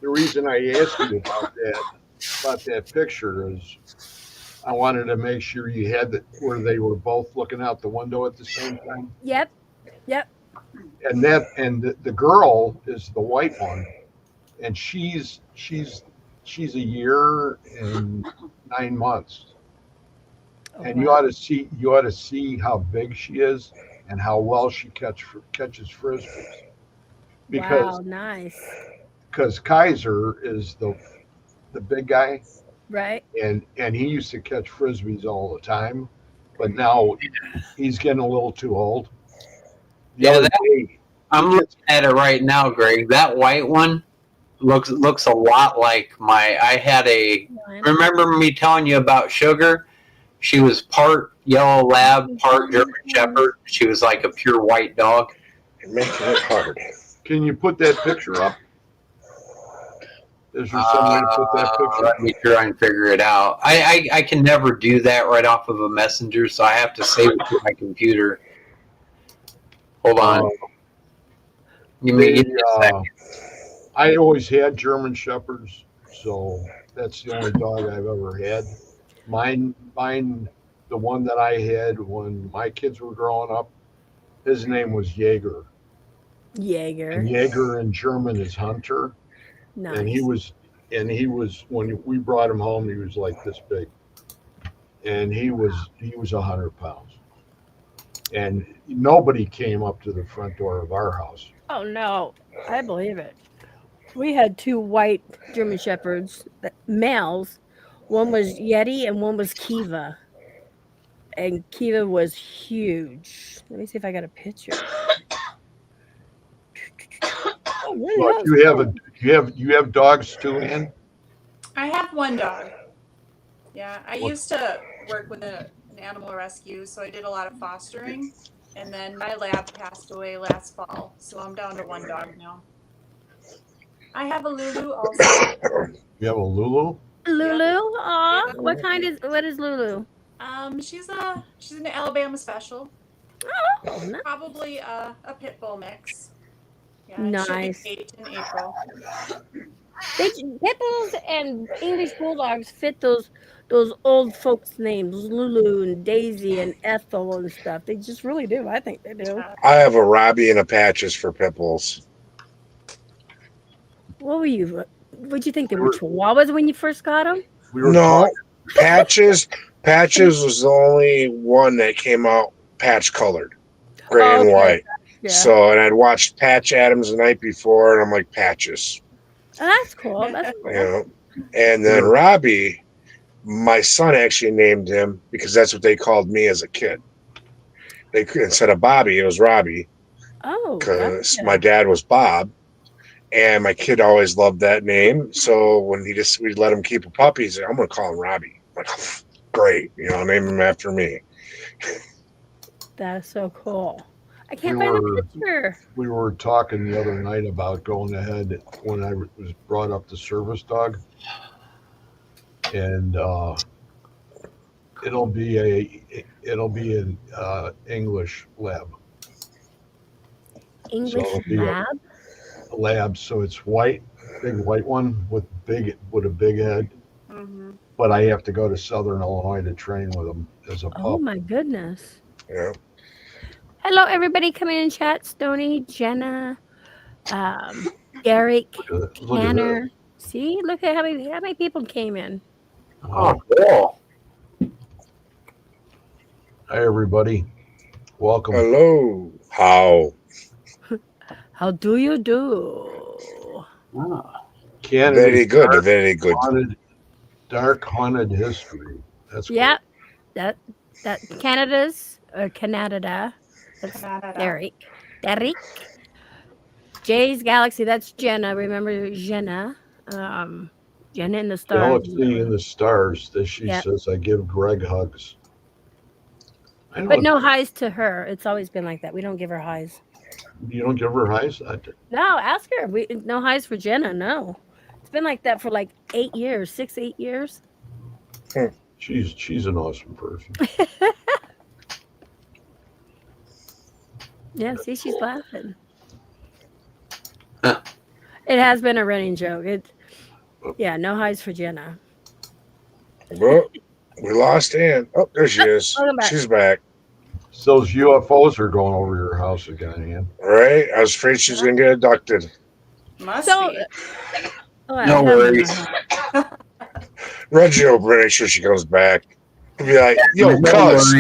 the reason I asked you about that picture is I wanted to make sure you had that where they were both looking out the window at the same time. Yep. Yep. And the girl is the white one, and she's a year and 9 months. Oh, And wow. you ought to see how big she is and how well she catches frisbees Wow. because Nice. Kaiser is the big guy, Right. and he used to catch frisbees all the time, but now he's getting a little too old. The Yeah, other day he I'm looking gets at it right now, Greg. That white one looks a lot like my. I had a. Remember me telling you about Sugar? She was part yellow lab, part German Shepherd. She was like a pure white dog. You're making it hard. Can you put that picture up? Is there some way to put that picture? Let me try and figure it out. I can never do that right off of a messenger, so I have to save it to my computer. Hold on. Give me a second. I always had German Shepherds, so that's the only dog I've ever had. Mine, the one that I had when my kids were growing up, his name was Jaeger. Jaeger. And Jaeger in German is hunter. Nice. And he was when we brought him home, he was like this big, and he was 100 pounds, and nobody came up to the front door of our house. Oh no, I believe it. We had two white German shepherds, males. One was Yeti and one was Kiva. And Kiva was huge. Let me see if I got a picture. Oh, Well, you have dogs too, Ann? I have one dog. Yeah, I used to work with an animal rescue, so I did a lot of fostering. And then my lab passed away last fall, so I'm down to one dog now. I have a Lulu also. You have a Lulu? Lulu? Aw, what is Lulu? She's an Alabama special. Oh, nice. Probably a pit bull mix. Yeah, Nice. she'll be 8 in April. Pit bulls and English bulldogs fit those old folks' names, Lulu and Daisy and Ethel and stuff. They just really do. I think they do. I have a Robbie and a Patches for pit bulls. What were you? What'd you think they were Chihuahuas when you first got them? No, Patches. Patches was the only one that came out patch colored, gray and white. Yeah. So, and I'd watched Patch Adams the night before, and I'm like, Patches. Oh, that's cool. That's cool. You know, and then Robbie, my son actually named him because that's what they called me as a kid. They instead of Bobby, it was Robbie. Oh, because my dad was Bob, and my kid always loved that name. So when we let him keep a puppy, he said, "I'm going to call him Robbie." I'm like, great, name him after me. That's so cool. I can't find the picture. We were talking the other night about going ahead when I was brought up the service dog, and it'll be an English lab. English lab. A lab, so it's white, big white one with a big head. Mm-hmm. But I have to go to Southern Illinois to train with them as a pup. Oh my goodness. Yeah. Hello, everybody coming in chat. Stoney, Jenna, Derek, Tanner. See, look at how many people came in. Oh, cool. Hi, everybody. Welcome. Hello. How do you do? Canada, very good. Very good. Dark haunted history. That's cool. That Canada's or Canada. That's Derek. Jay's Galaxy. That's Jenna. Remember Jenna? Jenna in the Stars. Galaxy in the Stars. That she says, I give Greg hugs. But no highs to her. It's always been like that. We don't give her highs. You don't give her highs? No, ask her. No highs for Jenna. No, it's been like that for like 8 years, 8 years. She's an awesome person. Yeah, see, she's laughing. It has been a running joke. Yeah, no highs for Jenna. Well, we lost Ann. Oh, there she is. Welcome back. She's back. So those UFOs are going over your house again, Ian. All right. I was afraid she was going to get abducted. Must So, be. oh, I No have worries. my- Reggie will make sure she comes back. He'll be like, yo, No cuz,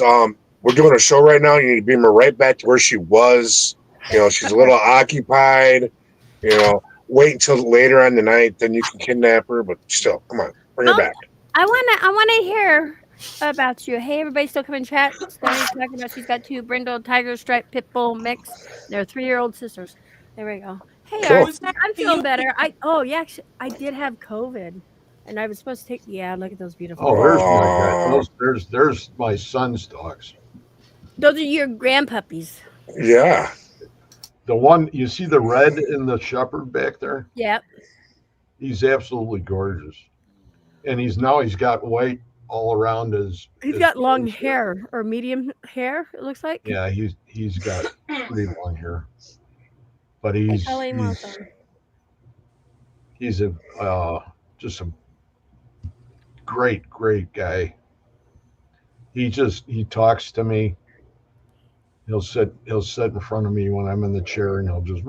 worries. we're doing a show right now. You need to beam her right back to where she was. You know, she's a little occupied. You know, wait until later on the night, then you can kidnap her. But still, come on, bring her Oh, back. I wanna hear about you. Hey, everybody, still come in chat. Stoney's talking about she's got 2 brindle tiger stripe pit bull mix. They're 3-year-old sisters. There we go. Hey, Cool. Art, I'm feeling better. I did have COVID, and I was supposed to take. Yeah, look at those beautiful. Oh, dogs. there's my guy. Aw. There's my son's dogs. Those are your grandpuppies. Yeah. The one you see the red in the shepherd back there. Yep. He's absolutely gorgeous, and he's got white all around his. He's got long hair or medium hair. It looks like. Yeah, he's got pretty long hair, but Hey, he's Colleen, welcome. he's a just a great guy. He talks to me. He'll sit in front of me when I'm in the chair, and he'll just.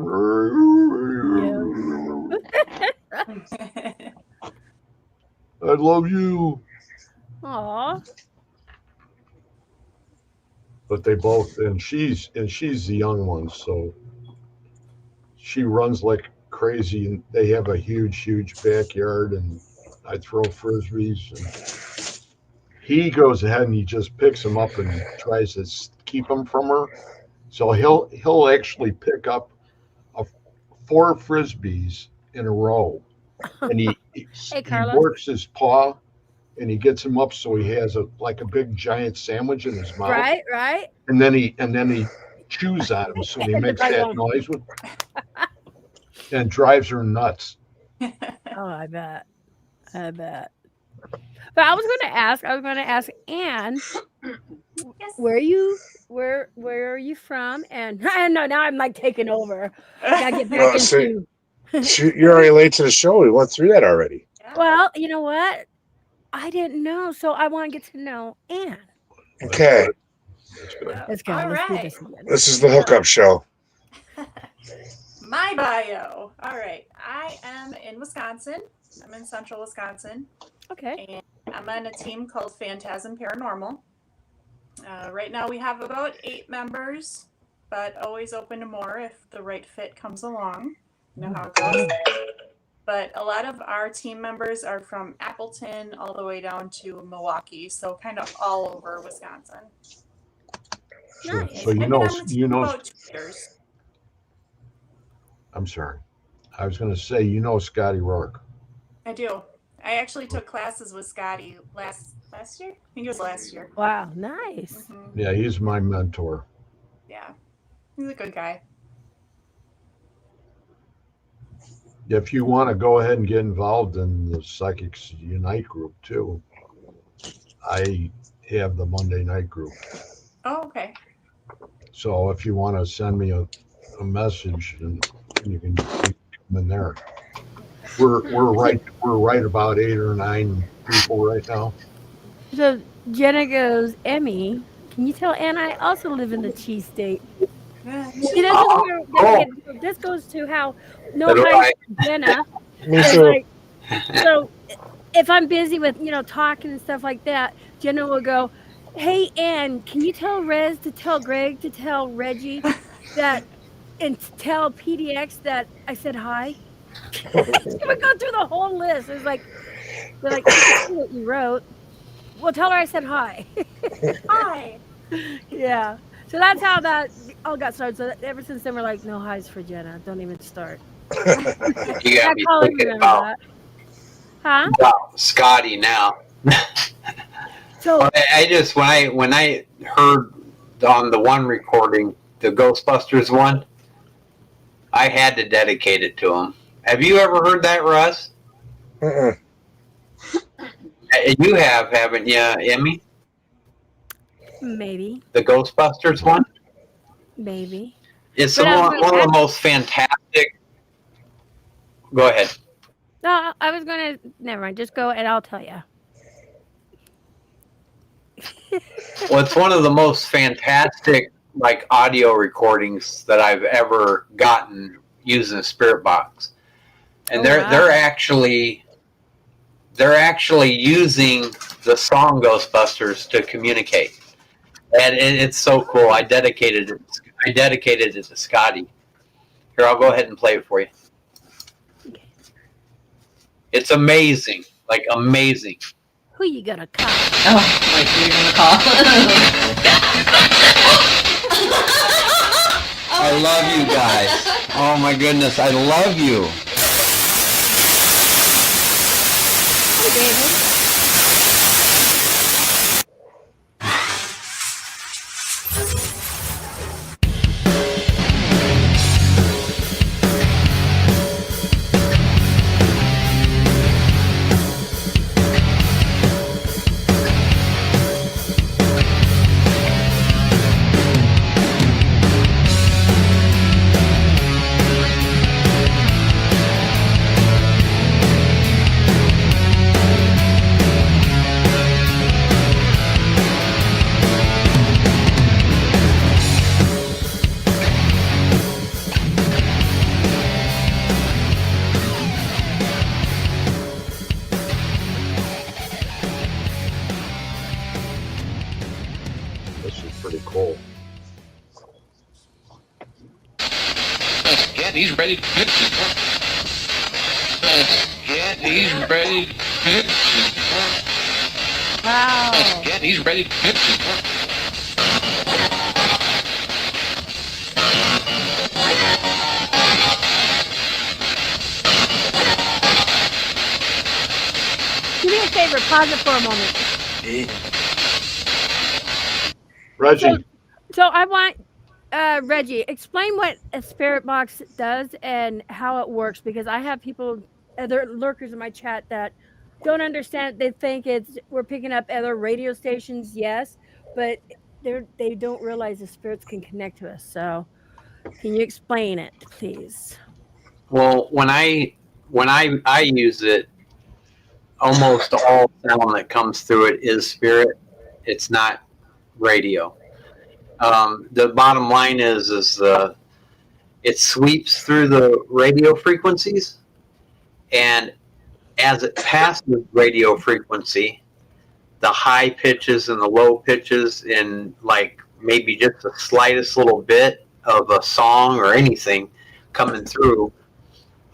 I love you. Aw. But they both, and she's the young one, so she runs like crazy, and they have a huge backyard, and I throw frisbees, and he goes ahead and he just picks them up and tries to keep them from her. So he'll actually pick up 4 frisbees in a row, and he Carlos. works his paw, and he gets him up so he has a big giant sandwich in his mouth. Right. And then he chews on him, so he makes that noise and drives her nuts. Oh, I bet. But I was going to ask Anne, where are you from? And I know now I'm like taking over. I gotta get back into. You're already late to the show. We went through that already. Well, you know what? I didn't know, so I want to get to know Anne. Okay. That's good. Let's go. All Let's do right. this again. This is the hookup show. My bio. All right. I am in Wisconsin. I'm in central Wisconsin. Okay. And I'm on a team called Phantasm Paranormal. Right now we have about 8 members, but always open to more if the right fit comes along. You know how it goes. But a lot of our team members are from Appleton all the way down to Milwaukee, so kind of all over Wisconsin. Sure. Nice. So I've been on the team about 2 years. I'm sorry. I was going to say, Scotty Rourke. I do. I actually took classes with Scotty last year. I think it was last year. Wow, nice. Mm-hmm. Yeah, he's my mentor. Yeah, he's a good guy. If you want to go ahead and get involved in the Psychics Unite group too, I have the Monday night group. Oh, okay. So if you want to send me a message, and you can come in there. We're right about 8 or 9 people right now. So Jenna goes, Emmy, can you tell Anne I also live in the cheese state? See, this goes to how Jenna Me is too. like, so if I'm busy with talking and stuff like that, Jenna will go, hey Anne, can you tell Rez to tell Greg to tell Reggie that and tell PDX that I said hi? She would go through the whole list. It's like they're like, I can see what you wrote. Well, tell her I said hi. Hi. Yeah. So that's how that all got started. So ever since then, we're like, no highs for Jenna. Don't even start. You gotta be Colin thinking remember about, that. Huh? about Scotty now. So I just when I heard on the one recording, the Ghostbusters one, I had to dedicate it to him. Have you ever heard that, Russ? Mm-mm. You have, haven't you, Emmy? maybe. The Ghostbusters one? Maybe. It's But I was one of the most fantastic go ahead. No, I was gonna. Never mind. Just go, and I'll tell you. Well, it's one of the most fantastic like audio recordings that I've ever gotten using a spirit box, and Oh, they're wow. they're actually using the song Ghostbusters to communicate, and it's so cool. I dedicated it to Scotty. Here, I'll go ahead and play it for you. It's amazing, like amazing. Who you gonna call? Oh, like who you're gonna call? I love you guys. Oh my goodness, I love you. Hey, David. This is pretty cool. Yeah, he's ready. Yeah, he's ready. Wow. Yeah, he's ready. Do me a favor. Pause it for a moment. Reggie, So I want Reggie, explain what a spirit box does and how it works, because I have people, other lurkers in my chat that don't understand. They think we're picking up other radio stations, yes, but they don't realize the spirits can connect to us. So, can you explain it, please? Well, when I use it, almost all sound that comes through it is spirit. It's not radio. The bottom line is it sweeps through the radio frequencies, and as it passes radio frequency, the high pitches and the low pitches in like maybe just the slightest little bit of a song or anything coming through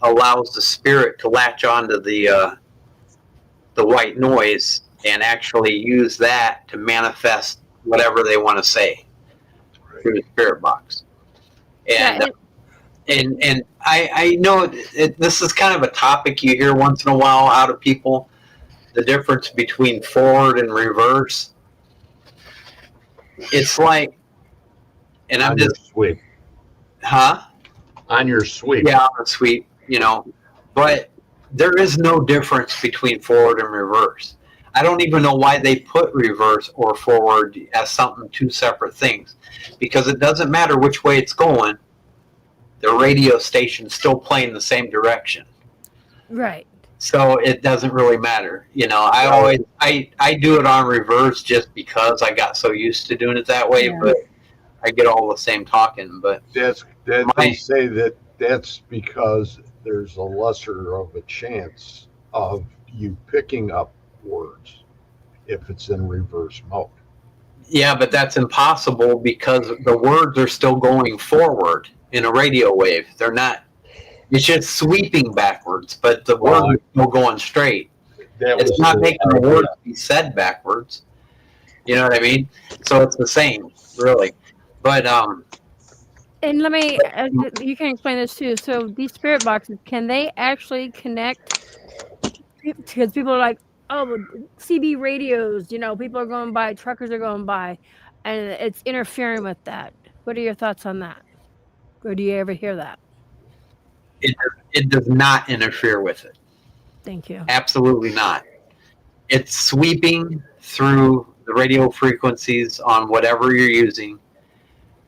allows the spirit to latch onto the white noise and actually use that to manifest whatever they want to say through the spirit box. And and I know this is kind of a topic you hear once in a while out of people, the difference between forward and reverse. It's like, and I'm on your just, sweep. huh? On your sweep. Yeah, sweet, but there is no difference between forward and reverse. I don't even know why they put reverse or forward as two separate things, because it doesn't matter which way it's going. The radio station's still playing the same direction. Right. So it doesn't really matter. I do it on reverse just because I got so used to doing it that way, Yeah. but I get all the same talking. But They say that's because there's a lesser of a chance of you picking up words if it's in reverse mode. yeah, but that's impossible because the words are still going forward in a radio wave. They're not. It's just sweeping backwards, but the words are still going straight. It's not making the words be said backwards. You know what I mean? So it's the same, really. But And let me, you can explain this too. So these spirit boxes, can they actually connect? Because people are like, oh, CB radios, people are going by, truckers are going by, and it's interfering with that. What are your thoughts on that? Or do you ever hear that? it does not interfere with it. Thank you. Absolutely not. It's sweeping through the radio frequencies on whatever you're using.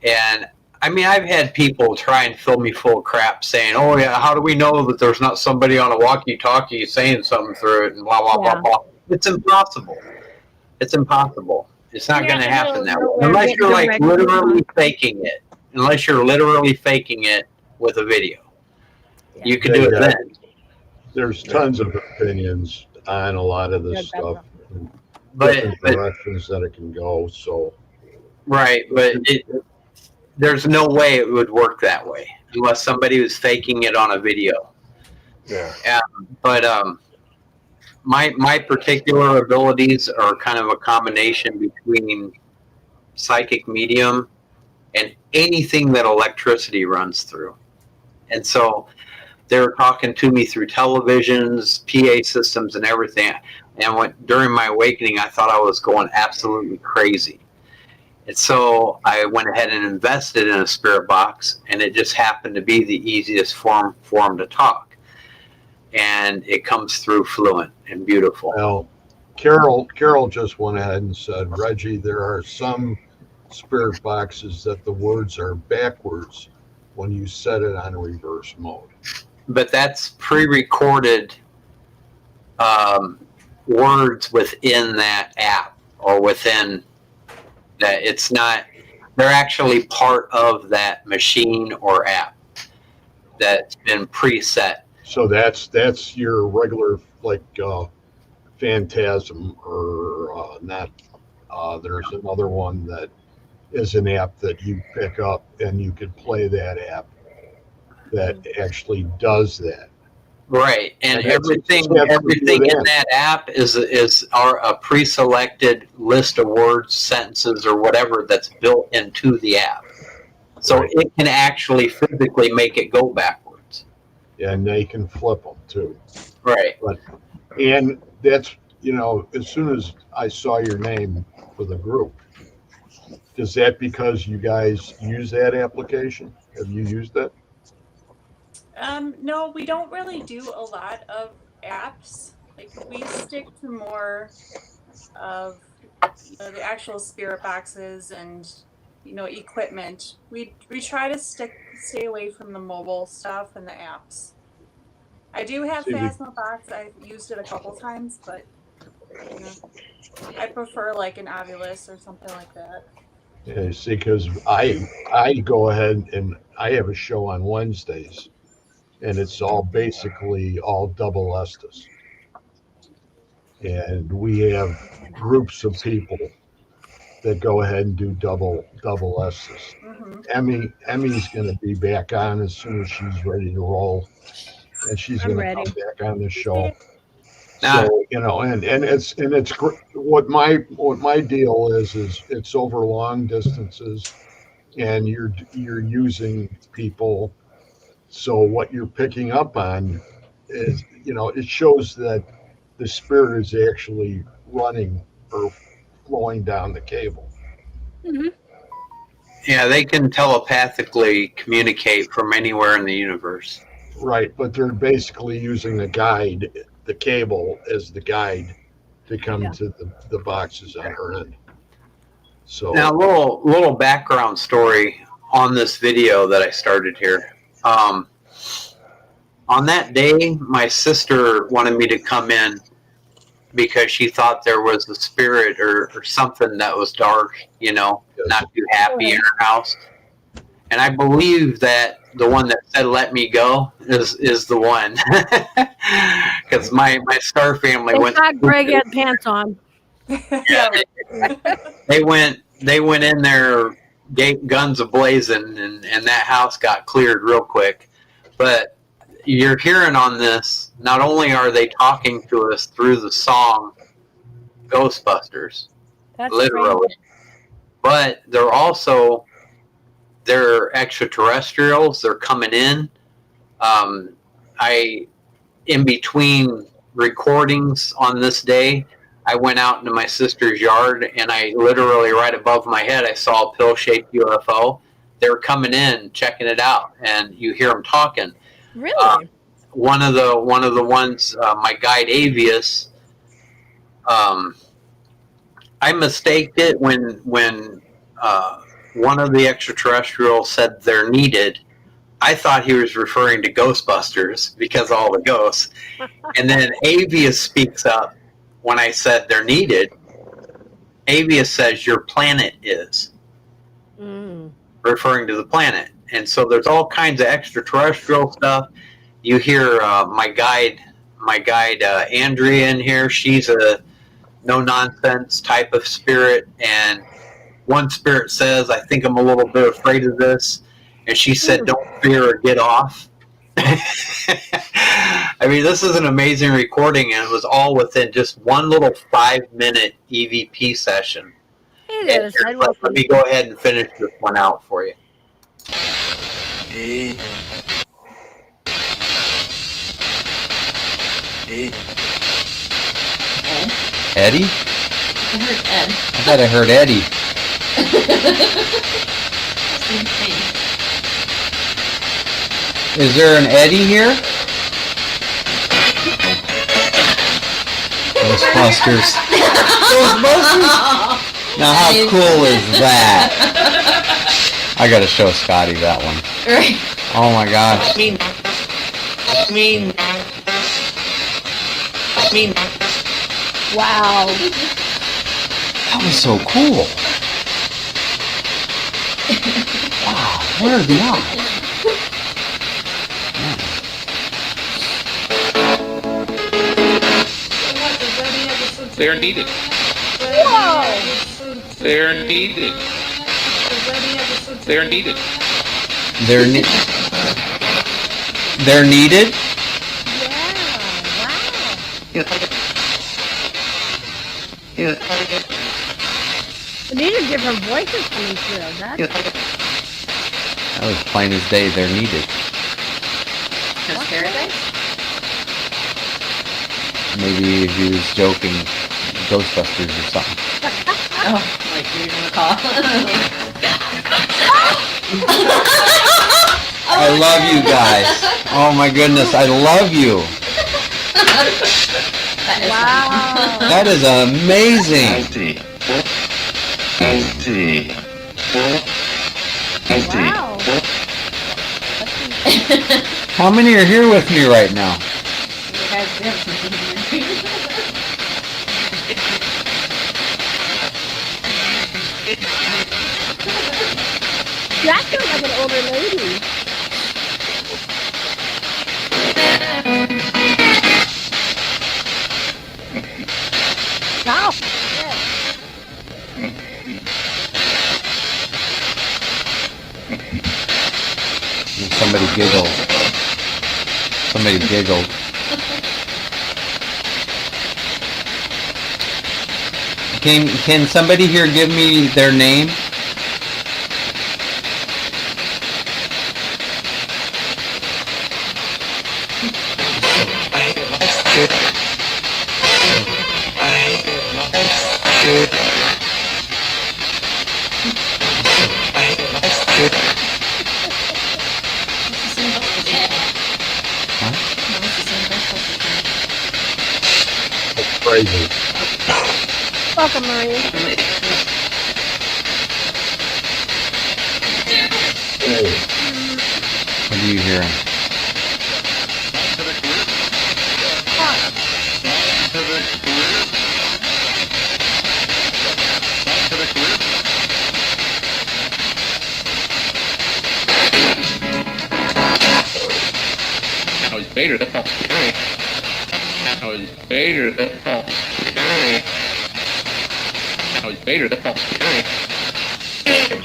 And I mean, I've had people try and fill me full of crap saying, "Oh yeah, how do we know that there's not somebody on a walkie-talkie saying something through it?" And blah blah Yeah. blah blah. It's impossible. It's impossible. It's not going to happen that way We're unless getting you're like direct literally response. faking it. Unless you're literally faking it with a video, Yeah. you can do it then. There's tons of opinions on a lot of this Yeah, stuff, and But different directions that it can go. So right, but there's no way it would work that way unless somebody was faking it on a video. Yeah. But my particular abilities are kind of a combination between psychic medium and anything that electricity runs through. And so they were talking to me through televisions, PA systems, and everything. And during my awakening, I thought I was going absolutely crazy. And so I went ahead and invested in a spirit box, and it just happened to be the easiest form for them to talk. And it comes through fluent and beautiful. well, Carol just went ahead and said, Reggie, there are some spirit boxes that the words are backwards when you set it on reverse mode. But that's pre-recorded words within that app or within that. It's not, they're actually part of that machine or app that's been preset. So that's your regular like Phantasm or not. There's another one that is an app that you pick up and you could play that app that actually does that. Right, and And everything everything in that app is a pre-selected list of words, sentences, or whatever that's built into the app. So Right. it can actually physically make it go backwards. And they can flip them too. Right. And that's, as soon as I saw your name for the group, is that because you guys use that application? Have you used that? No, we don't really do a lot of apps. Like we stick to more of the actual spirit boxes and equipment. We try to stay away from the mobile stuff and the apps. I do have See, Phasma box. I've used it a couple times, but I prefer like an Ovilus or something like that. Yeah, see, because I go ahead and I have a show on Wednesdays, and it's all basically all double Estes. And we have groups of people that go ahead and do double Estes. Emmy's going to be back on as soon as she's ready to roll, and she's I'm going to ready. come back on the show. Now- So and it's what my deal is it's over long distances, and you're using people. So what you're picking up on is it shows that the spirit is actually running or flowing down the cable. Yeah, they can telepathically communicate from anywhere in the universe. Right, but they're basically using the cable as the guide to come to the boxes on her end. So Now, little background story on this video that I started here. On that day, my sister wanted me to come in because she thought there was a spirit or something that was dark, not too happy in her house. And I believe that the one that said "let me go" is the one, because my Star family They went. thought Greg had pants on. Yeah, they went in there, guns ablazing, and that house got cleared real quick. But you're hearing on this, not only are they talking to us through the song Ghostbusters, That's literally, crazy. but they're extraterrestrials. They're coming in. In between recordings on this day, I went out into my sister's yard, and I literally, right above my head, I saw a pill-shaped UFO. They were coming in, checking it out, and you hear them talking. Really? One of the ones, my guide Avius, I mistaked it when one of the extraterrestrials said they're needed, I thought he was referring to Ghostbusters because of all the ghosts. And then Avius speaks up when I said they're needed. Avius says your planet is, referring to the planet. And so there's all kinds of extraterrestrial stuff. You hear my guide Andrea in here. She's a no nonsense type of spirit, and one spirit says, I think I'm a little bit afraid of this, and she said, don't fear or get off. I mean, this is an amazing recording, and it was all within just one little 5-minute EVP session. Hey there, Let me go ahead and finish this one out for you. Eddie? I heard Ed. I thought I heard Eddie. Same thing. Is there an Eddie here? Ghostbusters. Ghostbusters? Now how cool is that? I gotta show Scotty that one. Right. Oh my gosh. Wow. That was so cool. Wow, what are the odds? They're needed. Whoa. They're needed. They're needed. They're needed? Yeah, wow. But these are different voices coming through. That was plain as day, they're needed. That's paradise? Maybe he was joking Ghostbusters or something. Oh, like you're gonna call. I love you guys. Oh my goodness, I love you. Wow. That is amazing. Wow. How many are here with me right now? You guys do have something here. That feels like an older lady. Wow. Somebody giggled. Somebody giggled. Can somebody here give me their name? That's crazy. Welcome, Marie. Hey, What are you hearing? Now it's Vader. That's not scary. Now it's Vader. That's not scary. Now it's Vader. That's not scary.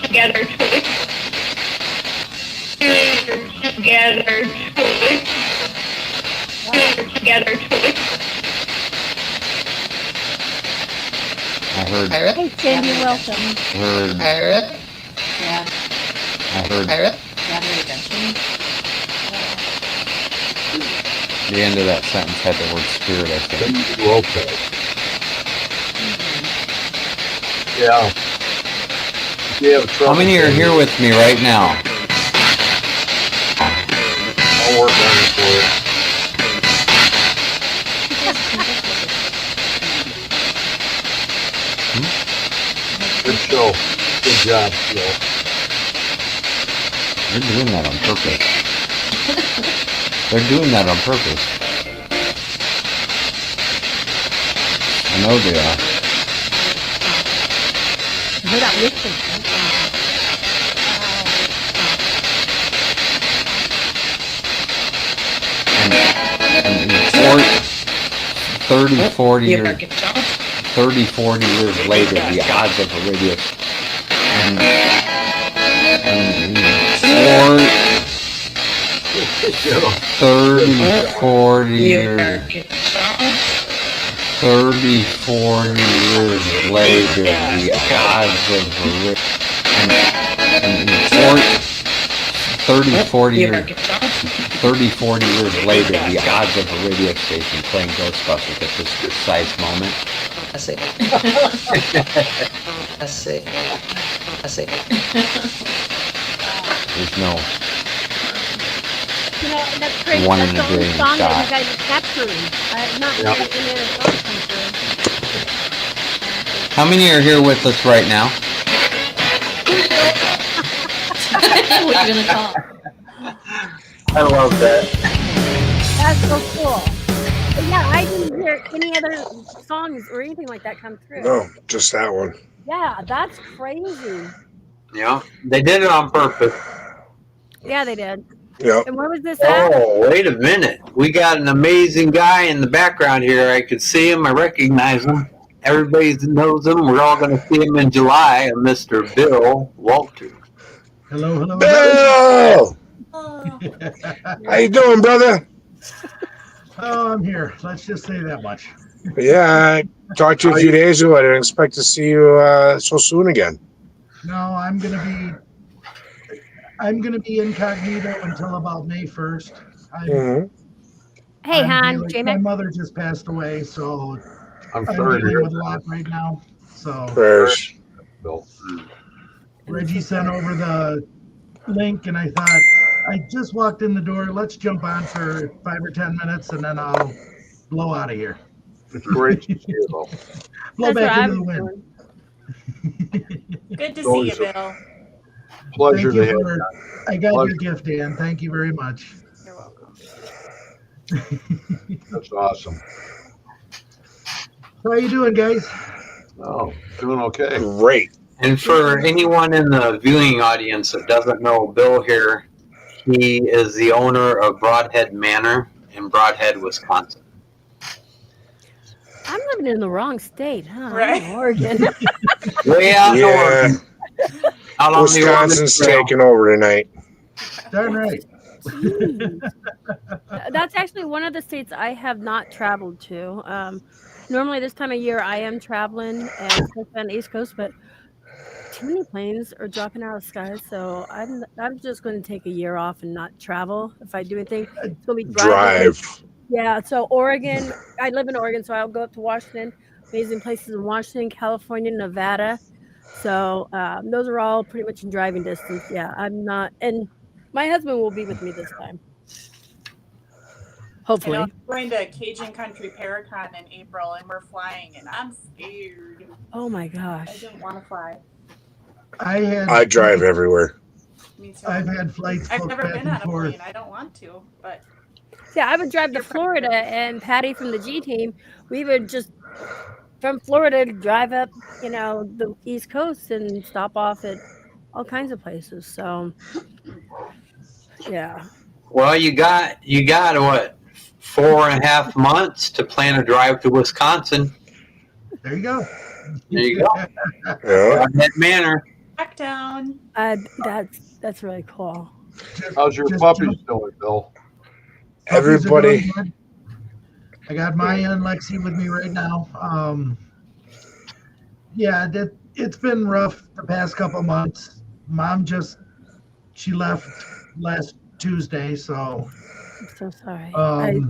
Together, toys. Together, toys. Together, toys. I heard. Hey, Sandy, welcome. Heard. Yeah. I heard. Gather eventually. The end of that sentence had the word spirit, I think. okay. Yeah. If you have trouble, How many are here with me right now? I'll work on it for you. Good show. Good job, Bill. They're doing that on purpose. They're doing that on purpose. I know they are. They're not listening. And 30, 40 years, 30, 40 years later, the odds of a radio and 30, 40 years, 30, 40 years later, the odds of a and 30, 40 years, 30, 40 years later, the odds of a radio station playing Ghostbusters at this precise moment. I see. I see. I see. There's no You know, that's crazy. One That's in the a only billion song that shot. you guys are capturing. I've not Yeah. heard any other song come through. How many are here with us right now? What are you gonna call? I love that. That's so cool. But yeah, I didn't hear any other songs or anything like that come through. No, just that one. Yeah, that's crazy. Yeah, they did it on purpose. Yeah, they did. Yep. And where was this at? Oh, wait a minute. We got an amazing guy in the background here. I could see him. I recognize him. Everybody knows him. We're all going to see him in July. Mr. Bill Wolter. Hello, hello. Bill! Oh, How you doing, brother? Oh, I'm here. Let's just say that much. Yeah, I talked to you a few days ago. I didn't expect to see you so soon again. No, I'm gonna be incognito until about May 1st. Mhm. Hey, Han, My J-Mac. mother just passed away, so I'm I'm sorry to dealing hear with a lot right now. So Prayers. Bill. Reggie sent over the link, and I thought I just walked in the door. Let's jump on for 5 or 10 minutes, and then I'll blow out of here. It's great to see you, though. Blow That's what back I into the was wind. doing. good to see Always you, a- Bill. Pleasure Thank to you have for. you. I got Pleasure. your gift, Dan. Thank you very much. You're welcome. That's awesome. How you doing, guys? Oh, doing okay. Great. And for anyone in the viewing audience that doesn't know Bill here, he is the owner of Broadhead Manor in Broadhead, Wisconsin. I'm living in the wrong state, huh? I'm Right. in Oregon. Way out Yeah, north. Out on the Wisconsin's Oregon Trail. taking over tonight. Darn right. Jeez. That's actually one of the states I have not traveled to. Normally this time of year I am traveling, and especially on the East Coast, but too many planes are dropping out of the sky, so I'm just going to take a year off and not travel. If I do anything, it's going to be driving. Drive. Yeah, so Oregon, I live in Oregon, so I'll go up to Washington, amazing places in Washington, California, Nevada. So those are all pretty much in driving distance. Yeah, I'm not, and my husband will be with me this time. I Hopefully. know I'm going to Cajun Country Paracon in April, and we're flying, and I'm scared. Oh my I gosh. didn't want to fly. I drive everywhere. Me too. I've had flights I've booked never back been and on a forth. plane. I don't want to, but Yeah, I would drive to Florida, and Patty from the G team, we would just from Florida drive up, the East Coast and stop off at all kinds of places. So, yeah. Well, you got what, 4.5 months to plan a drive to Wisconsin. There you go. There you go. Yeah. Broadhead Manor. back down. That's really cool. How's your Just puppies doing, Bill? Puppies are Everybody. doing good. I got Maya and Lexi with me right now. Yeah, it's been rough the past couple months. Mom she left last Tuesday, so I'm so sorry. I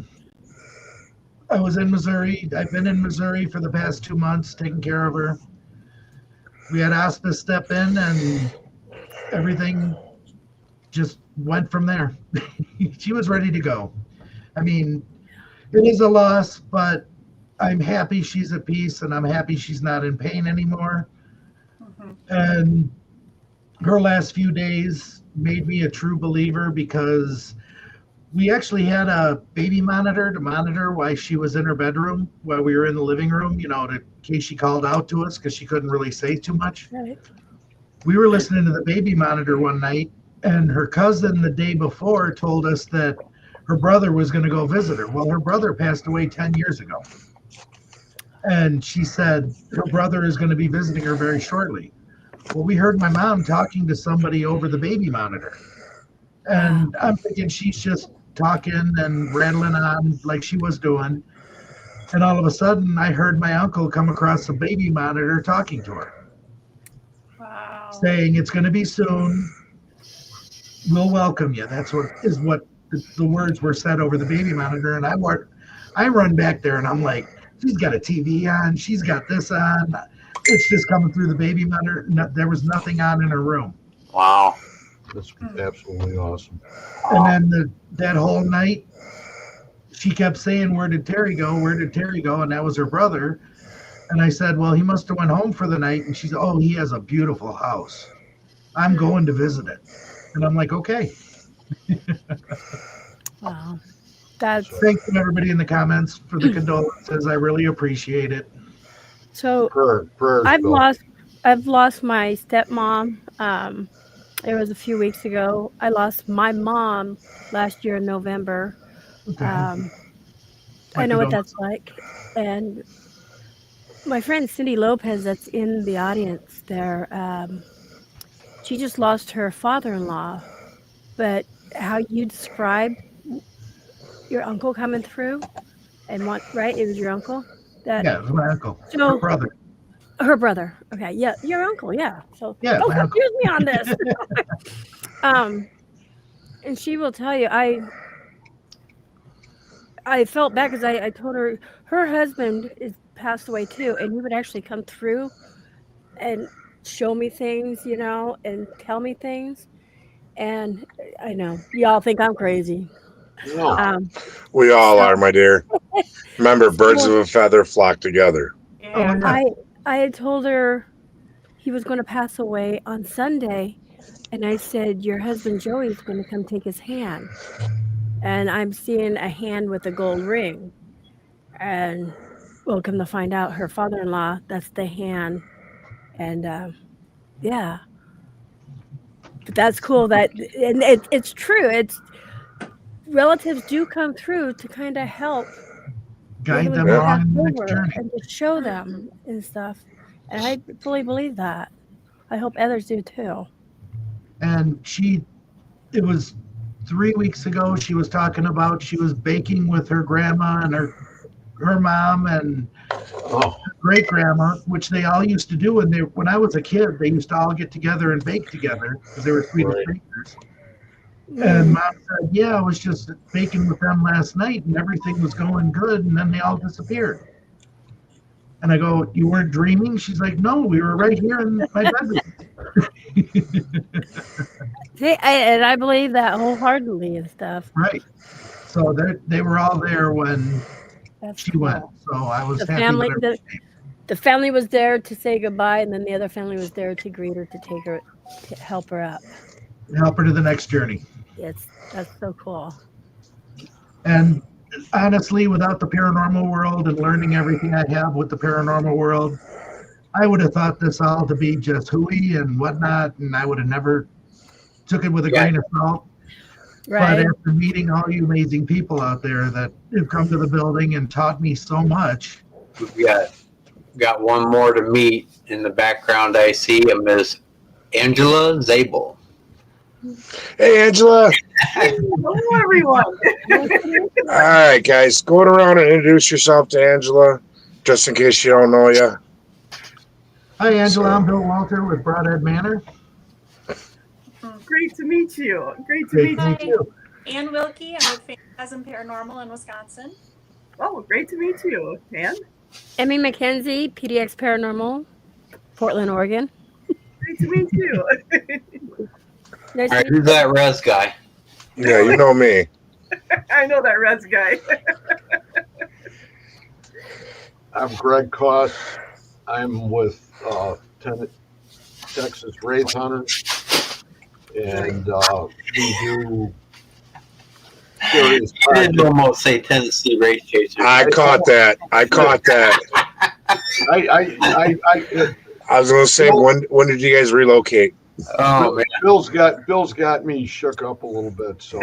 was in Missouri. I've been in Missouri for the past 2 months taking care of her. We had hospice step in, and everything just went from there. She was ready to go. I mean, it is a loss, but I'm happy she's at peace, and I'm happy she's not in pain anymore. Mhm. And her last few days made me a true believer because we actually had a baby monitor to monitor while she was in her bedroom, while we were in the living room, in case she called out to us because she couldn't really say too much. Right. We were listening to the baby monitor one night, and her cousin the day before told us that her brother was going to go visit her. Well, her brother passed away 10 years ago. And she said her brother is going to be visiting her very shortly. Well, we heard my mom talking to somebody over the baby monitor. And I'm thinking she's just talking and rattling on like she was doing. And all of a sudden, I heard my uncle come across the baby monitor talking to her. Wow. Saying it's going to be soon. We'll welcome you. That's what the words were said over the baby monitor. And I run back there and I'm like, she's got a TV on. She's got this on. It's just coming through the baby monitor. No, there was nothing on in her room. Wow. That's absolutely awesome. And then that whole night, she kept saying, "Where did Terry go? Where did Terry go?" And that was her brother. And I said, "Well, he must have went home for the night." And she said, "Oh, he has a beautiful house. I'm going to visit it." And I'm like, "Okay." Wow. That's Thank you, everybody in the comments, for the condolences. I really appreciate it. so. Prayers, I've Bill. lost my stepmom. It was a few weeks ago. I lost my mom last year in November. Okay. I know what that's like. And my friend Cindy Lopez, that's in the audience there, she just lost her father-in-law. But how you described your uncle coming through, and right? It was your uncle. Yeah, it was my uncle. So, Her brother. Her brother. Okay. Yeah. Your uncle. Yeah. So Yeah, don't my uncle. confuse me on this. And she will tell you, I felt bad because I told her husband is passed away too, and he would actually come through and show me things, and tell me things. And I know y'all think I'm crazy. No. We all are, my dear. Remember, birds of a feather flock together. Yeah. I had told her he was going to pass away on Sunday, and I said, your husband Joey's going to come take his hand. And I'm seeing a hand with a gold ring. And we'll come to find out her father-in-law, that's the hand. And yeah. But that's cool and it's true. It's relatives do come through to kind of help Guide them along in the next over journey. and to show them and stuff. And I fully believe that. I hope others do too. And it was 3 weeks ago, she was talking about she was baking with her grandma and her mom and her great grandma, which they all used to do. And when I was a kid, they used to all get together and bake together because they were Swedish bakers. And Mom said, "Yeah, I was just baking with them last night and everything was going good, and then they all disappeared." And I go, "You weren't dreaming?" She's like, "No, we were right here in my bedroom." See, and I believe that wholeheartedly and stuff. Right. So they were all there when she cool. went. So I was The happy. family, the family was there to say goodbye, and then the other family was there to greet her, to help her up. Help her to the next journey. That's so cool. And honestly, without the paranormal world and learning everything I have with the paranormal world, I would have thought this all to be just hooey and whatnot, and I would have never took it with a grain of salt. Right. But after meeting all you amazing people out there that have come to the building and taught me so much. We've got one more to meet. In the background, I see a Miss Angela Zabel. Hey, Angela. Hello, everyone. All right, guys, going around and introduce yourself to Angela, just in case you don't know you. Hi, Angela. I'm Bill Wolter with Broadhead Manor. Great to meet you. Great to meet you. Ann Wilkie. I'm with Phantasm Paranormal in Wisconsin. Oh, great to meet you, Ann. Emmy McKenzie, PDX Paranormal, Portland, Oregon. Great to meet you. All right, who's that res guy? Yeah, you know me. I know that Reds guy. I'm Greg Koss. I'm with Texas Wraith Hunters. and we do various I didn't projects. almost say Tennessee race chasers. I caught that. I was going to say, when did you guys relocate? Oh man, Bill's got me shook up a little bit. So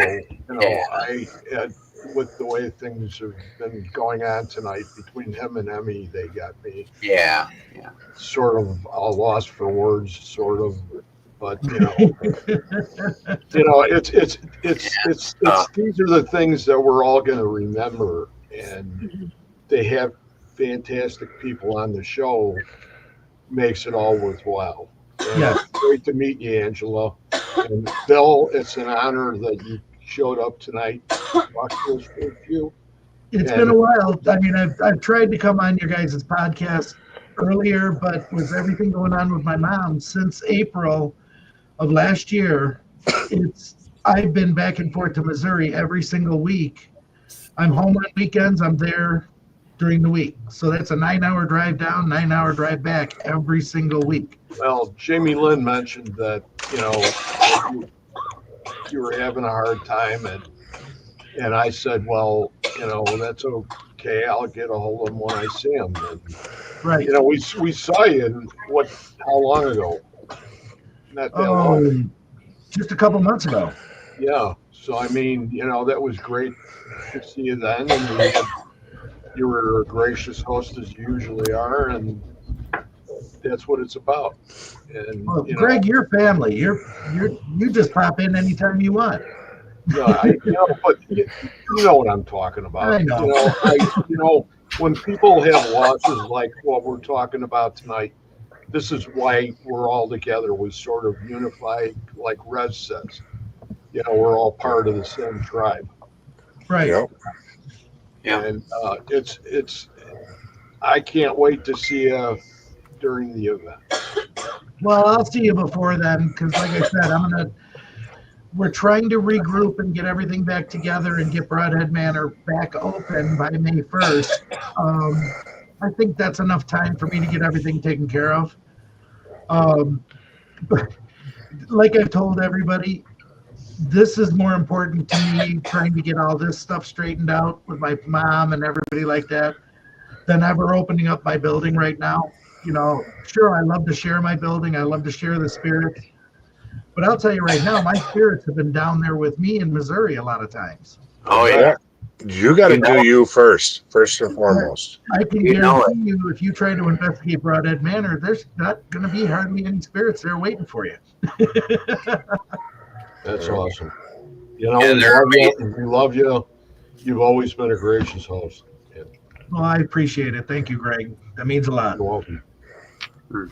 with the way things have been going on tonight between him and Emmy, they got me sort of a loss for words, sort of. But it's these are the things that we're all going to remember, and they have fantastic people on the show. Makes it all worthwhile. Yeah. It's great to meet you, Angela. And Bill, it's an honor that you showed up tonight. Talk to us for a few. It's been a while. I mean, I've tried to come on your guys' podcast earlier, but with everything going on with my mom since April of last year, I've been back and forth to Missouri every single week. I'm home on weekends. I'm there during the week. So that's a 9-hour drive down, 9-hour drive back every single week. Well, Jamie Lynn mentioned that, you were having a hard time, and I said, well, that's okay. I'll get a hold of him when I see him. And, right. We saw you how long ago? Not that long. Just a couple months ago. Yeah. So, I mean, that was great to see you then. And you were a gracious host as you usually are. And that's what it's about. And Greg, your family. You just pop in anytime you want. But you know what I'm talking about. I know. When people have losses like what we're talking about tonight, this is why we're all together. We sort of unified, like Rez says. We're all part of the same tribe. Right. Yep. Yeah. And it's. I can't wait to see you during the event. Well, I'll see you before then, because like I said, we're trying to regroup and get everything back together and get Broadhead Manor back open by May 1st. I think that's enough time for me to get everything taken care of. But like I've told everybody, this is more important to me, trying to get all this stuff straightened out with my mom and everybody like that, than ever opening up my building right now. Sure, I love to share my building. I love to share the spirits. But I'll tell you right now, my spirits have been down there with me in Missouri a lot of times. Oh yeah. You got to do you first and foremost. I can guarantee you, if you try to investigate Broadhead Manor, there's not going to be hardly any spirits there waiting for you. That's awesome. We love you. You've always been a gracious host. Well, I appreciate it. Thank you, Greg. That means a lot. You're welcome.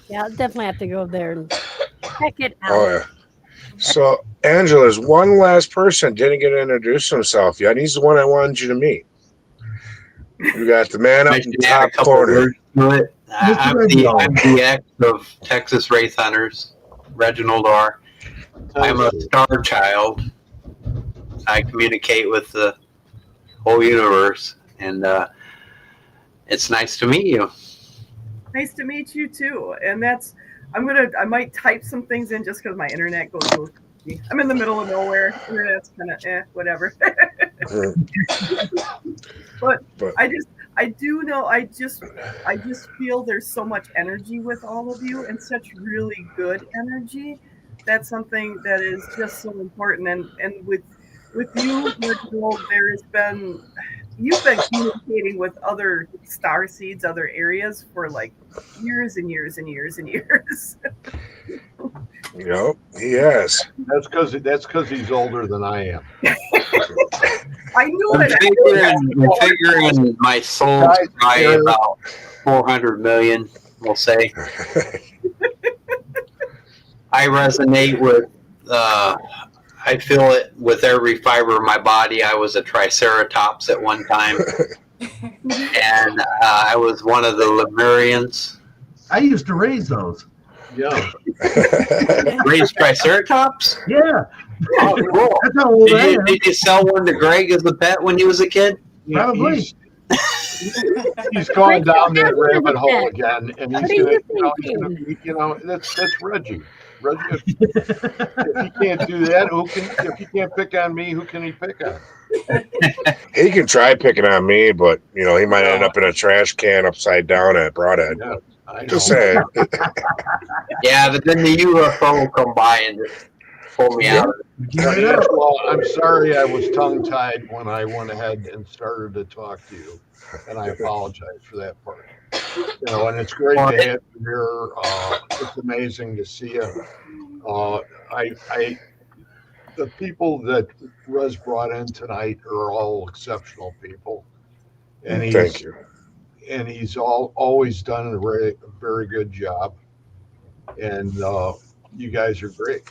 Yeah, I'll definitely have to go there and check it out. Oh, yeah. So, Angela's one last person didn't get to introduce himself yet. He's the one I wanted you to meet. You got the man up in the top corner. I'm the ex of Texas Wraith Hunters, Reginald R. I'm a star child. I communicate with the whole universe, and it's nice to meet you. Nice to meet you too. And I might type some things in just because my internet goes so crazy. I'm in the middle of nowhere. Internet's kind of whatever. but I just feel there's so much energy with all of you, and such really good energy. That's something that is just so important. And with you, Reginald, you've been communicating with other star seeds, other areas for like years and years and years and years. Yep, he has. That's because he's older than I am. I knew I'm figuring my soul's probably about 400 million, we'll say. I resonate with, I feel it with every fiber of my body. I was a triceratops at one time. And I was one of the Lemurians. I used to raise those. Yeah. Raised triceratops? Yeah. Oh, cool. That's how old I am. Did you sell one to Greg as a pet when he was a kid? Probably. He's going down that rabbit hole again, and he's gonna be, that's Reggie. If he can't do that, who can? If he can't pick on me, who can he pick on? He can try picking on me, but he might end up in a trash can upside down at Broadhead. Yeah, I know. Just saying. Yeah, but then the UFO will come by and just pull me out. Well, I'm sorry I was tongue-tied when I went ahead and started to talk to you, and I apologize for that part. And it's great to have you here. It's amazing to see you. The people that Russ brought in tonight are all exceptional people, and Thank you. And he's always done a very good job, and you guys are great.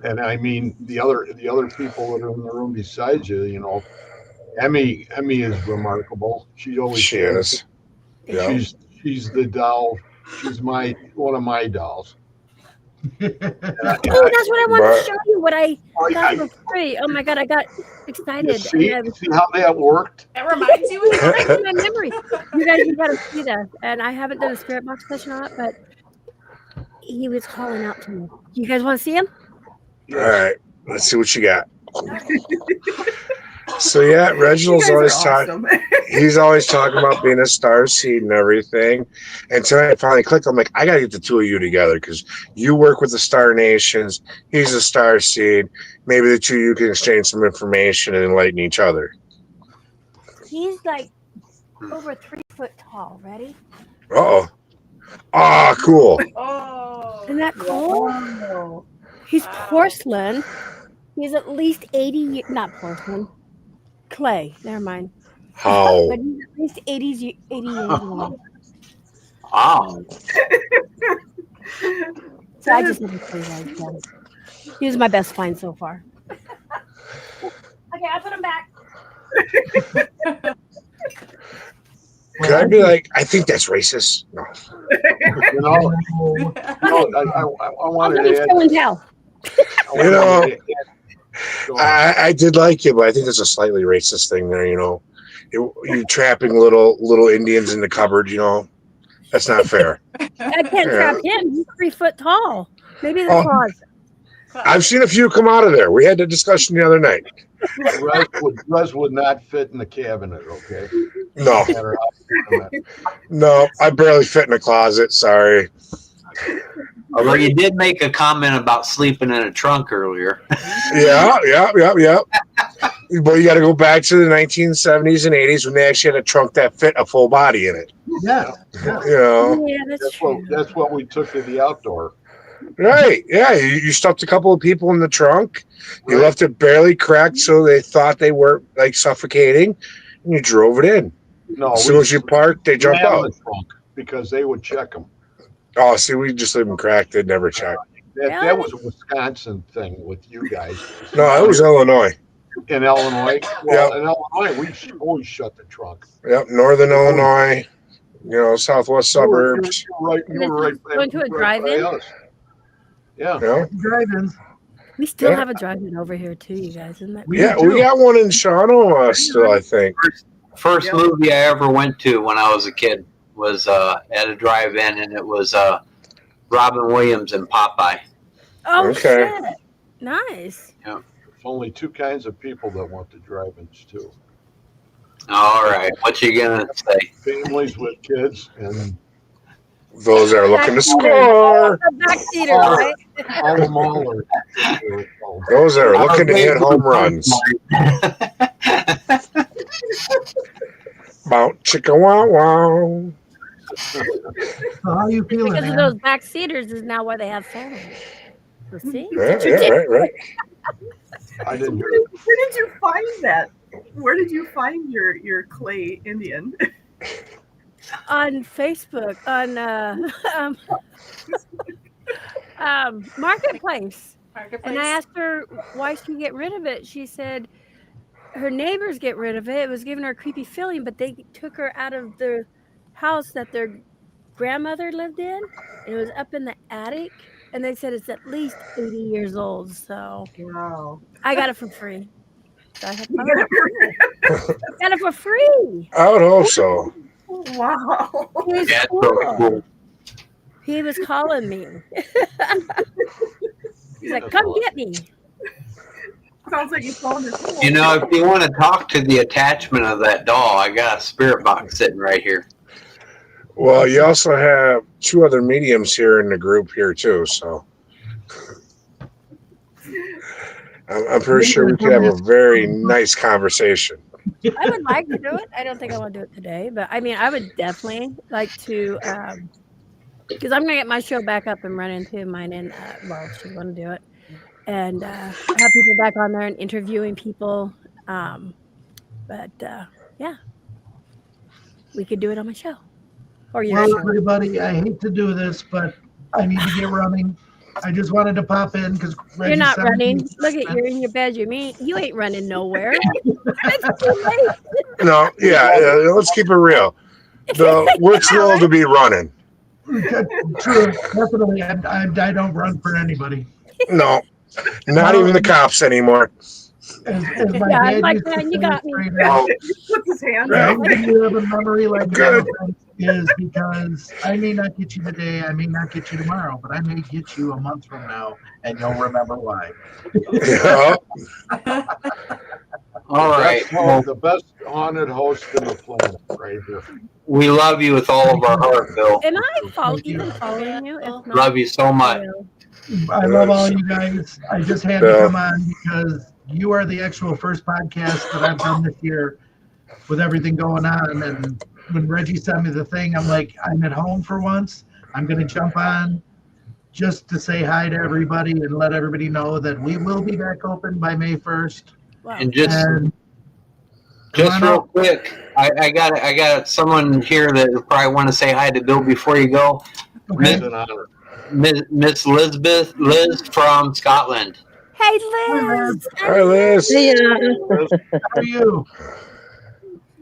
And I mean the other people that are in the room besides you, Emmy is remarkable. She is. Yeah. She's the doll. She's one of my dolls. That's what I wanted to show you. What I thought was free. Oh my god, I got excited. See how that worked? That reminds you of my memory. You guys, you gotta see this. And I haven't done a spirit box session on it, but he was calling out to me. You guys want to see him? All right, let's see what you got. So yeah, Reginald's always talking. He's always talking about being a star seed and everything. And tonight I finally clicked. I'm like, I gotta get the two of you together because you work with the Star Nations. He's a star seed. Maybe the two of you can exchange some information and enlighten each other. He's like over 3 foot tall. Ready? Oh, cool. Oh, isn't that cool? Wow. He's porcelain. He's at least 80. Not porcelain. Clay. Never mind. How? But he's at least 80 years old. Wow. So I just never played that. He was my best find so far. Okay, I'll put him back. Could I be like, I think that's racist? No. I wanted to add. I did like you, but I think there's a slightly racist thing there. You trapping little Indians in the cupboard. That's not fair. I can't trap him. He's 3 foot tall. Maybe the closet. I've seen a few come out of there. We had the discussion the other night. Russ would not fit in the cabinet. Okay. No. No, I barely fit in a closet. Sorry. Although you did make a comment about sleeping in a trunk earlier. Yeah. But you got to go back to the 1970s and 80s when they actually had a trunk that fit a full body in it. Yeah. Yeah, that's true. That's what we took to the outdoor. Right. Yeah. You stuffed a couple of people in the trunk. You left it barely cracked so they thought they weren't like suffocating, and you drove it in. No. As soon as you parked, they jumped out. The trunk because they would check them. Oh, see, we just leave them cracked. They'd never check. That was a Wisconsin thing with you guys. No, it was Illinois. In Illinois? Well, in Illinois, we always shut the trunk. Yep, Northern Illinois, southwest suburbs. You were right. Going to a drive-in? Yeah. Drive-ins. We still have a drive-in over here too, you guys, isn't that? We got one in Shawano still, I think. First movie I ever went to when I was a kid was at a drive-in, and it was Robin Williams and Popeye. Oh, okay. Shit. Nice. Yeah. There's only two kinds of people that want to drive-ins too. All right, what you gonna say? Families with kids and those that are looking to score. Backseater, right? All them all are. Those that are looking to hit home runs. Bow chicka wow wow. How you feeling? Because of those backseaters is now why they have families. So see? Right. I didn't hear Where did you find that? Where did you find your clay Indian? On Facebook, on Marketplace. And I asked her why she get rid of it. She said her neighbors get rid of it. It was giving her a creepy feeling, but they took her out of the house that their grandmother lived in. It was up in the attic, and they said it's at least 80 years old. So Wow. I got it for free. So I got it for free. I would hope so. Wow. He was Yeah, cool. He was calling me. He's like, That's come awesome. get me. Sounds like you found his home. You know, if you want to talk to the attachment of that doll, I got a spirit box sitting right here. Well, you also have 2 other mediums here in the group here too, so I'm pretty sure we could have a very nice conversation. I would like to do it. I don't think I want to do it today, but I mean, I would definitely like to, because I'm gonna get my show back up and running too. Mine and well, she's gonna do it, and have people back on there and interviewing people. But yeah, we could do it on my show or your Well, show. everybody, I hate to do this, but I need to get running. I just wanted to pop in because You're not running. Look at you in your bed. You ain't running nowhere. It's too late. No, yeah, let's keep it real. We're too old to be running. True, definitely. I don't run for anybody. No, not even the cops anymore. As my Yeah, I'm dad like, used to man, you say, got me. He puts his hands right? up. You have a memory like Good. that is because I may not get you today, I may not get you tomorrow, but I may get you a month from now, and you'll remember why. Yeah. All right. Well, The best haunted host in the planet, right here. we love you with all of our heart, Bill. Am I even following you? If not, Love you so much. I love all you guys. I just had to come on because you are the actual first podcast that I've done this year with everything going on. And when Reggie sent me the thing, I'm like, I'm at home for once. I'm going to jump on just to say hi to everybody and let everybody know that we will be back open by May 1st. wow. And just And just on real up. quick, I got someone here that will probably want to say hi to Bill before you go. Okay. It's an honor. Miss Liz from Scotland. Hey, Liz. Hi, Liz. Yeah. How are you?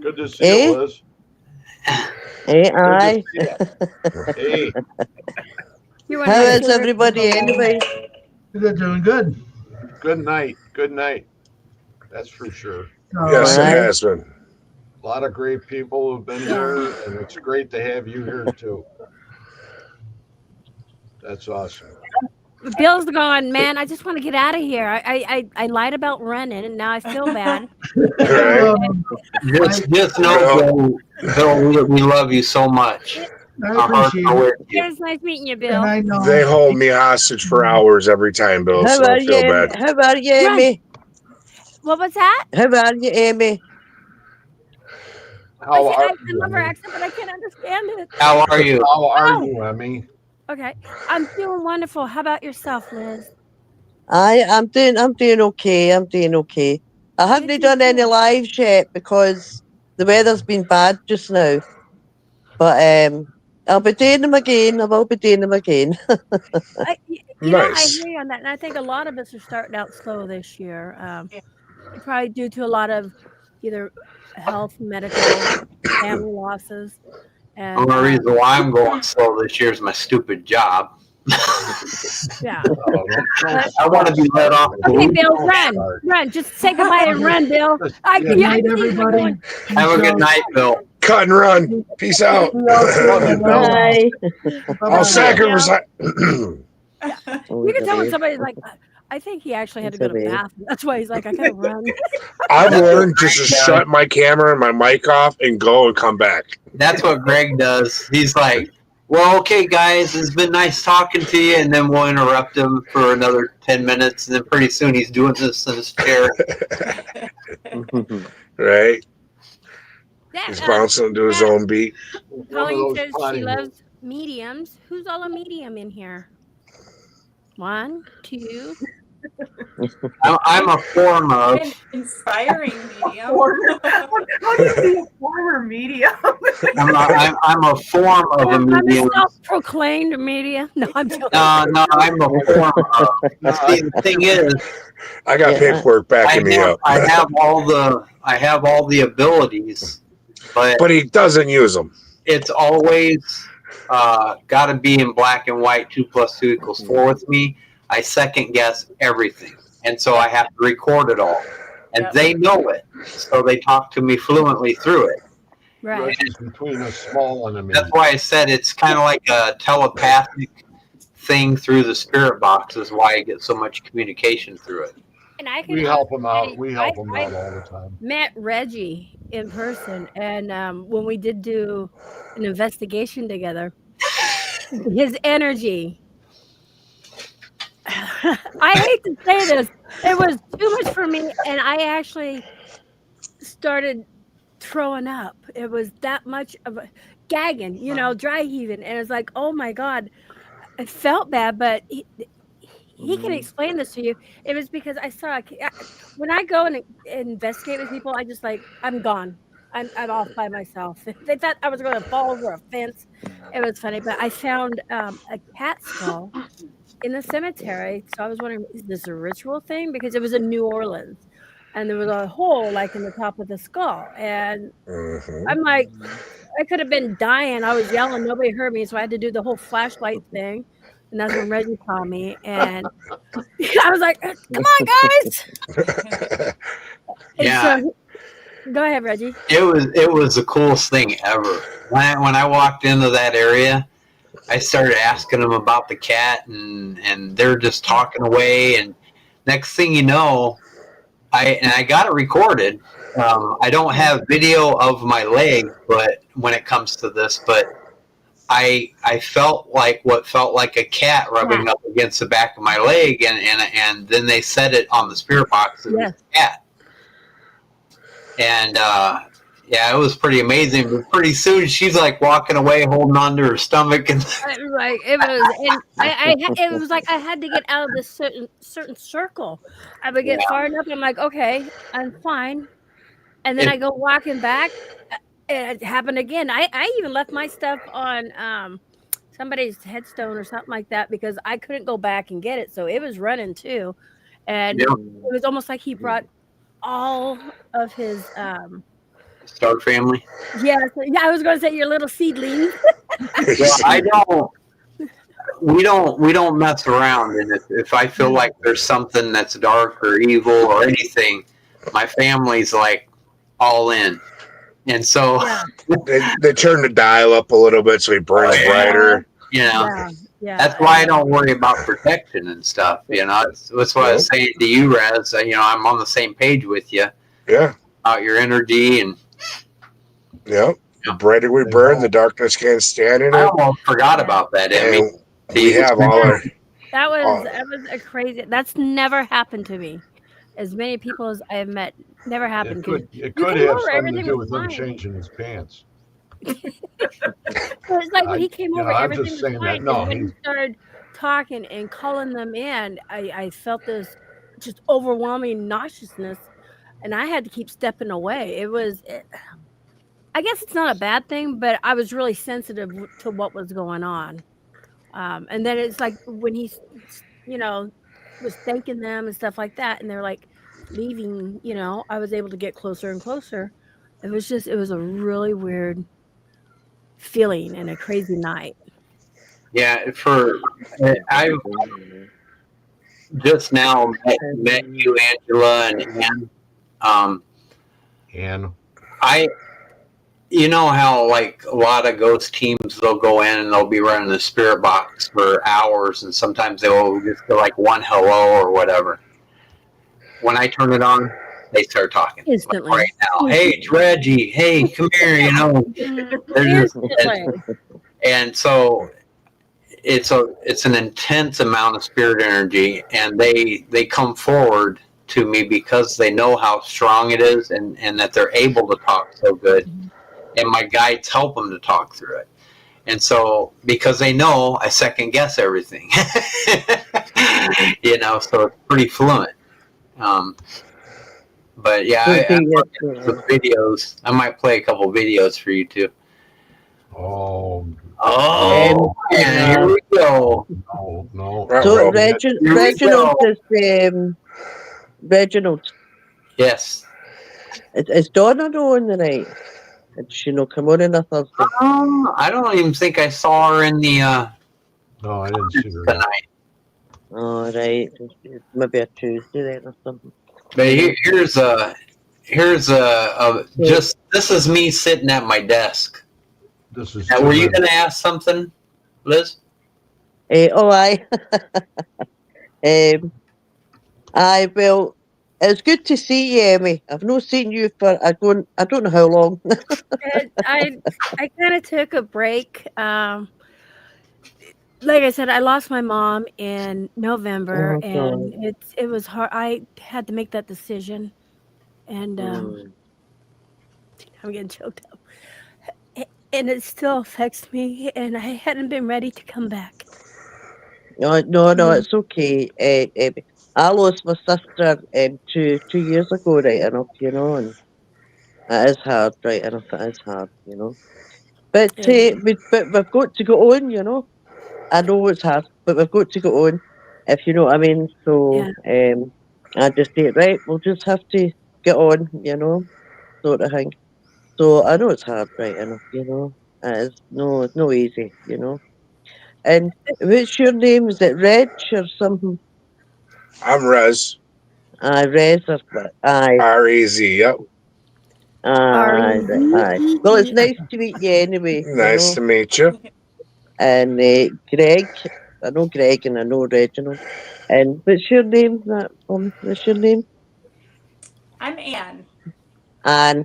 Good to see you, Liz. Hey, Good aye. to see you. Hey, You How want to is everybody anyway? They're doing good. good night. Good night. That's for sure. Yes, it Aye. has been. A lot of great people have been here, and it's great to have you here too. That's awesome. Bill's going, man, I just want to get out of here. I lied about running, and now I feel bad. Right. Just know, Bill, we love you so much. I Our hearts appreciate are it. with you. It's nice meeting you, And Bill. I know They hold me hostage for hours every time, Bill, How so are I feel you? bad. How are you, Run. Amy? What was that? How are you, Amy? How I are love you, her Emmy? accent, but I can't understand it. How are you? How are Oh. you, Emmy? Okay, I'm doing wonderful. How about yourself, Liz? I'm doing okay. I'm doing okay. I haven't Good to done any hear. lives yet because the weather's been bad just now. But I'll be doing them again. I will be doing them again. You know, I Nice. hear you on that, and I think a lot of us are starting out slow this year. Yeah. Probably due to a lot of either health, medical, family losses, The and only reason why I'm going slow this year is my stupid job. yeah. Oh, don't I want to be let off the Okay, hook. Bill, Don't run, start. just say goodbye and run, Bill. I Yeah. Good night, see you everybody. going. Have a good night, Bill. Cut and run. Peace out. Love you, Bill. Bye. I'll sacrifice. You can tell when somebody's like, I think he actually had to go to the bathroom. That's why he's like, I gotta run. I've learned just to shut my camera and my mic off and go and come back. That's what Greg does. He's like, well, okay, guys, it's been nice talking to you. And then we'll interrupt him for another 10 minutes. And then pretty soon he's doing this in his chair. Right? Yeah, He's bouncing to his own beat. Colleen says she potty loves mediums. Who's all a medium in here? 1, 2. I'm a form of. An inspiring medium. How do you be a former medium? I'm a form of a I'm medium. a self-proclaimed medium. No, I'm joking. No, I'm a form of. See, the thing is, I got paperwork backing me up. I have all the abilities, But he doesn't use them. it's always got to be in black and white. 2 + 2 = 4 with me. I second guess everything, and so I have to record it all, and Yep. they know it, so they talk to me fluently through it. Right. It's between a small and a That's medium. why I said it's kind of like a telepathic thing through the spirit box is why I get so much communication through it. And I can We help them honestly out. say We help them out all the time. met Reggie in person, and when we did do an investigation together, his energy. I hate to say this, it was too much for me, and I actually started throwing up. It was that much of a gagging, dry heaving, and it's like, oh my God, I felt bad, but he can explain this to you. It was because I saw when I go and investigate with people, I just like I'm gone. I'm off by myself. They thought I was going to fall over a fence. It was funny, but I found a cat skull in the cemetery. So I was wondering, is this a ritual thing? Because it was in New Orleans, and there was a hole like in the top of the skull, and I'm like, I could have been dying. I was yelling, nobody heard me, so I had to do the whole flashlight thing. And that's when Reggie saw me, and I was like, "Come on, guys!" Yeah. So, go ahead, Reggie. It was the coolest thing ever. When I walked into that area, I started asking them about the cat, and they're just talking away. And next thing you know, I got it recorded. I don't have video of my leg, but when it comes to this, but I felt like what felt like a cat rubbing up against the back of my leg, and then they said it on the spirit box. It was a cat, and it was pretty amazing. But pretty soon, she's like walking away, holding onto her stomach, and Like it was, and it was like I had to get out of this certain circle. I would get far enough, and I'm like, okay, I'm fine, and then I go walking back. It happened again. I even left my stuff on somebody's headstone or something like that because I couldn't go back and get it. So it was running too. And it was almost like he brought all of his Star family. Yeah, I was going to say your little seedling. Well, we don't mess around, and if I feel like there's something that's dark or evil or anything, my family's like all in. And so they turn the dial up a little bit so he burns brighter. That's why I don't worry about protection and stuff. That's what I was saying to you, Raz. I'm on the same page with you. Yeah. About your energy and. The brighter we burn, the darkness can't stand it. I almost forgot about that. We have all our. That was a crazy. That's never happened to me. As many people as I have met, never happened. It could have something to do with him changing his pants. It's like when he came over, I'm everything just was saying fine. that. No, and when he started talking and calling them in, I felt this just overwhelming nauseousness, and I had to keep stepping away. I guess it's not a bad thing, but I was really sensitive to what was going on. And then it's like when he, was thanking them and stuff like that, and they're like leaving, I was able to get closer and closer. It was a really weird feeling and a crazy night. Yeah, I just now met you, Angela, and Ann. Ann. You know how like a lot of ghost teams, they'll go in and they'll be running the spirit box for hours, and sometimes they'll just go like one hello or whatever. When I turn it on, they start talking instantly. Right now, hey, it's Reggie. Hey, come here. And so it's an intense amount of spirit energy, and they come forward to me because they know how strong it is, and that they're able to talk so good. And my guides help them to talk through it. And so, because they know, I second guess everything. So it's pretty fluent. But yeah, the videos, I might play a couple videos for you too. And here we go. No. So Reginald. Yes. Is Donna on the night? Did she not come on a Thursday? I don't even think I saw her in the. No, I didn't see her tonight. Oh, right. Maybe a Tuesday then or something. But here's just this is me sitting at my desk. This is. Now, were you going to ask something, Liz? Oh, aye. Well, it's good to see you, Emmy. I've not seen you for I don't know how long. And I kind of took a break. Like I said, I lost my mom in November, Oh and God. it was hard. I had to make that decision, and Mm. I'm getting choked up. And it still affects me, and I hadn't been ready to come back. No, it's okay. I lost my sister 2 years ago, right enough, and it is hard, right enough. It is hard, But It, we've got to go on, I know it's hard, but we've got to go on, if you know what I mean. So yeah, I just say, right, we'll just have to get on, sort of thing. So I know it's hard, right enough. It's no easy, And what's your name? Is it Reg or something? I'm Rez. Rez or what? Aye, R-E-Z. Yep. aye, right, aye. Well, it's R-E-Z-E. nice to meet you anyway, Nice to meet you. And Greg, I know Greg and I know Reginald. And what's your name? What's your name? I'm Anne. And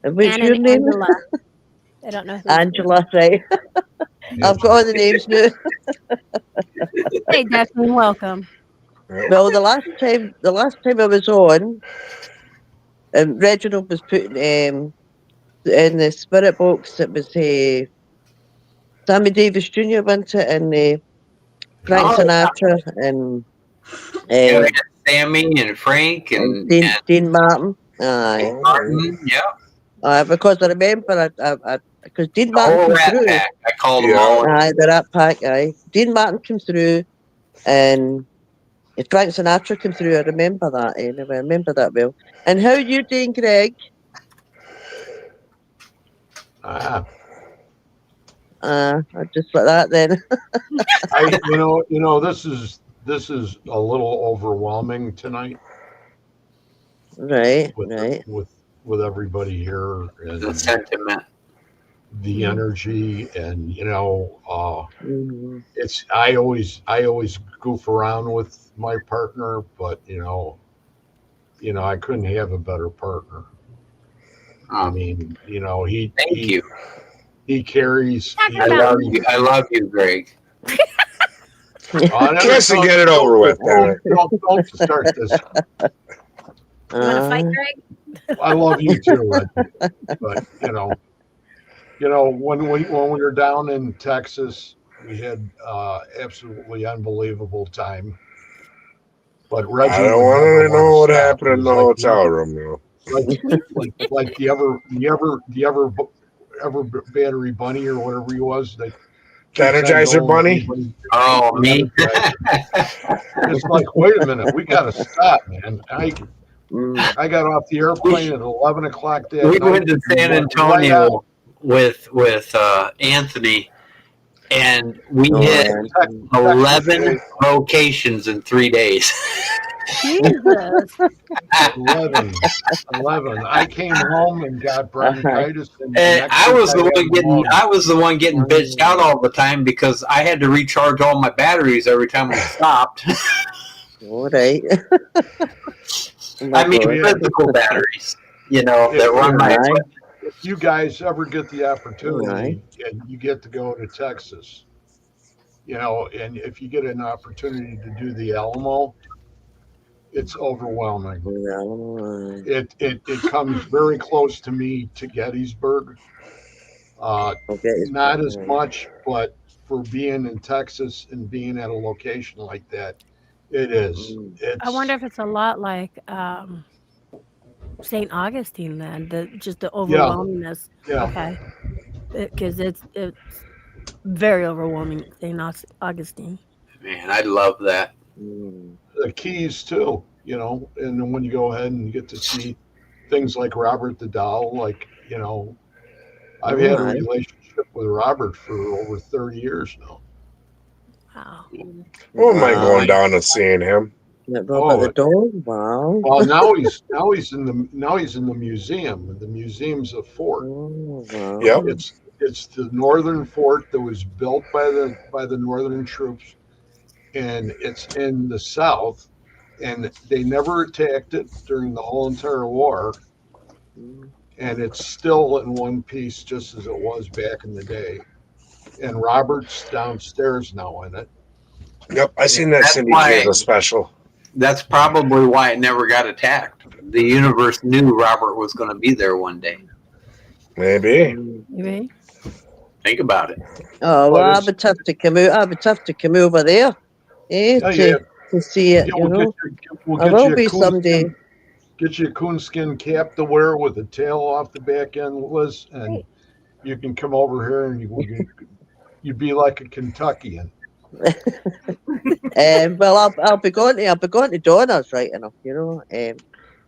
what's Anne your and name? Angela. I don't know who's who. Angela, right? I've got all the names now. Hey, definitely welcome. Well, the last time I was on, Reginald was putting in the spirit box. It was Sammy Davis Jr. went it, and Frank Oh, Sinatra, and yeah, we um, had Sammy and Frank and and Dean Martin. Aye, Martin. Yeah, because I remember, because Dean the Martin whole came Rat through. Pack. I called them Yeah. all. Aye, the Rat Pack. Aye, Dean Martin came through, and Frank Sinatra came through. I remember that. Anyway, I remember that well. And how you doing, Greg? Just like that then. This is a little overwhelming tonight Right, with right. with everybody here The and sentiment. the energy and Mhm. it's I always goof around with my partner, but I couldn't have a better partner. I Oh, mean, he thank he you. he carries Talk he I about love carries you. I love you, Greg. I never Kiss and get it over with, damn it. don't start this. you want to fight, Uh, Greg? I love you too, Reggie. But when we were down in Texas, we had absolutely unbelievable time. But I Reggie don't would want never to want to know what stop. He happened in was the like, hotel room, like, like the ever battery bunny or whatever he was that The keeps on Energizer going. Bunny? Oh, The me. Energizer. It's like, wait a minute, we got to stop, man. mm, I got off the airplane at 11 o'clock that We night. went to We San went right out Antonio with Anthony, and we oh, hit yeah. Texas. 11 locations in 3 days. Jesus. 11. I came home and got Uh-huh. bronchitis, and the And next week I had pneumonia. I was the one getting bitched out all the time because I had to recharge all my batteries every time we stopped. All right. Oh my I mean, God. physical batteries, that If run my Aye, equipment. if you guys ever get the aye. opportunity and you get to go to Texas, and if you get an opportunity to do the Alamo, it's overwhelming. Well, It comes very close to me to Gettysburg. I'll get his Not as back. much, but for being in Texas and being at a location like that, it is. Mm. I wonder It's if it's a lot like St. Augustine then, just the yeah, overwhelmingness. yeah. Okay, because it's very overwhelming, St. Augustine. Man, I love that. Mm. The Keys too, and then when you go ahead and you get to see things like Robert the Doll, I've Oh, had a aye. relationship with Robert for over 30 years now. Wow. I wouldn't mind Wow. going down and seeing him. Robert the Oh, Dog. Wow. well, now he's in the museum. The museum's a fort. Oh, wow. Yep. It's the northern fort that was built by the northern troops and it's in the south, and they never attacked it during the whole entire war, and it's still in one piece just as it was back in the day. And Robert's downstairs now in it. Yep, I seen that That's Cindy why- Gill special. That's probably why it never got attacked. The universe knew Robert was going to be there one day. Maybe. Maybe. Think about it. Oh, But well, I it's- would have to come out. I would have to come over there, Yeah, to see it. Yeah, You know, we'll I get will you a be coonskin- someday. Get you a coonskin cap to wear with a tail off the back end, Liz, and you can come over here and you'd be like a Kentuckian. Well, I'll be going to Donna's right enough. You know,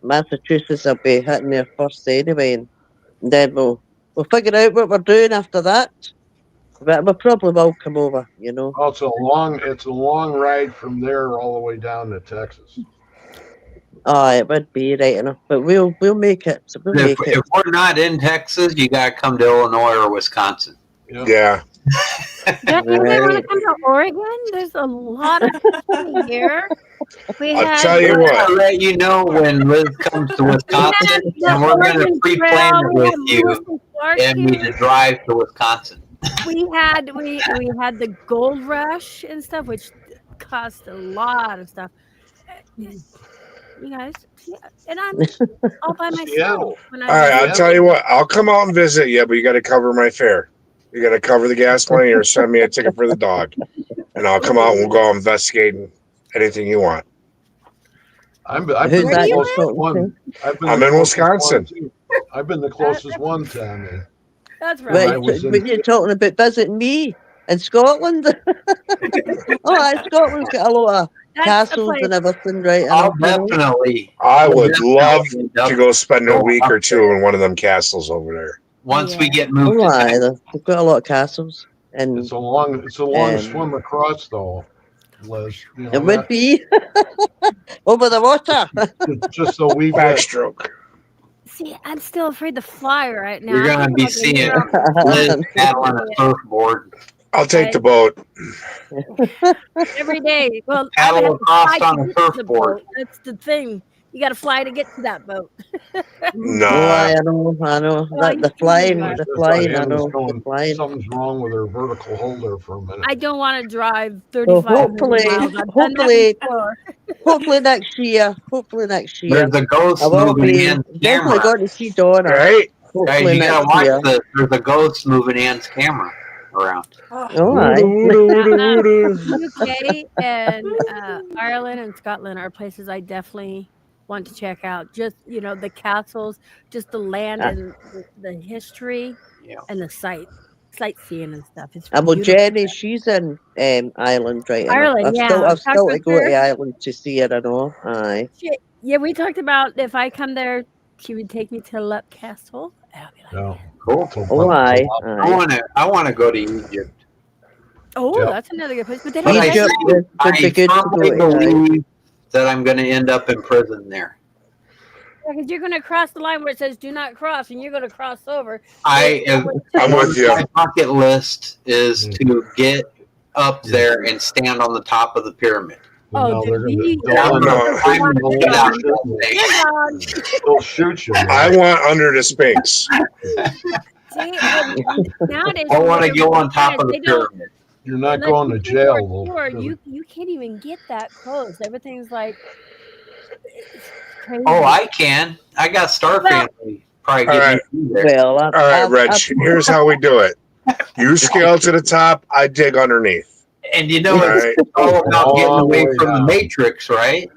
Massachusetts. I'll be hitting there first anyway, and then we'll figure out what we're doing after that. But we probably will come over. You know. Oh, it's a long ride from there all the way down to Texas. Oh, it would be right enough, but we'll make it. So we'll make it. If we're not in Texas, you got to come to Illinois or Wisconsin. Yeah. Don't you guys want to come to Oregon? There's a lot of history here. I'll tell you what. I'll let you know when Liz comes to Wisconsin, and we're going to pre-plan it with you and me to drive to Wisconsin. We had the gold rush and stuff, which cost a lot of stuff. You guys, yeah, and I'm all by myself. When All right, I'll tell you what. I'll come out and visit you, but you got to cover my fare. You got to cover the gas money or send me a ticket for the dog, and I'll come out and we'll go investigating anything you want. I've been the closest one. I'm in Wisconsin. I've been the closest one to me. That's right. But you're talking about visiting me in Scotland. Scotland's got a lot of castles and everything, right? I'll definitely. I would love to go spend a week or two in one of them castles over there. Once we get moved Oh, to aye, Texas. they've got a lot of castles, and It's a long swim across, though, Liz. You know it would that? be over the water. Just a wee backstroke. See, I'm still afraid to fly right now. You're going to be seeing Liz paddling a surfboard. I'll take the boat. every day. Well, I Paddle have to across fly on to a get to the surfboard. boat. That's the thing. You got to fly to get to that boat. No, I know. The flying, I I know. The flying. Something's wrong with her vertical holder for a minute. I don't want to drive So 35 hopefully, miles. I've done that before. hopefully next year. There's a ghost I will moving be in definitely camera. going to see Donna. Right? Guys, Hopefully you gotta next watch year. this. There's a ghost moving Ann's camera around. Oh, aye. UK and Ireland and Scotland are places I definitely want to check out. Just the castles, just the land and the history and the sightseeing and stuff. It's Well, beautiful. Jenny, she's in Ireland, right? Ireland, yeah. I've still to with go her. to Ireland to see her. I know. Aye. Yeah, we talked about if I come there, she would take me to Lup Castle. I'll be like, No. Cool. Oh, aye. I want to go to Egypt. oh, Yep. that's another good place. But they But don't I, have Egypt would be I good to firmly go to. Aye. believe that I'm going to end up in prison there. because you're going to cross the line where it says "Do not cross," and you're going to cross over. I'm with you. My bucket list is to get up there and stand on the top of the pyramid. Oh, they're the gonna- view. They'll shoot you. man. I want under the Sphinx. See, nowadays, I want to go on top of the they don't- pyramid. You're not unless going to you jail. are though. sure, you can't even get that close. Everything's like it's crazy. Oh, I can. I got Star Family. Probably All get right. me through there. Well, All right, Reg, here's how we do it. You scale to the top, I dig underneath. And you know, All it's right. all about getting Long away way from the down. Matrix, right?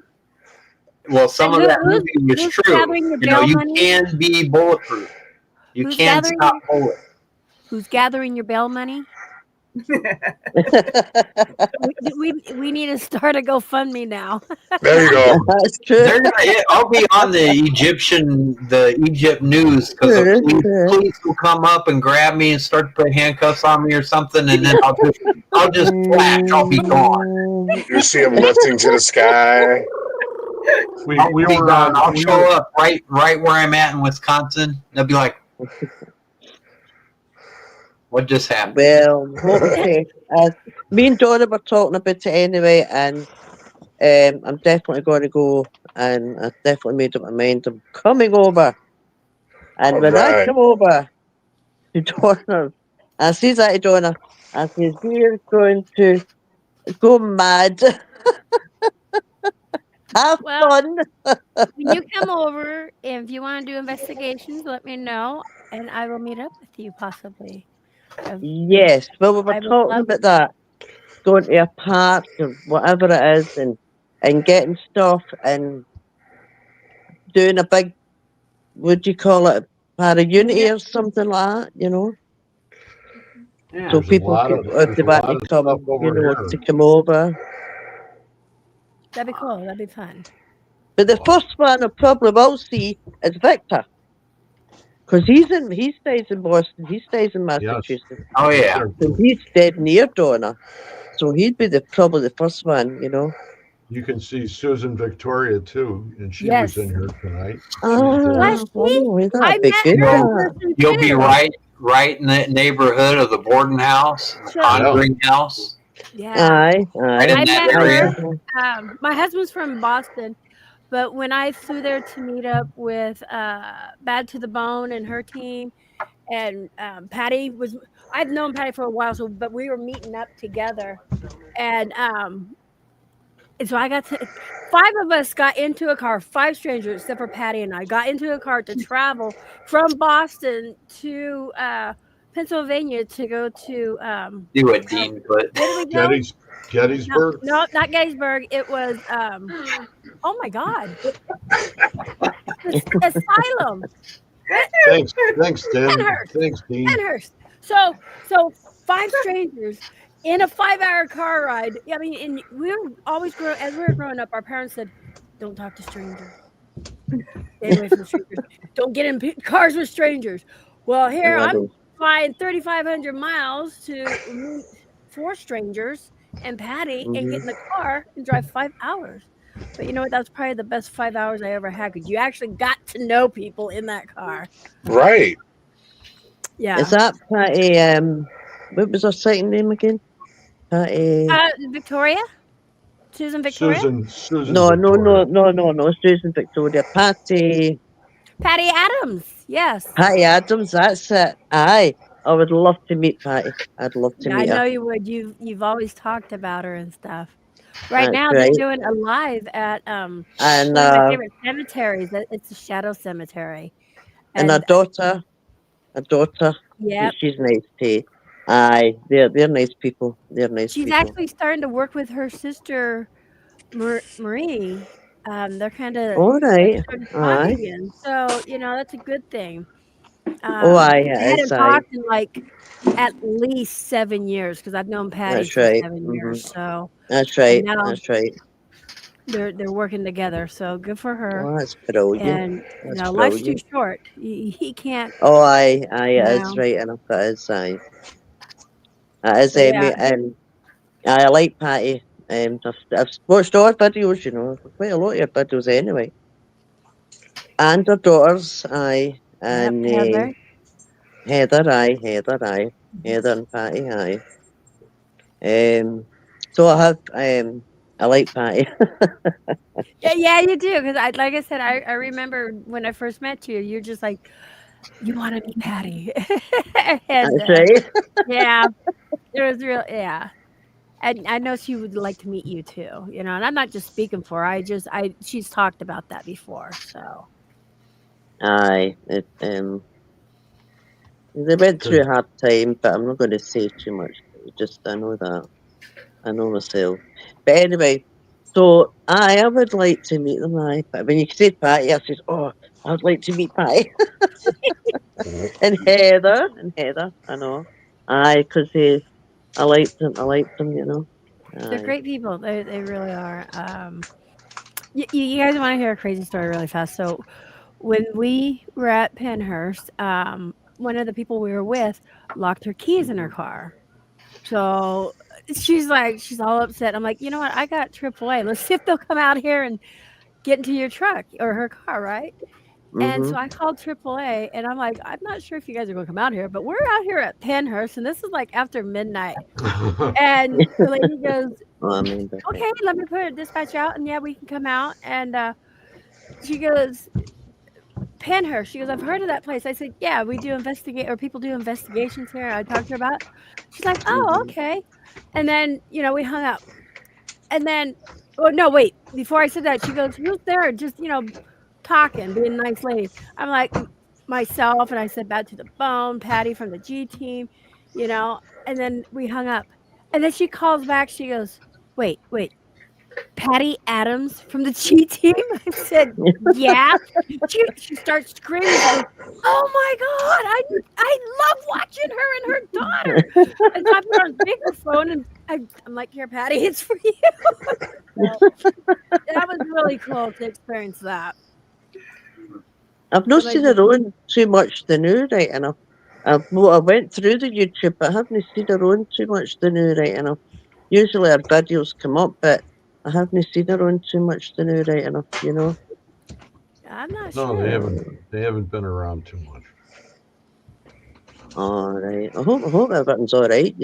Well, some And of that who's- movie is who's true. gathering the You know, bail you money? can be bulletproof. You Who's can gathering stop bullets. Who's gathering your bail money? We need to start a GoFundMe now. There you go. That's true. They're gonna, I'll be on the Egypt news because the police will come up and grab me and start to put handcuffs on me or something, and then I'll just flash. I'll be gone. You see him lifting to the sky. I'll We be were gone. I'll we show were- up right where I'm at in Wisconsin. They'll be like, What just happened? Well, okay. Me and Donna were talking about it anyway, and I'm definitely going to go, and I definitely made up my mind. I'm coming over, and when I Alright. come over to Donna, I says that to Donna, I says, we're going to go mad, have Well, fun. when you come over, if you want to do investigations, let me know, and I will meet up with you possibly. Yes, well, we were I would talking love about that, going to a park or whatever it is, and getting stuff and doing a big, what do you call it, para unity or something like that, you know? Yeah. So There's a people, lot of if there's they a want lot to of stuff come, you over know, here. to come over. That'd be cool. That'd be fun. But the first one I probably will see is Victor, because he stays in Boston, he stays in Yes. Massachusetts, Oh He's yeah. there so too. he's dead near Donna. So he'd be probably the first one, you know. You can see Susan Victoria too, and she was in Yes. here tonight. She's dead. Was Ah, she? oh, I that'd be met good. her in You'll That. person you'll be too. right in the neighborhood of the boarding house, and the So conjuring house, yeah, Aye, right aye. in I that met area. her. My husband's from Boston, but when I flew there to meet up with Bad to the Bone and her team, and Patty was, I've known Patty for a while, so but we were meeting up together, and so I got to, five of us got into a car, five strangers except for Patty and I got into a car to travel from Boston to Pennsylvania to go to See what Dean put. where did we go? No, Gettysburg. no, not Gettysburg. It was oh my God, the asylum. What? Thanks, Dan. Penhurst. Thanks, Dean. Penhurst. So five strangers in a 5-hour car ride. I mean, and we were always as we were growing up, our parents said, "Don't talk to strangers. Stay away from strangers. Don't get in cars with strangers." Well, here I I'm don't. flying 3,500 miles to meet four strangers and Patty and get Mhm. in the car and drive 5 hours. But you know what? That was probably the best 5 hours I ever had because you actually got to know people in that car. Right. Yeah. Is that Patty? What was her second name again? Patty. Victoria? Susan Victoria? Susan No, no, Victoria. no, no, no, no. Susan Victoria. Patty. Patty Adams. Yes. Patty Adams. That's it. Aye. I would love to meet Patty. I'd love to Yeah, I meet her. know you would. You've always talked about her and stuff. Right That's now they're right. doing a live at And one of my favorite cemeteries. It's a shadow cemetery. her And daughter. Her daughter. yep, She's nice too. Aye. They're nice people. They're nice she's people. actually starting to work with her sister Marie. They're kind of All like right. starting to talk Aye. again. So, that's a good thing. Oh, aye. They It is. hadn't Aye. talked in like at least 7 years because I've known Patty That's for right. 7 years. So, That's and right. now That's right. they're working together. So good for her. Oh, that's brilliant. And That's life's too brilliant. short. He can't. Oh, aye. Aye. You It is know. right enough. It is. Aye. It is, So yeah, Amy. And I like Patty. I've watched all her videos, quite a lot of her videos anyway. And her daughters, aye. yep. And Heather. Heather, aye. Heather, aye. Heather and Patty, aye. So I like Patty. Yeah, you do. Because like I said, I remember when I first met you. You're just like, you want to meet Patty, and That's right. yeah, it was real. Yeah. And I know she would like to meet you too, and I'm not just speaking for her. She's talked about that before. So Aye. They went through Because a hard time, but I'm not going to say too much. Just I know that. I know myself. But anyway, so I would like to meet them. Aye, but when you said Patty, I said, "Oh, I would like to meet Patty and Heather." I know. Aye, because I liked them. I liked them. they're Aye. great people. They really are. You guys want to hear a crazy story really fast? So when we were at Penhurst, one of the people we were with locked her keys in her car. So she's all upset. I'm like, you know what? I got AAA. Let's see if they'll come out here and get into your truck or her car, right? And Mhm. so I called AAA, and I'm like, I'm not sure if you guys are going to come out here, but we're out here at Penhurst, and this is like after midnight. And the lady goes, Oh, I mean, but okay, let me put a dispatch out, and yeah, we can come out. And she goes, Penhurst. She goes, I've heard of that place. I said, yeah, we do investigate, or people do investigations here. I talked to her about it. She's like, oh, Mhm. okay. And then, we hung up. And then, oh, no, wait. Before I said that, she goes, who's there? Just, talking, being a nice lady. I'm like, myself. And I said, bad to the bone, Patty from the G team, and then we hung up. And then she calls back. She goes, wait. Patty Adams from the G team? I said, yeah. She starts screaming. She goes, oh my God, I love watching her and her daughter. And so I put her on speakerphone and I'm like, here, Patty, it's for you. So, that was really cool to experience that. I've not Somebody seen just, her on too much the new right enough. I went through the YouTube, but I haven't seen her on too much the new right enough. Usually her videos come up, but I haven't seen her on too much the new right enough, I'm not No, sure. they haven't been around too much. All right. I hope everything's all right,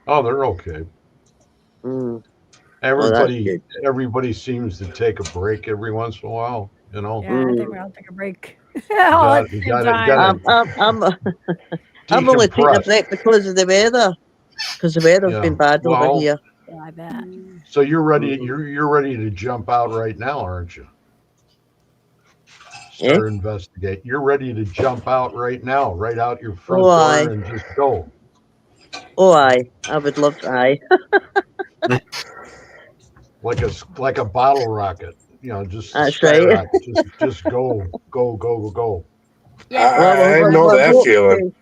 Oh, they're okay. Mm. Oh, that's good. Everybody seems to take a break every once in a while. Yeah, I think Mm. we're all take a break You all at got the you same got to time. I'm only taking a decompress. break because of the weather. Because the weather's Yeah. been bad over Well, here. Yeah, I bet. so you're ready. Mhm. You're ready to jump out right now, aren't you? Eh? Start investigate. You're ready to jump out right now, right out your Oh, front aye. door and just go. Oh, aye. I would love to. Aye. Like a bottle rocket. Just a That's right. skyrocket. Just go. Yeah, Well, I know we're that feeling. hoping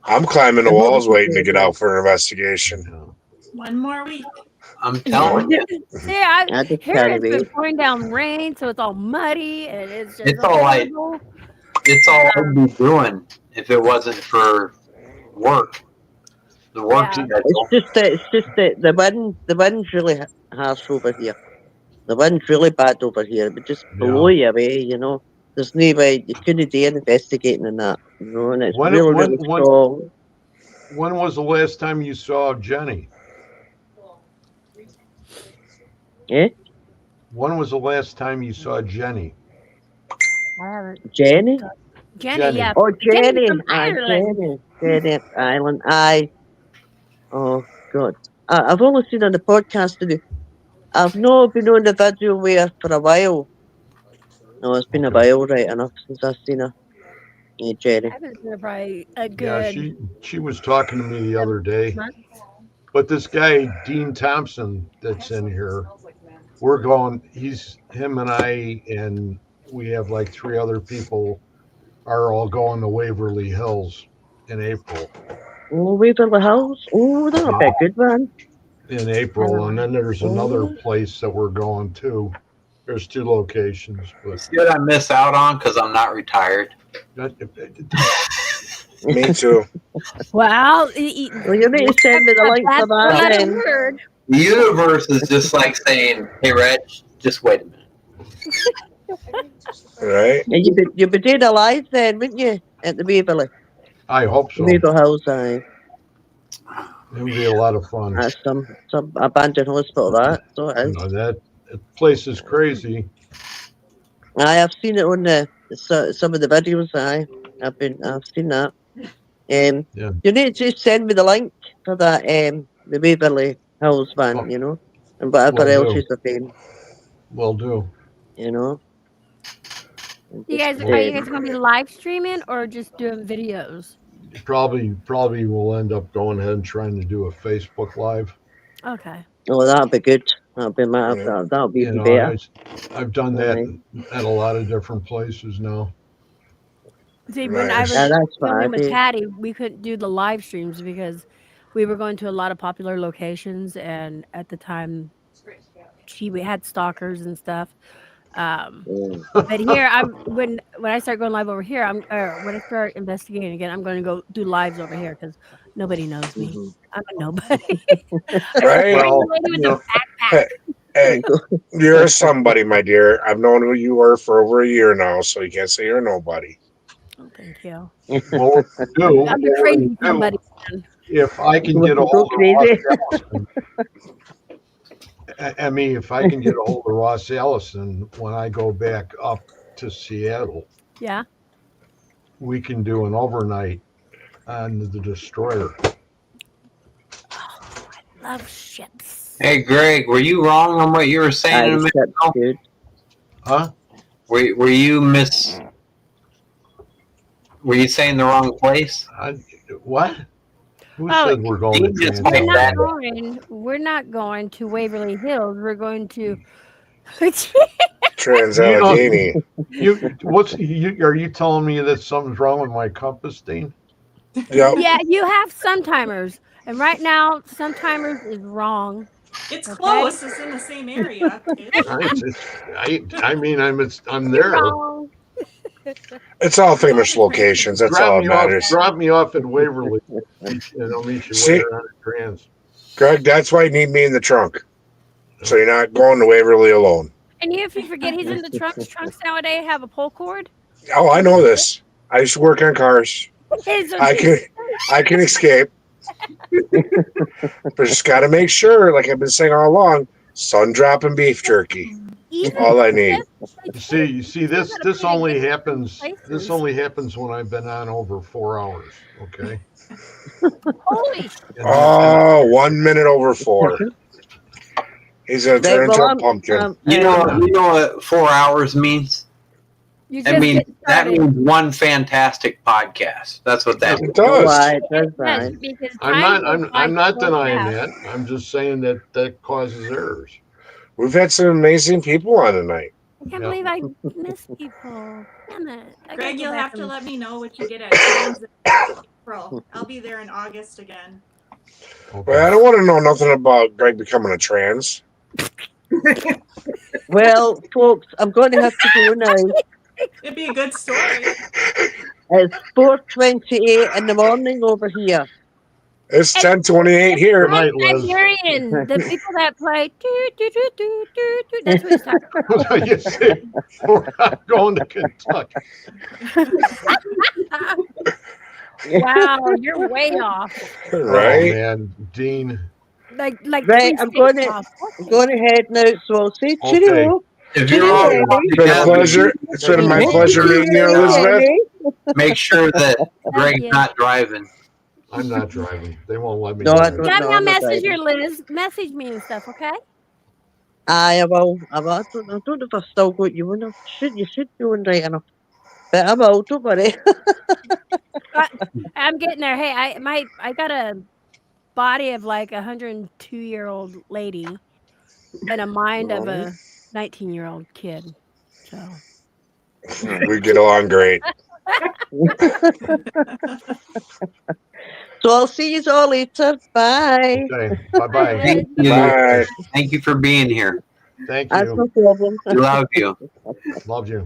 I'm climbing the to, walls hoping waiting to to get out for an investigation. Yeah. One more week. I'm telling you, See, I just here can't it's been wait. pouring down rain, so it's all muddy and it's just it's all horrible. I'd be doing if it wasn't for work. The work Yeah. schedule. It's just that the wind's really harsh over here. The wind's really bad over here. It would just blow Yeah. you away, There's no way you couldn't do investigating in that, and it's When really, when really when strong. when was the last time you saw Jenny? Eh? When was the last time you saw Jenny? I haven't. Jenny? Jenny, yeah. Oh, Jenny Jenny. from Aye, Ireland. Jenny Island. Aye. Oh, God. I've only seen on the podcast today. I've not been on the video with her for a while. No, it's been a Okay. while, right enough, since I've seen her. Yeah, Jenny. I haven't seen her probably a Yeah, good she was talking to me the other 6 day. months. But this guy Dean Thompson that's in here, we're going. Him and I and we have like three other people are all going to Waverly Hills in April. Oh, Waverly Hills. Oh, that'll be a good one. In April, and then there's another Oh. place that we're going to. There's two locations, but See what I miss out on because I'm not retired. Me too. Well, Well, you need to send me the link for that's that what I then. heard. The universe is just like saying, "Hey, Reg, just wait a minute." Right? Yeah, you'd be doing a live then, wouldn't you? At the Waverly. I hope The so. Waverly Hills, aye. It would be a lot of fun. That's some abandoned hospital, that. So it is. That place is crazy. Aye, I've seen it on some of the videos, aye. I've seen that. Yeah. You need to just send me the link for that, the Waverly Hills van, and whatever Will else do. is saying, Will do. And You just, guys, are you guys going to be live streaming or just doing videos? Probably will end up going ahead and trying to do a Facebook Live. Okay. oh, that'll be good. That'll be that'll be even better. I've done that Aye. at a lot of different places now. See, when I Nice. was Yeah, that's what I filming with do. Patty, we couldn't do the live streams because we were going to a lot of popular locations, and at the time, we had stalkers and stuff. Mm. But here, when I start going live over here, when I start investigating again, I'm going to go do lives over here because nobody knows me. Mhm. I'm a nobody. Right? Well, the lady with you the know, backpack. Hey, you're somebody, my dear. I've known who you are for over a year now, so you can't say you're nobody. Oh, thank you. Well, do, I'm a crazy somebody. Man. if I can get a Go hold of Ross crazy. Allison, I mean, if I can get a hold of Ross Allison when I go back up to Seattle, Yeah. we can do an overnight on the destroyer. Oh, I love ships. Hey, Greg, were you wrong on what you were saying in a minute That's ago? good. Huh? Were you Were you saying the wrong place? What? Who Oh, said we're going to He just Trans like that. we're not going to Waverly Hills. We're going to Trans-Allegheny. Are you telling me that something's wrong with my compass, Dean? Yep. Yeah, you have Suntimers. And right now, Suntimers is wrong. It's Okay. close. It's in the same area. I mean, I'm You're there. wrong. It's all famous locations. That's all that matters. Drop me off at Waverly, and I'll meet you See? later on at Trans. Greg, that's why you need me in the trunk. So you're not going to Waverly alone. And if you forget he's in the trunks nowadays have a pull cord. Oh, I know this. I used to work on cars. I can escape. But just got to make sure, like I've been saying all along, sun dropping beef jerky. All I need. You see this only happens. This only happens when I've been on over 4 hours. Okay. Holy shit. Oh, 1 minute over 4. He's gonna turn into a pumpkin. You know what 4 hours means? That means 1 fantastic podcast. That's what that means. It does. I'm not denying that. I'm just saying that causes errors. We've had some amazing people on tonight. I can't believe I miss people. Damn it. Greg, you'll have to let me know what you get at Trans in April. I'll be there in August again. Okay. Well, I don't want to know nothing about Greg becoming a trans. Well, folks, I'm going to have to go now. It'd be a good story. It's 4:28 in the morning over here. It's 10:28 here. Good night, Liz. Siberian, the people that play that's what he's talking about. You see, we're not going to Kentucky. Wow, you're way off. Right? Oh, man, Dean. Like right, I'm going to head now, so I'll say cheerio. If you're all It's been a pleasure. It's been my pleasure meeting you, Elizabeth. Make sure that Greg's not driving. I'm not driving. They won't let me. No, I drive. don't know. Now message your Liz. Message me and stuff, okay? I will. I don't know if I've still got you enough. You should be on right enough. But I will, don't worry. I'm getting there. Hey, I got a body of like 102-year-old lady and a mind of a 19-year-old kid. So We get along great. So I'll see you all later. Bye. Okay. Bye-bye. Thank you. Bye. Thank you for being here. Thank That's you. no problem. We love you. Love you.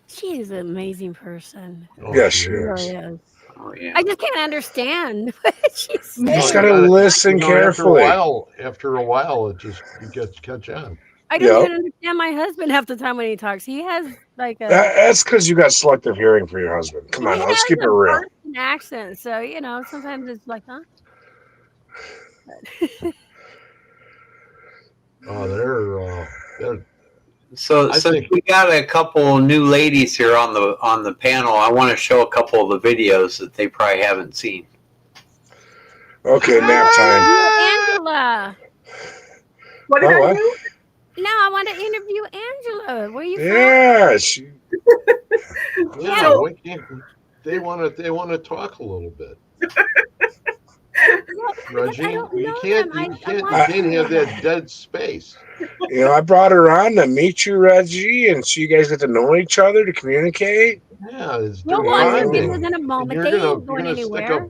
she is an amazing person. Oh, Yes, she she is. is. She really is. Oh, yeah. I just can't understand what she's You just saying. gotta listen carefully. After a while, it just you get catch on. I don't even understand my husband half the time when he talks. He has like a That's because you got selective hearing for your husband. Come on, he let's has keep it a real. Boston accent, so sometimes it's like, huh? Oh, they're So I since think- we got a couple new ladies here on the panel, I want to show a couple of the videos that they probably haven't seen. Okay, nap time. Angela. What did I do? No, I want to interview Angela. Where you from? Yeah, she, yeah. Why can't they want to talk a little bit? Reggie, you can't have that dead space. I brought her on to meet you, Reggie, and so you guys get to know each other to communicate. Yeah, it's We'll doing watch the bonding. videos in a moment. You're They gonna- ain't going anywhere.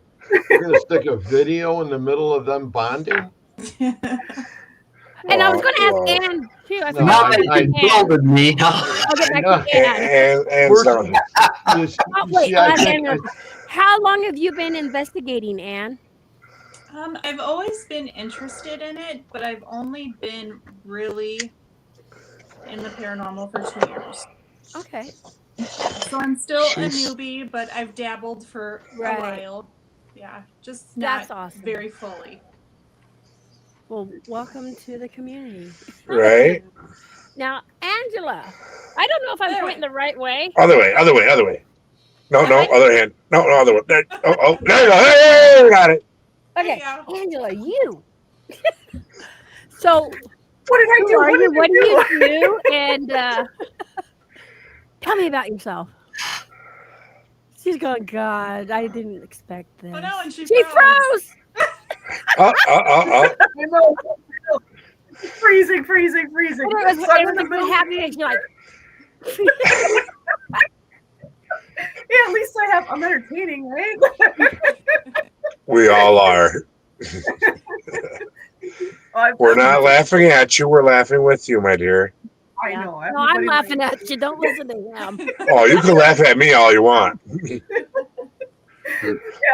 You're gonna stick a video in the middle of them bonding. And I was going to ask Ann too. I No, forgot Now to that ask you Ann. told me, I'll get back to Ann. And Where's- done. Oh, wait, I'll ask Ann. How long have you been investigating, Ann? I've always been interested in it, but I've only been really in the paranormal for 2 years. Okay. Yeah, so I'm still a She's newbie, but I've dabbled for a Right. while. Yeah, just That's not awesome. very fully. Well, welcome to the community. right. Now, Angela, I don't know if I'm Other pointing way. the right way. Other way, other way, other way. No, That no, way? other hand. No, no, other one. There, oh, there you go. Hey, we got it. There Okay, you go. Angela, you. So, What did I who do? are What you? did What do I you do? do? And tell me about yourself. She's going, God, I didn't expect this. Oh no, and she She froze. froze. I know. Freezing. And it So I'm was in the like middle. happy, and she's like, Yeah, at least I'm entertaining, right? We all are. We're not laughing at you. We're laughing with you, my dear. I yeah. know. No, I'm everybody laughing likes- at you. Don't listen to him. Oh, you can laugh at me all you want. Yeah,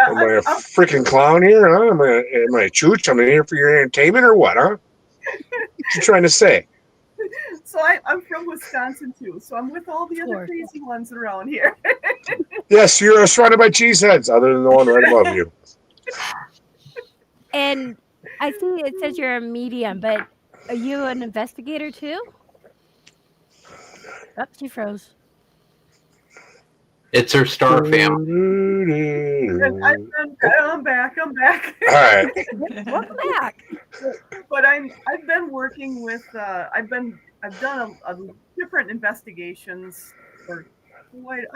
Am I a freaking clown here? Huh? Am I a chooch? I'm here for your entertainment or what, huh? What you trying to say? So I'm from Wisconsin too. So I'm with all the Of other course. crazy ones around here. Yes, you're surrounded by cheeseheads, other than the one right above you. And I see it says you're a medium, but are you an investigator too? Oh, she froze. It's her star family. And I'm back. All right. Welcome back. But I've been working with I've done a different investigations for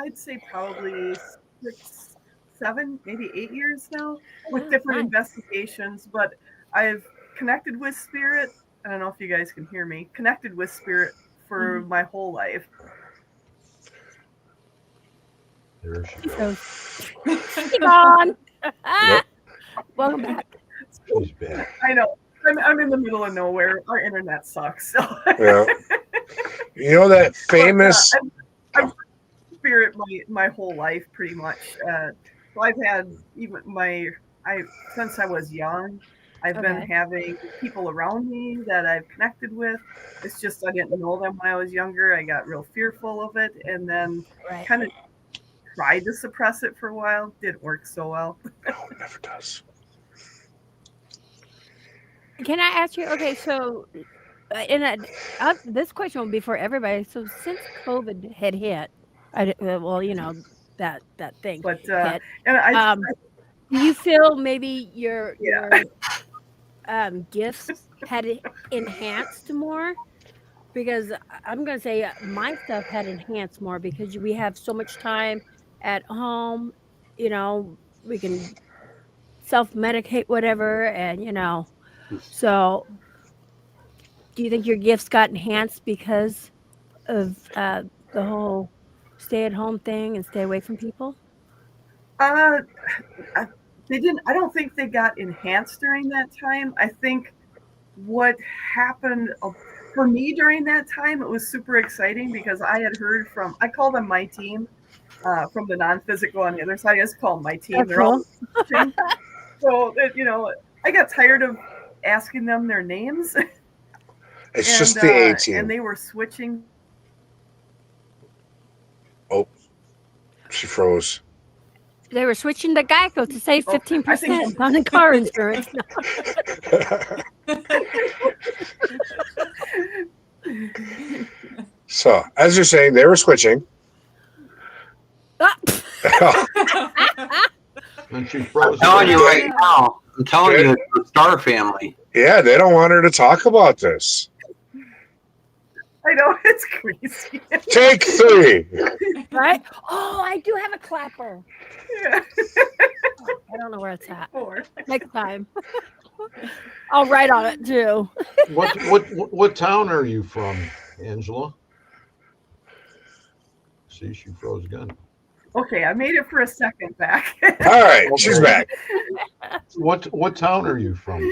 I'd say probably 6, 7, maybe 8 years now with Oh, different nice. investigations. But I've connected with spirit. I don't know if you guys can hear me. Connected with spirit for my whole life. There she She goes. froze. She's gone. Yep. Welcome back. She's back. I know. I'm in the middle of nowhere. Our internet sucks. So. Yeah. You know that famous. I've spirit my whole life pretty much. So I've had since I was young. I've been Okay. having people around me that I've connected with. It's just I didn't know them when I was younger. I got real fearful of it, and then Right. kind of tried to suppress it for a while. Didn't work so well. No, it never does. Can I ask you? Okay, so this question will be for everybody. So since COVID had hit, well, you know that thing But hit. and Do you feel maybe your Yeah. gifts had enhanced more? Because I'm gonna say my stuff had enhanced more because we have so much time at home. You know, we can self-medicate, whatever, and so. Do you think your gifts got enhanced because of the whole stay-at-home thing and stay away from people? uh, they didn't. I don't think they got enhanced during that time. I think what happened for me during that time, it was super exciting because I had heard from. I call them my team. From the non-physical on the other side, I just call them my team. That's They're all cool. watching. So I got tired of asking them their names. It's just the A team. And they were switching. Oh, she froze. They were switching to Geico to save I 15% think- on the car insurance. So, as you're saying, they were switching. And she froze. I'm telling you right now. I'm telling you, it's the star family. Yeah, they don't want her to talk about this. I know, it's crazy. Take 3. Right? Oh, I do have a clapper. Yeah. I don't know where it's at. 4. Next time. I'll write on it too. What town are you from, Angela? See, she froze again. Okay, I made it for a second back. All right, she's back. What town are you from?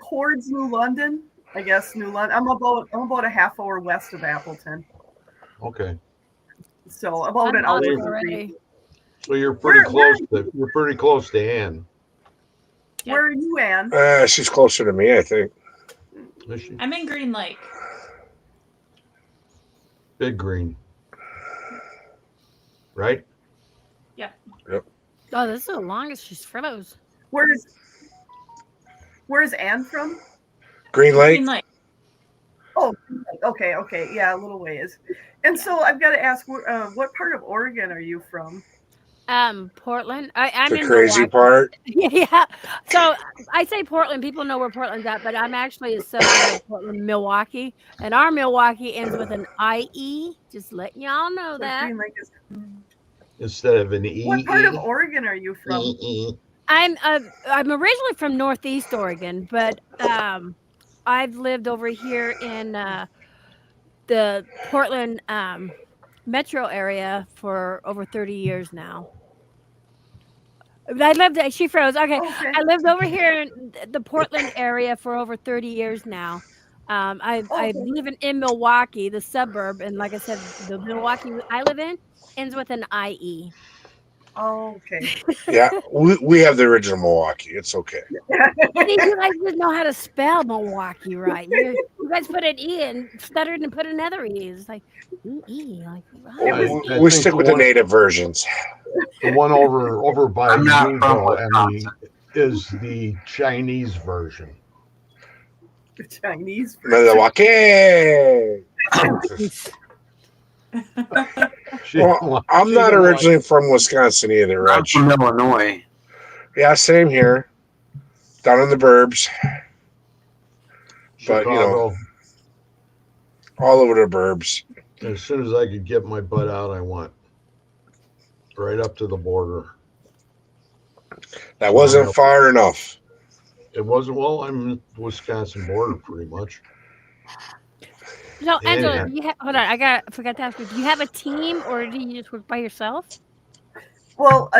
Towards New London, I guess. New London. I'm about a half hour west of Appleton. Okay. So about I'm an hour. lost already. So you're pretty close. You're pretty close to Ann. Where are you, Ann? She's closer to me, I think. Is she? I'm in Green Lake. Big Green. Right? Yep. Oh, this is the longest she's froze. Where's Ann from? Green Lake. Green Lake. Oh, okay, yeah, a little ways. And so I've got to ask, what part of Oregon are you from? Portland. I'm The in crazy Milwaukee. part. Yeah. So I say Portland. People know where Portland's at, but I'm actually a suburb of Portland, Milwaukee, and our Milwaukee ends with an IE. Just letting y'all know So that. Green Lake is. Instead of an E. What part of Oregon are you from? I'm originally from Northeast Oregon, but I've lived over here in the Portland metro area for over 30 years now. I lived. She froze. Okay. I lived over here in the Portland area for over 30 years now. I live in Milwaukee, the suburb, and like I said, the Milwaukee I live in ends with an IE. Oh, okay. Yeah, we have the original Milwaukee. It's okay. See, you guys didn't know how to spell Milwaukee right. You guys put an E and stuttered and put another E. It's like E. Like We stick with the native versions. The one over by I'm not from Greenville, Emily, Wisconsin. is the Chinese version. The Chinese version. Milwaukee. Well, I'm not originally from Wisconsin either, I'm Reg. from Illinois. Yeah, same here. Down in the burbs. But, you know, Chicago. all over the burbs. As soon as I could get my butt out, I went right up to the border. That wasn't far enough. It wasn't. Well, I'm Wisconsin border pretty much. So, Angela, Yeah. hold on. I forgot to ask you. Do you have a team, or do you just work by yourself? Well,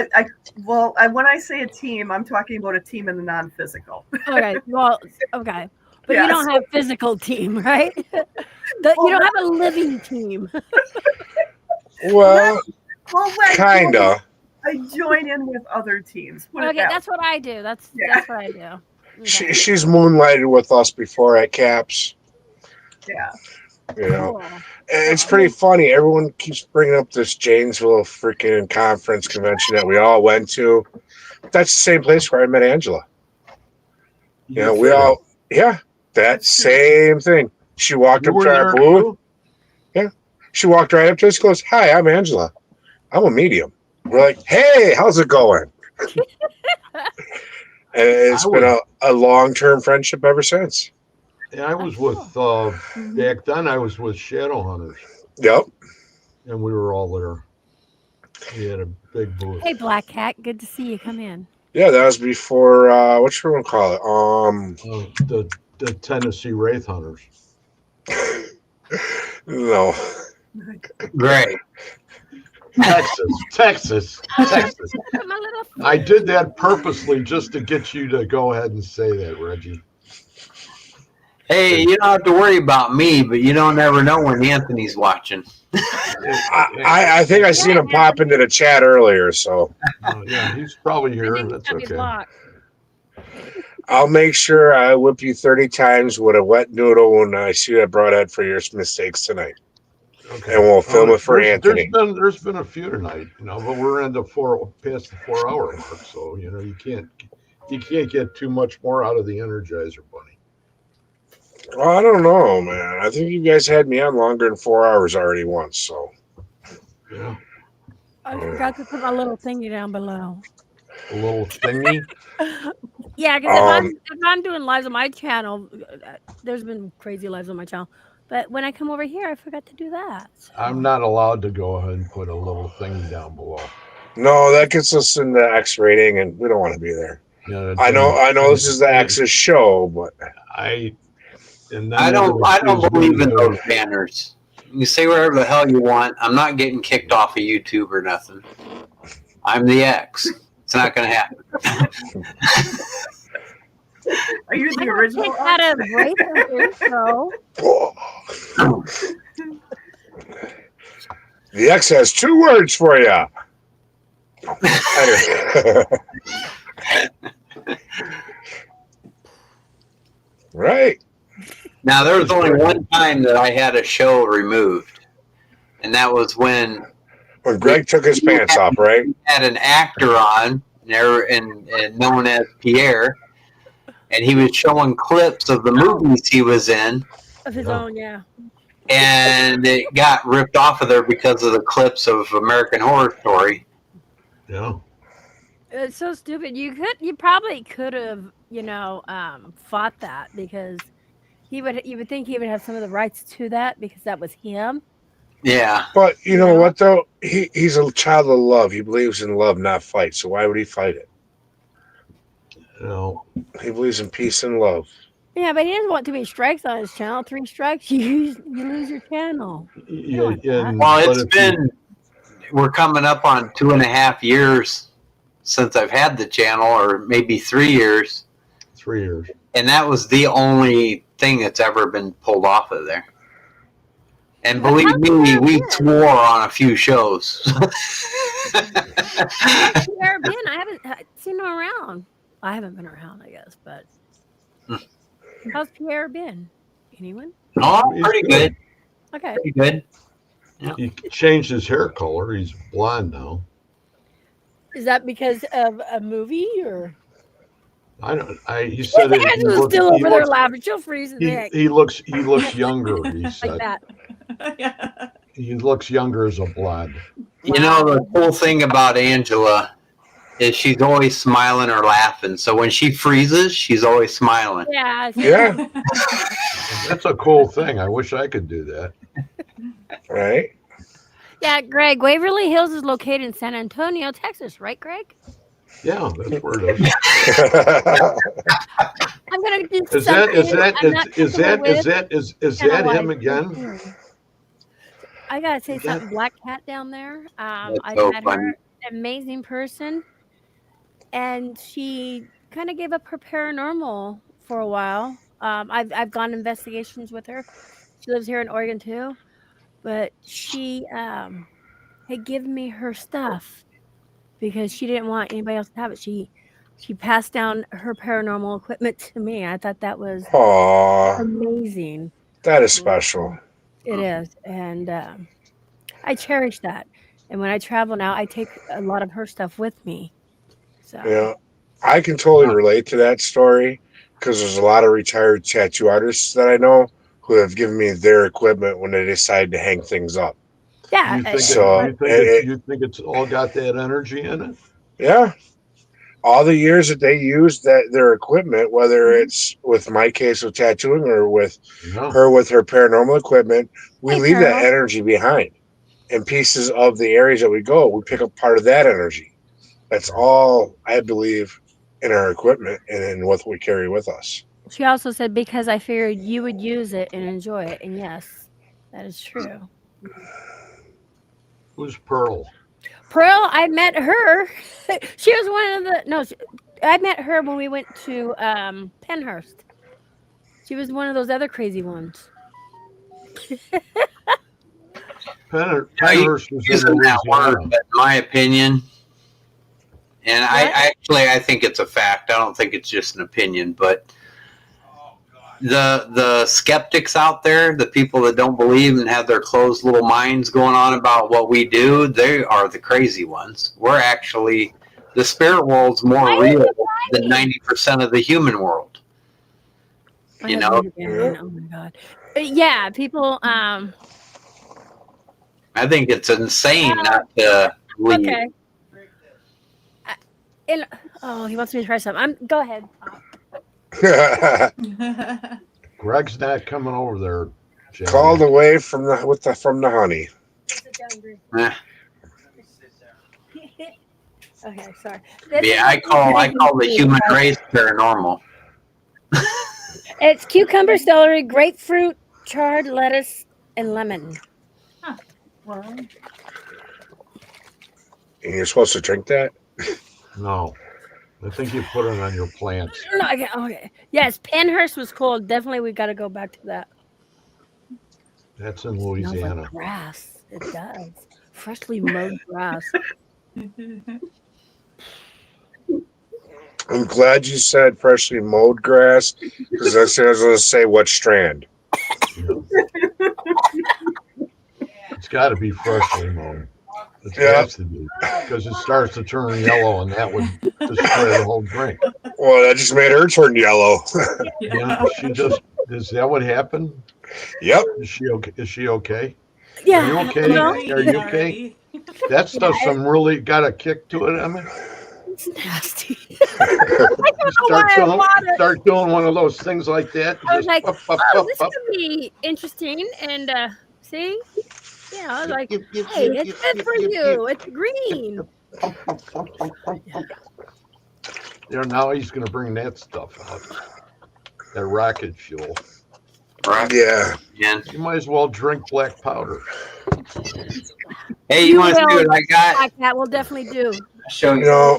when I say a team, I'm talking about a team in the non-physical. Okay. Well, okay. But Yeah, you don't so- have physical team, right? You don't have a living team. Well, I kinda. join in with other teams. Put it Okay, that that's what I do. That's what I do. Okay. She's moonlighted with us before at Caps. Yeah. You know, Cool. it's pretty funny. Everyone keeps bringing up this Janesville freaking conference convention that we all went to. That's the same place where I met Angela. You know, we all, that same thing. She walked up to our booth. Yeah. She walked right up to us, goes, "Hi, I'm Angela. I'm a medium." We're like, "Hey, how's it going?" And it's been a long-term friendship ever since. Yeah, I was with back then. I was with Shadow Hunters. Yep. And we were all there. We had a big booth. Hey, Black Cat. Good to see you. Come in. Yeah, that was before what you want to call it? The Tennessee Wraith Hunters. No. Great. Texas. I did that purposely just to get you to go ahead and say that, Reggie. Hey, you don't have to worry about me, but you don't ever know when Anthony's watching. I think I seen him pop into the chat earlier, so yeah, he's probably here. That's okay. I'll make sure I whip you 30 times with a wet noodle when I see that broadhead for your mistakes tonight. Okay. And we'll film it for Anthony. There's been a few tonight, but we're in past the 4 hour mark, so you can't get too much more out of the Energizer Bunny. Well, I don't know, man. I think you guys had me on longer than 4 hours already once, so. Yeah. I forgot to put my little thingy down below. A little thingy? Yeah, because if I'm doing lives on my channel, there's been crazy lives on my channel. But when I come over here, I forgot to do that. So. I'm not allowed to go ahead and put a little thingy down below. No, that gets us in the X rating, and we don't want to be there. Yeah, I know this is the X's show, but I don't believe in those banners. You say whatever the hell you want. I'm not getting kicked off of YouTube or nothing. I'm the X. It's not going to happen. Are you the original? Out of Wraith show. The X has 2 words for you. Right. Now, there was only one time that I had a show removed, and that was when Greg took his pants off, right? we had an actor on, and known as Pierre, and he was showing clips of the movies he was in, Of his own, yeah. and it got ripped off of there because of the clips of American Horror Story. Yeah. It's so stupid. You probably could have, fought that because you would think he would have some of the rights to that because that was him. Yeah. But you know what though? He's a child of love. He believes in love, not fight. So why would he fight it? No. He believes in peace and love. Yeah, but he doesn't want too many strikes on his channel. 3 strikes, you lose your channel. Yeah, well, we're coming up on 2.5 years since I've had the channel, or maybe 3 years. 3 years. And that was the only thing that's ever been pulled off of there. And believe me, we swore on a few shows. How's Pierre been? I haven't seen him around. I haven't been around, I guess, but how's Pierre been? Anyone? Oh, pretty good. Okay. Pretty good. Yeah. He changed his hair color. He's blonde now. Is that because of a movie or? I don't. He said it. Angela's still over there laughing. She'll freeze his neck. He looks younger. He said. Like that. He looks younger as a blonde. You know, the cool thing about Angela is she's always smiling or laughing. So when she freezes, she's always smiling. Yeah. Yeah. That's a cool thing. I wish I could do that. Right. Yeah, Greg, Waverly Hills is located in San Antonio, Texas, right, Greg? Yeah, that's where it is. I'm gonna do Is that him again? I gotta say something. Black Cat down there. I so met funny. her, amazing person, and she kind of gave up her paranormal for a while. I've gone investigations with her. She lives here in Oregon too, but she had given me her stuff because she didn't want anybody else to have it. She passed down her paranormal equipment to me. I thought that was amazing. That is special. It is, and I cherish that. And when I travel now, I take a lot of her stuff with me. So yeah, I can totally relate to that story because there's a lot of retired tattoo artists that I know who have given me their equipment when they decide to hang things up. Yeah. You think it's all got that energy in it? Yeah. All the years that they use their equipment, whether it's with my case of tattooing or with her with her paranormal equipment, we leave that energy behind. In pieces of the areas that we go, we pick up part of that energy. That's all I believe in our equipment and in what we carry with us. She also said, because I figured you would use it and enjoy it. And yes, that is true. Who's Pearl? Pearl, I met her. She was one of the I met her when we went to Pennhurst. She was one of those other crazy ones. Pennhurst was using that word, but in my opinion, and I think it's a fact. I don't think it's just an opinion, but the skeptics out there, the people that don't believe and have their closed little minds going on about what we do, they are the crazy ones. We're actually, the spirit world's more real than 90% of the human world. You know? Oh my God. Yeah, people. I think it's insane not to believe. Okay. He wants me to try something. Go ahead. Greg's not coming over there. Jamie. Called away from the honey. Okay, sorry. Yeah, I call the human race paranormal. It's cucumber, celery, grapefruit, chard, lettuce, and lemon. Huh. Well. And you're supposed to drink that? No. I think you put it on your plants. No, okay. Yes, Pennhurst was cool. Definitely, we got to go back to that. That's in Louisiana. Like grass. It does. Freshly mowed grass. I'm glad you said freshly mowed grass because I was going to say what strand. It's got to be freshly mown. It Yeah. has to be because it starts to turn yellow, and that would destroy the whole drink. Well, that just made her turn yellow. Yeah, she just is that what happened? Yep. Is she okay? Is she okay? Yeah. Are you okay? No. Are you okay? That stuff some really got a kick to it. I mean, It's nasty. start doing one of those things like that. I was Just like, up, up, oh, up, this up. could be interesting. And see, you know, like, hey, it's good for you. It's green. You know, now he's going to bring that stuff out. That rocket fuel. Right. Yeah. Again. You might as well drink black powder. Hey, you want to see what I got? Like that, we'll definitely do. Show You you. know,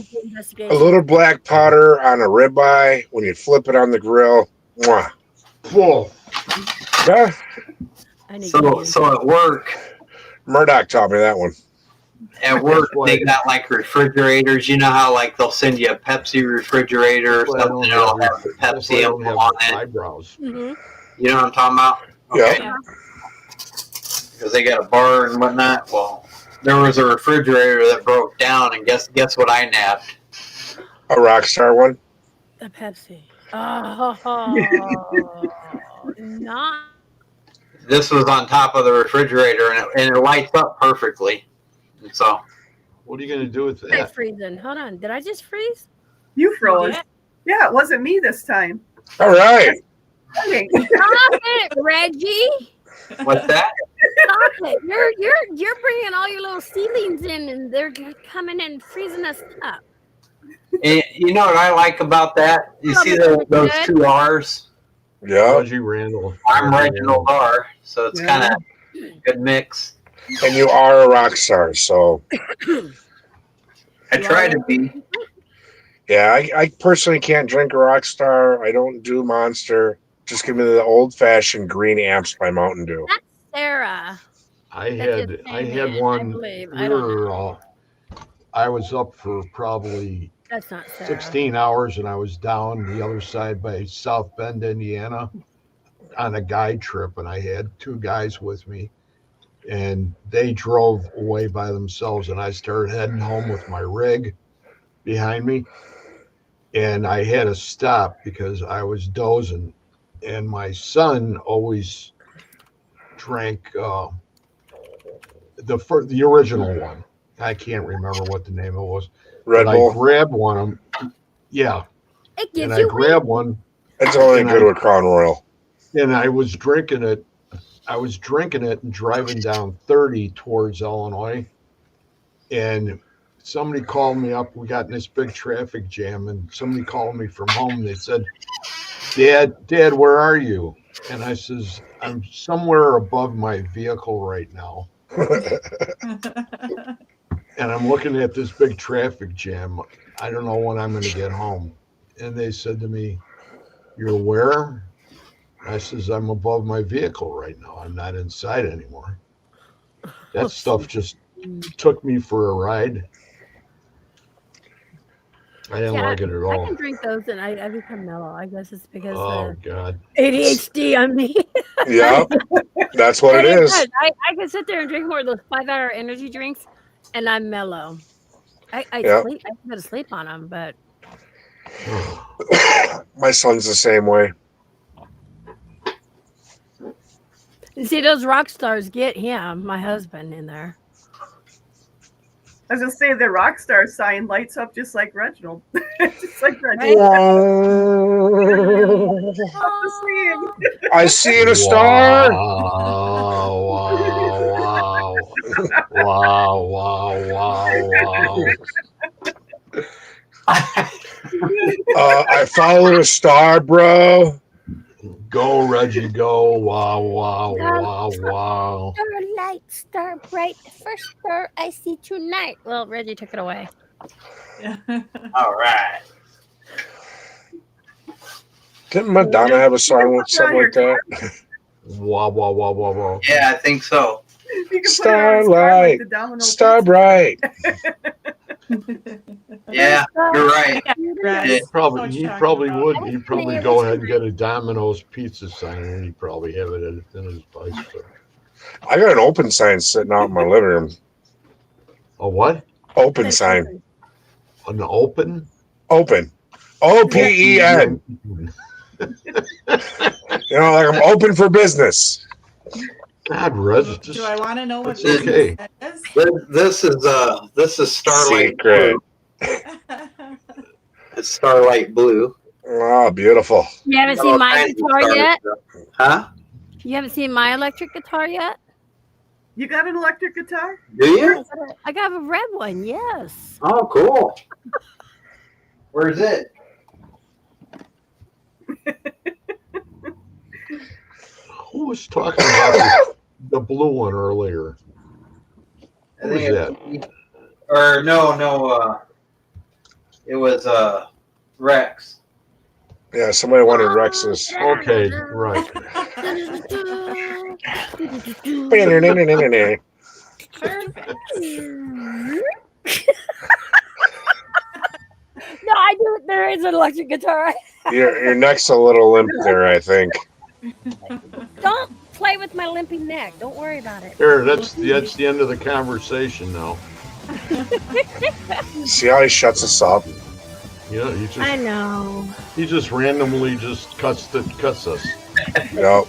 a little black powder on a ribeye when you flip it on the grill. Mwah. Whoa. Yeah. So at work, Murdoch taught me that one. At work, they got like refrigerators. You know how like they'll send you a Pepsi refrigerator or something. It'll have Pepsi emblem on it. Eyebrows. Mm-hmm. You know what I'm talking about? Okay. Yeah. Because they got a bar and whatnot. Well, there was a refrigerator that broke down, and guess what I nabbed? A Rockstar one. The Pepsi. Oh, not. This was on top of the refrigerator, and it lights up perfectly. And so, what are you going to do with I'm that? freezing. Hold on. Did I just freeze? You froze. Yeah, it wasn't me this time. All right. Okay. Stop it, Reggie. what's that? Stop it. You're bringing all your little seedlings in, and they're coming in and freezing us up. And you know what I like about that? You see those two R's? Yeah. Reggie Randall. I'm Reginald R, so it's kind of a good mix. And you are a rock star, so. I try to be. Yeah, I personally can't drink a Rockstar. I don't do Monster. Just give me the old-fashioned green amps by Mountain Dew. That's Sarah. I had one. I was up for probably That's not Sarah. 16 hours, and I was down the other side by South Bend, Indiana, on a guide trip, and I had two guys with me, and they drove away by themselves, and I started heading home with my rig behind me, and I had to stop because I was dozing, and my son always drank the original one. I can't remember what the name of it was. Red Bull. I grabbed one of them. Yeah. And I grabbed one. It's only good with Crown Royal. And I was drinking it. And driving down 30 towards Illinois. And somebody called me up. We got in this big traffic jam, and somebody called me from home. They said, Dad, where are you? And I says, I'm somewhere above my vehicle right now. And I'm looking at this big traffic jam. I don't know when I'm going to get home. And they said to me, you're where? I says, I'm above my vehicle right now. I'm not inside anymore. That stuff just took me for a ride. I didn't like it at all. I can drink those and I become mellow. I guess it's because God. ADHD on me. Yeah, that's what it is. I can sit there and drink more of those 5-hour energy drinks, and I'm mellow. I sleep. I can go to sleep on them, but my son's the same way. you see, those rock stars get him, my husband, in there. I was gonna say the rock star sign lights up just like Reginald. Just like Reginald. I see a star. Wow. I followed a star, bro. Go, Reggie, go. Wow. Star light, star bright, first star I see tonight. Well, Reggie took it away. All right. Didn't Madonna have a song with something like that? Wow. Yeah, I think so. Starlight, star bright. Yeah, you're right. Right. He probably What he you talking probably about. would. I He'd was probably saying go it ahead was and get a Domino's pizza sign, and he'd probably have it in his bicycle. I got an open sign sitting out in my living room. A what? Open That's sign. open. An open? Open. OPEN. You know, like I'm open for business. God, Reg, just Do I want to know what it's business okay. that is? This is Starlight Secret. Blue. It's Starlight Blue. Oh, beautiful. You haven't All seen my kinds of guitar star yet? stuff. Huh? You haven't seen my electric guitar yet? You got an electric guitar? Do you? I got a red one, yes. Oh, cool. Where's it? Who was talking about the blue one earlier? I Who was think that? or no, it was Rex. Yeah, somebody wanted Rex's. Okay, right. Perfect. No, I do. There is an electric guitar. Your neck's a little limp there, I think. Don't play with my limpy neck. Don't worry about it. Here, that's the end of the conversation now. See how he shuts us up? You know, I know. he just randomly just cuts us. Yep.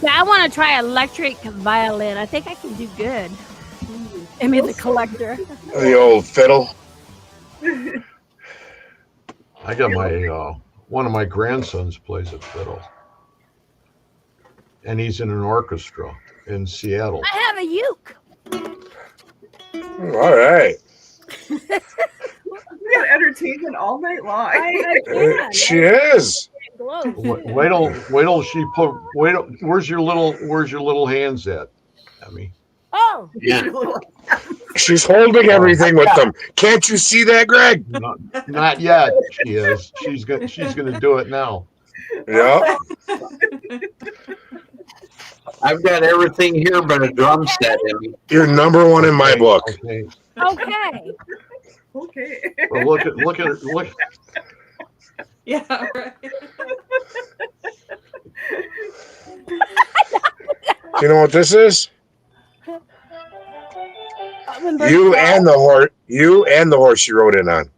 Yeah, I want to try electric violin. I think I can do good. I mean, the collector. The old fiddle. I got my one of my grandsons plays a fiddle, and he's in an orchestra in Seattle. I have a uke. All right. We got entertainment all night long. I can. She is. Wait till she put. Where's your little hands at, Emmy? Oh, Yeah. She's holding everything with them. Can't you see that, Greg? Not yet. She is. She's gonna do it now. Yep. I've got everything here but a drum set. You're number one in my book. Okay. okay. Okay. Well, look at. Yeah, right. You know what this is? You and the horse. You and the horse you rode in on.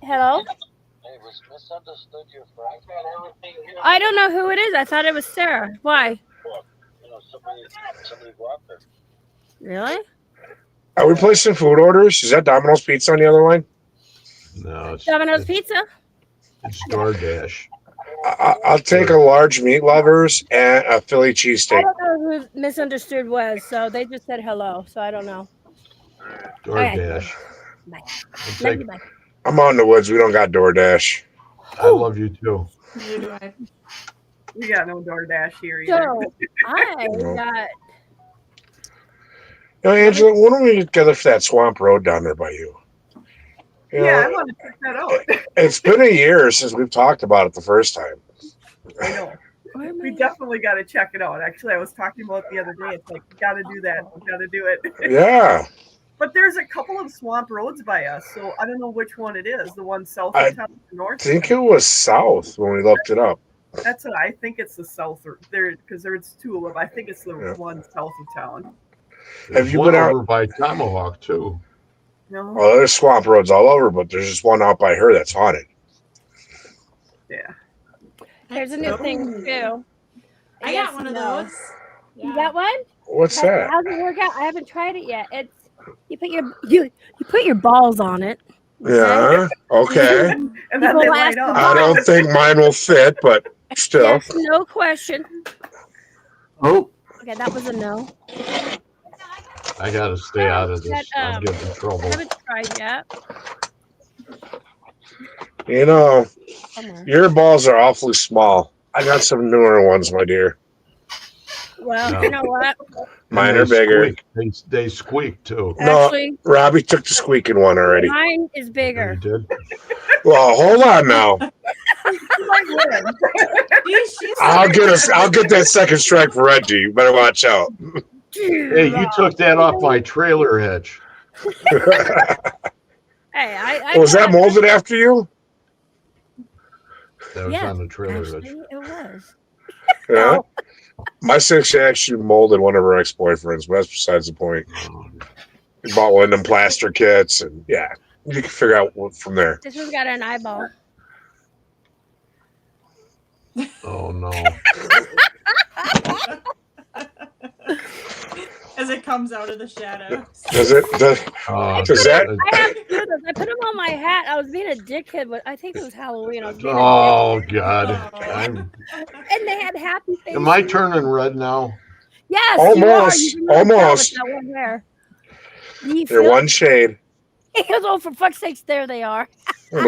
Hello. I don't know who it is. I thought it was Sarah. Why? Really? Are we placing food orders? Is that Domino's Pizza on the other line? No, it's Domino's Pizza. DoorDash. I'll take a large meat lovers and a Philly I cheesesteak. don't know who misunderstood was, so they just said hello. So I don't know. DoorDash. Bye. I'll Love take- you, bye. I'm out in the woods. We don't got DoorDash. I love you too. Neither do I. We got no DoorDash here either. So I No. got. You know, Angela, when do we get together for that swamp road down there by you? You Yeah, I know, want to check that out. it's been a year since we've talked about it the first time. I know. Where am We I? definitely got to check it out. Actually, I was talking about it the other day. It's like, we got to do that. We got to do it. Yeah. But there's a couple of swamp roads by us, so I don't know which one it is. The one south I of town, or north. I think it was south when we looked it up. That's what I think. It's the south, or there, because there's two of them. I think it's the Yeah. one south of town. There's you one been out- over by Tomahawk too? No. Well, there's swamp roads all over, but there's just one out by her that's haunted. Yeah. There's a new thing too. I Yes, got one of no. those. You got one? What's that? How's it work out? I haven't tried it yet. It's you put your balls on it. Yeah. Okay. And then People they ask light up. I don't think mine will fit, but still. Yes, no question. Oh, Okay, that was a no. I gotta stay out of this. I'll get in I trouble. haven't tried yet. You know, Come on. your balls are awfully small. I got some newer ones, my dear. Well, No. you know what? Mine And are they bigger. squeak. They squeak too. No. Actually, Robbie took the squeaking one already. mine is You bigger. did? Well, hold on now. You might win. She's I'll get that second strike for Reggie. You better watch out. Hey, you took that off my trailer hitch. Hey, I Was that got- molded after you? That was Yes, on the trailer. actually, it was. Yeah. My sister actually molded one of her ex-boyfriends, but that's besides the point. He bought one of them plaster kits, and yeah, you can figure out what from there. This one's got an eyeball. Oh no. As it comes out of the shadows. Does that? I have to do this. I put them on my hat. I was being a dickhead, but I think it was Halloween. I was being a Oh dickhead. God. And they had happy faces. Am I turning red now? Yes, Almost. you are. You can really tell Almost. with that one hair. Do you They're feel one shade. He goes, oh, for fuck's sakes, there they are. Wait,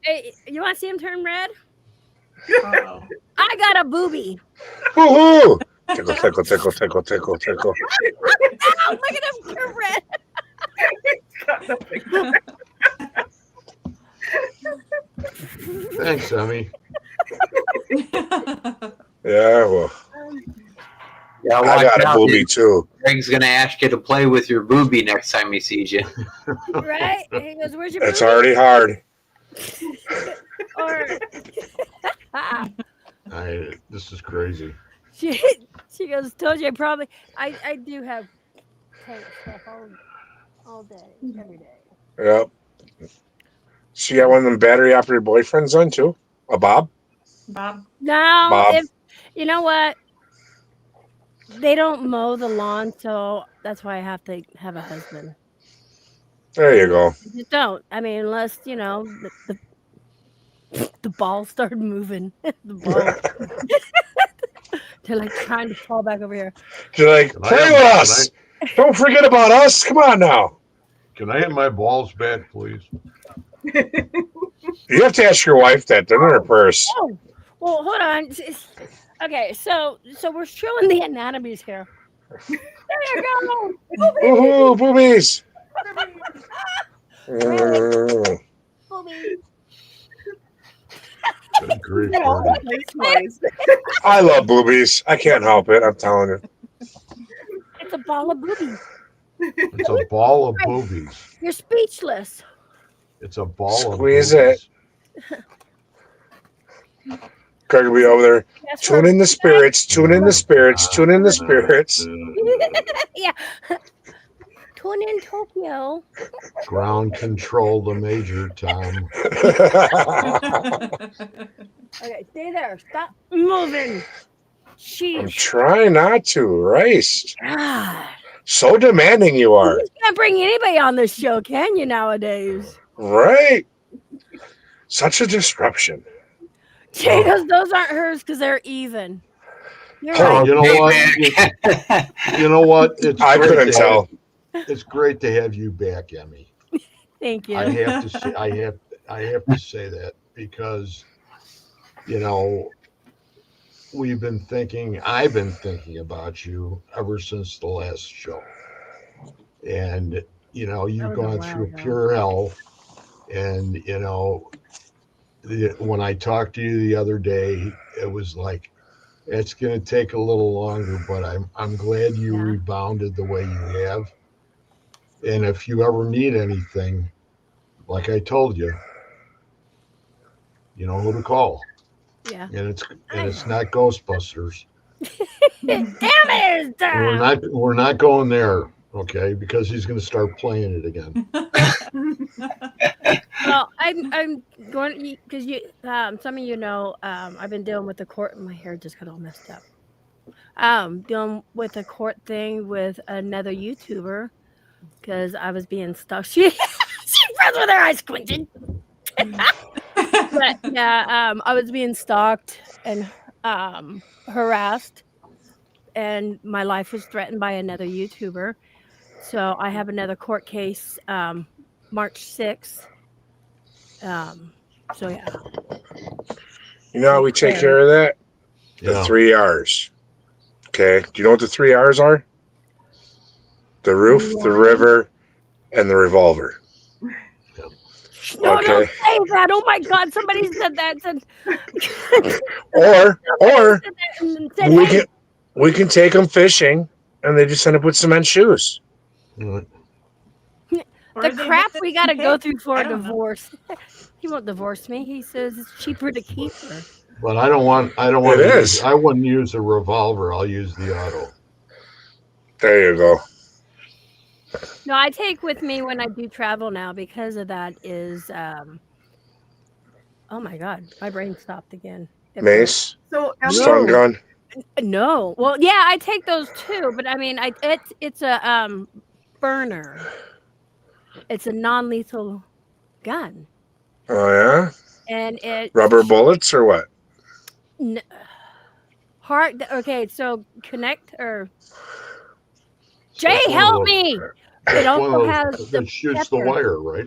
hey, you want to see him turn red? Uh-oh. I got a boobie. Woohoo! Tickle, tickle, tickle, tickle, tickle, tickle. Ow, look at him turn red. Thanks, Emmy. Yeah, well, Yeah, I got a boobie too. Greg's gonna ask you to play with your boobie next time he sees you. Right? He goes, where's your It's boobie? already hard. Or This is crazy. she goes, told you I probably I do have tank stuff all day, every day. Yep. She got one of them battery operated boyfriends on too. A Bob? Bob. No, Bob. if you know what? They don't mow the lawn, so that's why I have to have a husband. There you go. You don't. I mean, unless the ball started moving. The ball. They're like trying to fall back over here. You're like, play with us. Don't forget about us. Come on now. Can I have my balls back, please? You have to ask your wife that. They're in her purse. Oh, well, hold on. Okay, so we're showing the anatomies here. There you go. Woohoo, boobies. Boobies. Good grief, all Marty. the place noise. I love boobies. I can't help it. I'm telling you. It's a ball of boobies. It's a ball of boobies. You're speechless. It's a ball Squeeze of it. Craig will be over there. Yes, Tune in the spirits. Tune in the spirits. Tune in the spirits. Yeah. Tune in Tokyo. Ground control the major, Tom. Okay, stay there. Stop moving. I'm Sheesh. trying not to. Rice. God. So demanding you are. You can't bring anybody on this show, can you, nowadays? Right. Such a disruption. She goes, those aren't hers because they're even. You're Oh, right. you know what? You know what? It's I great couldn't to tell. It's great to have you back, Emmy. Thank you. I have to say, I have to say that because, I've been thinking about you ever since the last show, and you've gone through pure hell, and when I talked to you the other day, it was like it's going to take a little longer, but I'm glad you rebounded the way you have. And if you ever need anything, like I told you, you know who to call. Yeah. And it's not Ghostbusters. Damn it! We're not going there, okay? Because he's going to start playing it again. Well, I'm going because some of you know I've been dealing with the court. My hair just got all messed up. Dealing with a court thing with another YouTuber because I was being stalked. She's friends with her eyes squinted. But yeah, I was being stalked and harassed, and my life was threatened by another YouTuber. So I have another court case March 6th. So yeah. You know how we take care of that? The 3 R's. Okay. Do you know what the 3 R's are? The roof, the river, and the revolver. No, Okay. don't say that. Oh my God, somebody said that. Or we can take them fishing. and they just end up with cement shoes. Right. Or The they crap visit we got to go pig. through for I a don't know. divorce. He won't divorce me. He says it's cheaper to keep her. But I don't want It to use. is. I wouldn't use a revolver. I'll use the auto. There you go. No, I take with me when I do travel now because of that is oh my god, my brain stopped again. It broke. Mace, So stun No. gun. No. Well, yeah, I take those too, but I mean, it's a burner. It's a non-lethal gun, Oh yeah, and it's rubber bullets or what? n- hard. Okay, so connect or Jay, It's one of help those. me. It It's one also of has those the that shoots the pepper. wire, right?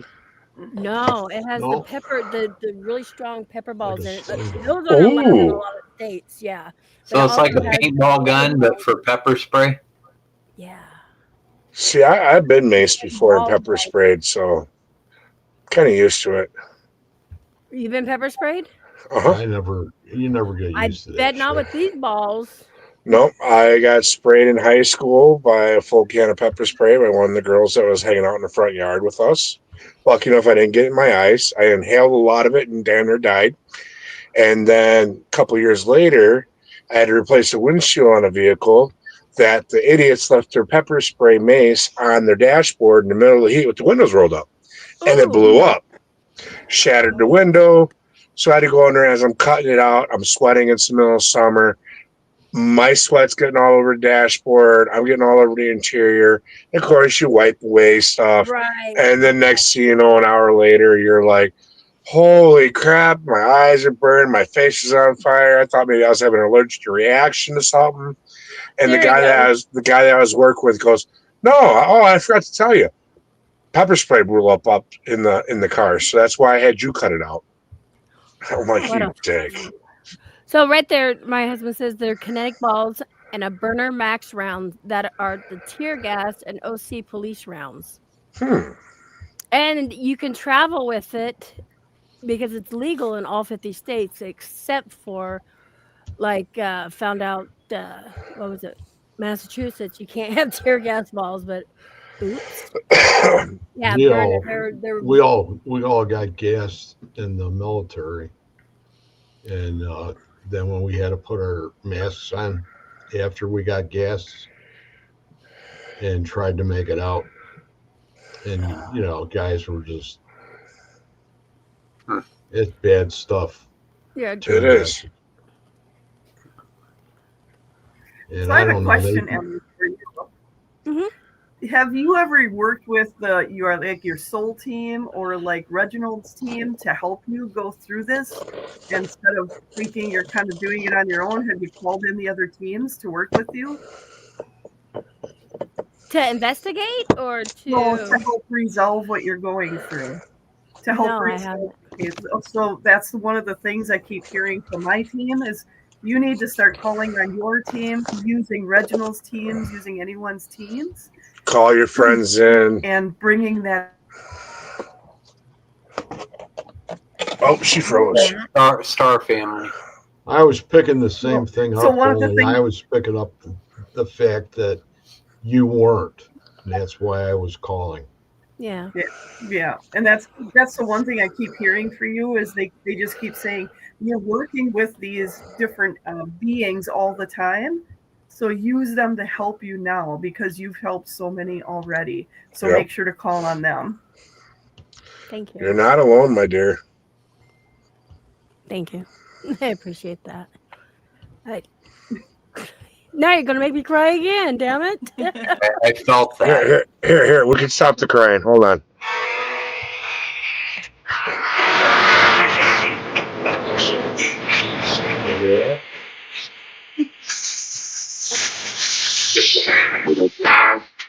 No, it has the No, pepper, the really strong pepper like balls a in it. stun gun. Those aren't allowed in a Ooh, lot of states. Yeah, but So it it's like also a has the paintball really gun, but for pepper spray. yeah. see, I've been maced And before and ball pepper balls. sprayed, so kind of used to it. You've been pepper sprayed? Uh huh. You never get I used to bet that not shit. with these balls. Nope, I got sprayed in high school by a full can of pepper spray by one of the girls that was hanging out in the front yard with us. Lucky enough, I didn't get it in my eyes. I inhaled a lot of it and damn near died. And then a couple years later, I had to replace a windshield on a vehicle that the idiots left their pepper spray mace on their dashboard in the middle of the heat with the windows rolled up. And it blew Ooh. up, shattered the window. So I had to go in there as I'm cutting it out. I'm sweating. It's the middle of summer. My sweat's getting all over the dashboard. I'm getting all over the interior. And of course, you wipe away stuff. Right. And then next thing you know, an hour later, you're like, holy crap, my eyes are burned. My face is on fire. I thought maybe I was having an allergic reaction to something. And There you go. the guy that I was working with goes, no, oh, I forgot to tell you. Pepper spray blew up in the car. So that's why I had you cut it out. I'm like, What you a dick. So right there, my husband says they're kinetic balls and a burner max round that are the tear gas and OC police rounds. And you can travel with it because it's legal in all 50 states except for like found out what was it? Massachusetts, you can't have tear gas balls, but oops. Yeah, We burner. all They're we all got gassed in the military, and then when we had to put our masks on after we got gassed and tried to make it out, and guys were just it's bad stuff. yeah. It is. And So I have a don't know. question, Emily, for you. Mhm. Have you ever worked with your soul team or like Reginald's team to help you go through this instead of thinking you're kind of doing it on your own? Have you called in the other teams to work with you? To investigate or No, to to help resolve what you're going through. To help No, I resolve. haven't. So that's one of the things I keep hearing from my team is you need to start calling on your team, using Reginald's teams, using anyone's teams, Call your friends in. and bringing that. Oh, she froze. Star family. I was picking the same thing So up, one of the only things. I was picking up the fact that you weren't. And that's why I was calling. Yeah. Yeah, and that's the one thing I keep hearing for you is they just keep saying you're working with these different beings all the time, so use them to help you now because you've helped so many already. So Yep. make sure to call on them. Thank you. You're not alone, my dear. Thank you. I appreciate that. Now you're gonna make me cry again, damn it. I felt that. Here. We can stop the crying. Hold on.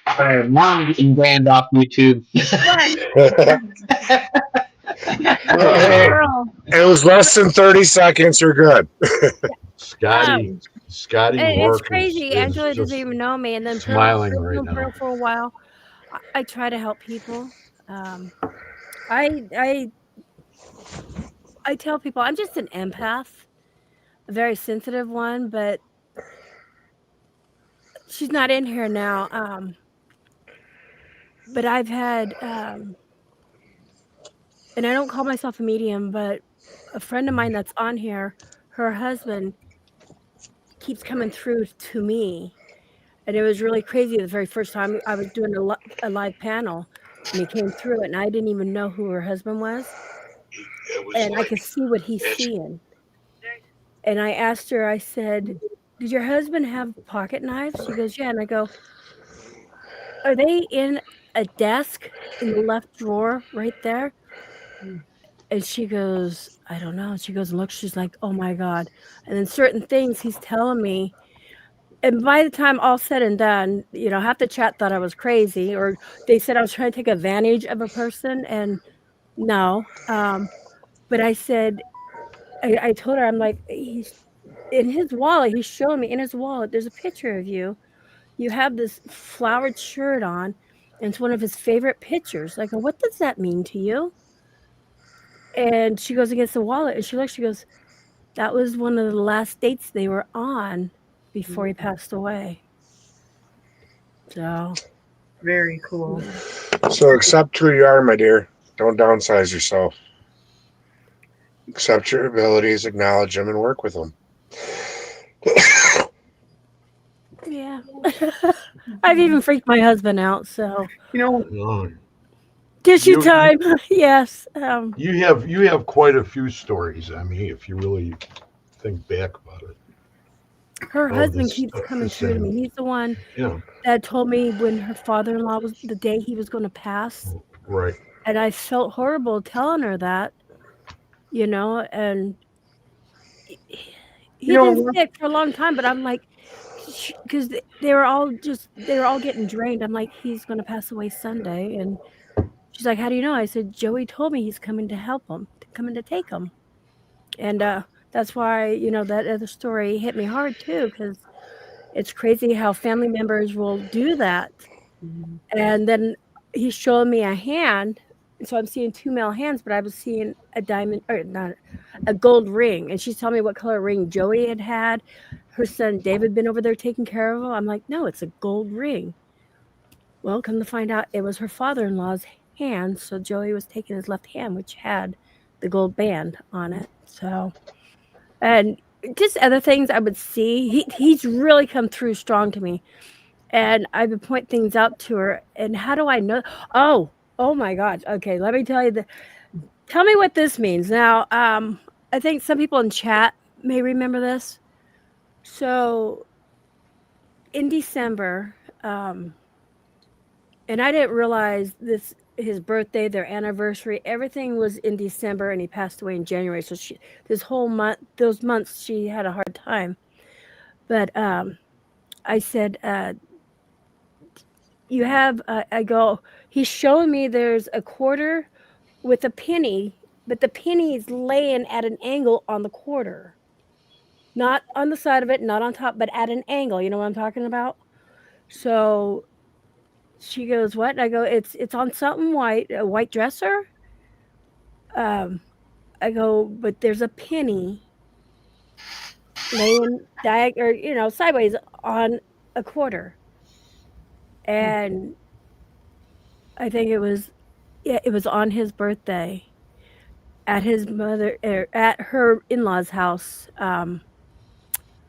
Alright, now I'm getting banned off YouTube. It was less than 30 seconds. You're good. Scotty It's Rourke crazy. is Angela just doesn't even know me, and then smiling right now. for a while. I try to help people. I tell people I'm just an empath, a very sensitive one, but she's not in here now. But I've had, and I don't call myself a medium, but a friend of mine that's on here, her husband keeps coming through to me. And it was really crazy the very first time I was doing a live panel, and he came through it, and I didn't even know who her husband was. And I could see what he's seeing. And I asked her, I said, "Did your husband have pocket knives?" She goes, "Yeah." And I go, "Are they in a desk in the left drawer right there?" And she goes, "I don't know." She goes and looks, she's like, "Oh my God." And then certain things he's telling me. And by the time all said and done, half the chat thought I was crazy, or they said I was trying to take advantage of a person. And no. But I said, I told her, I'm like, he's in his wallet. He's showing me in his wallet, there's a picture of you. You have this flowered shirt on, and it's one of his favorite pictures. I go, "What does that mean to you?" And she goes against the wallet, and she looks, she goes, "That was one of the last dates they were on before he passed away." So Very cool. So accept who you are, my dear. Don't downsize yourself. Accept your abilities, acknowledge them, and work with them. yeah. I've even freaked my husband out. So tissue time. Yes. You have quite a few stories. I mean, if you really think back about it. Her husband keeps coming through to me. He's the one that told me when her father-in-law was the day he was going to pass. Right. And I felt horrible telling her that, and he'd been sick for a long time, but I'm like, because they were all getting drained. I'm like, he's going to pass away Sunday. And she's like, "How do you know?" I said, "Joey told me he's coming to help him, coming to take him." And that's why, that other story hit me hard too, because it's crazy how family members will do that. And then he showed me a hand. So I'm seeing two male hands, but I was seeing a diamond, or not a gold ring. And she's telling me what color ring Joey had. Her son David been over there taking care of him. I'm like, "No, it's a gold ring." Well, come to find out, it was her father-in-law's hand. So Joey was taking his left hand, which had the gold band on it. So, and just other things I would see. He's really come through strong to me. And I would point things out to her. And how do I know? Oh my gosh. Okay, let me tell you tell me what this means. Now, I think some people in chat may remember this. So in December, and I didn't realize his birthday, their anniversary, everything was in December, and he passed away in January. So those months, she had a hard time. But I said, "You have," I go, "He's showing me there's a quarter with a penny, but the penny is laying at an angle on the quarter. Not on the side of it, not on top, but at an angle. You know what I'm talking about?" So she goes, "What?" And I go, It's on something white, a white dresser." I go, "But there's a penny laying sideways on a quarter." And I think it was on his birthday at at her in-laws' house.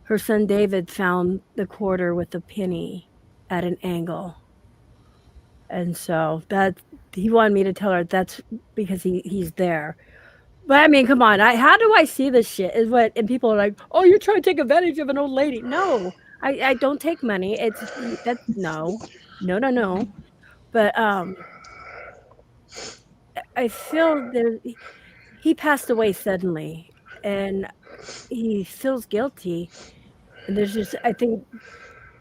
Her son David found the quarter with the penny at an angle. And so he wanted me to tell her that's because he's there. But I mean, come on, how do I see this shit? And people are like, "Oh, you're trying to take advantage of an old lady." No, I don't take money. That's no. But I feel he passed away suddenly, and he feels guilty. And I think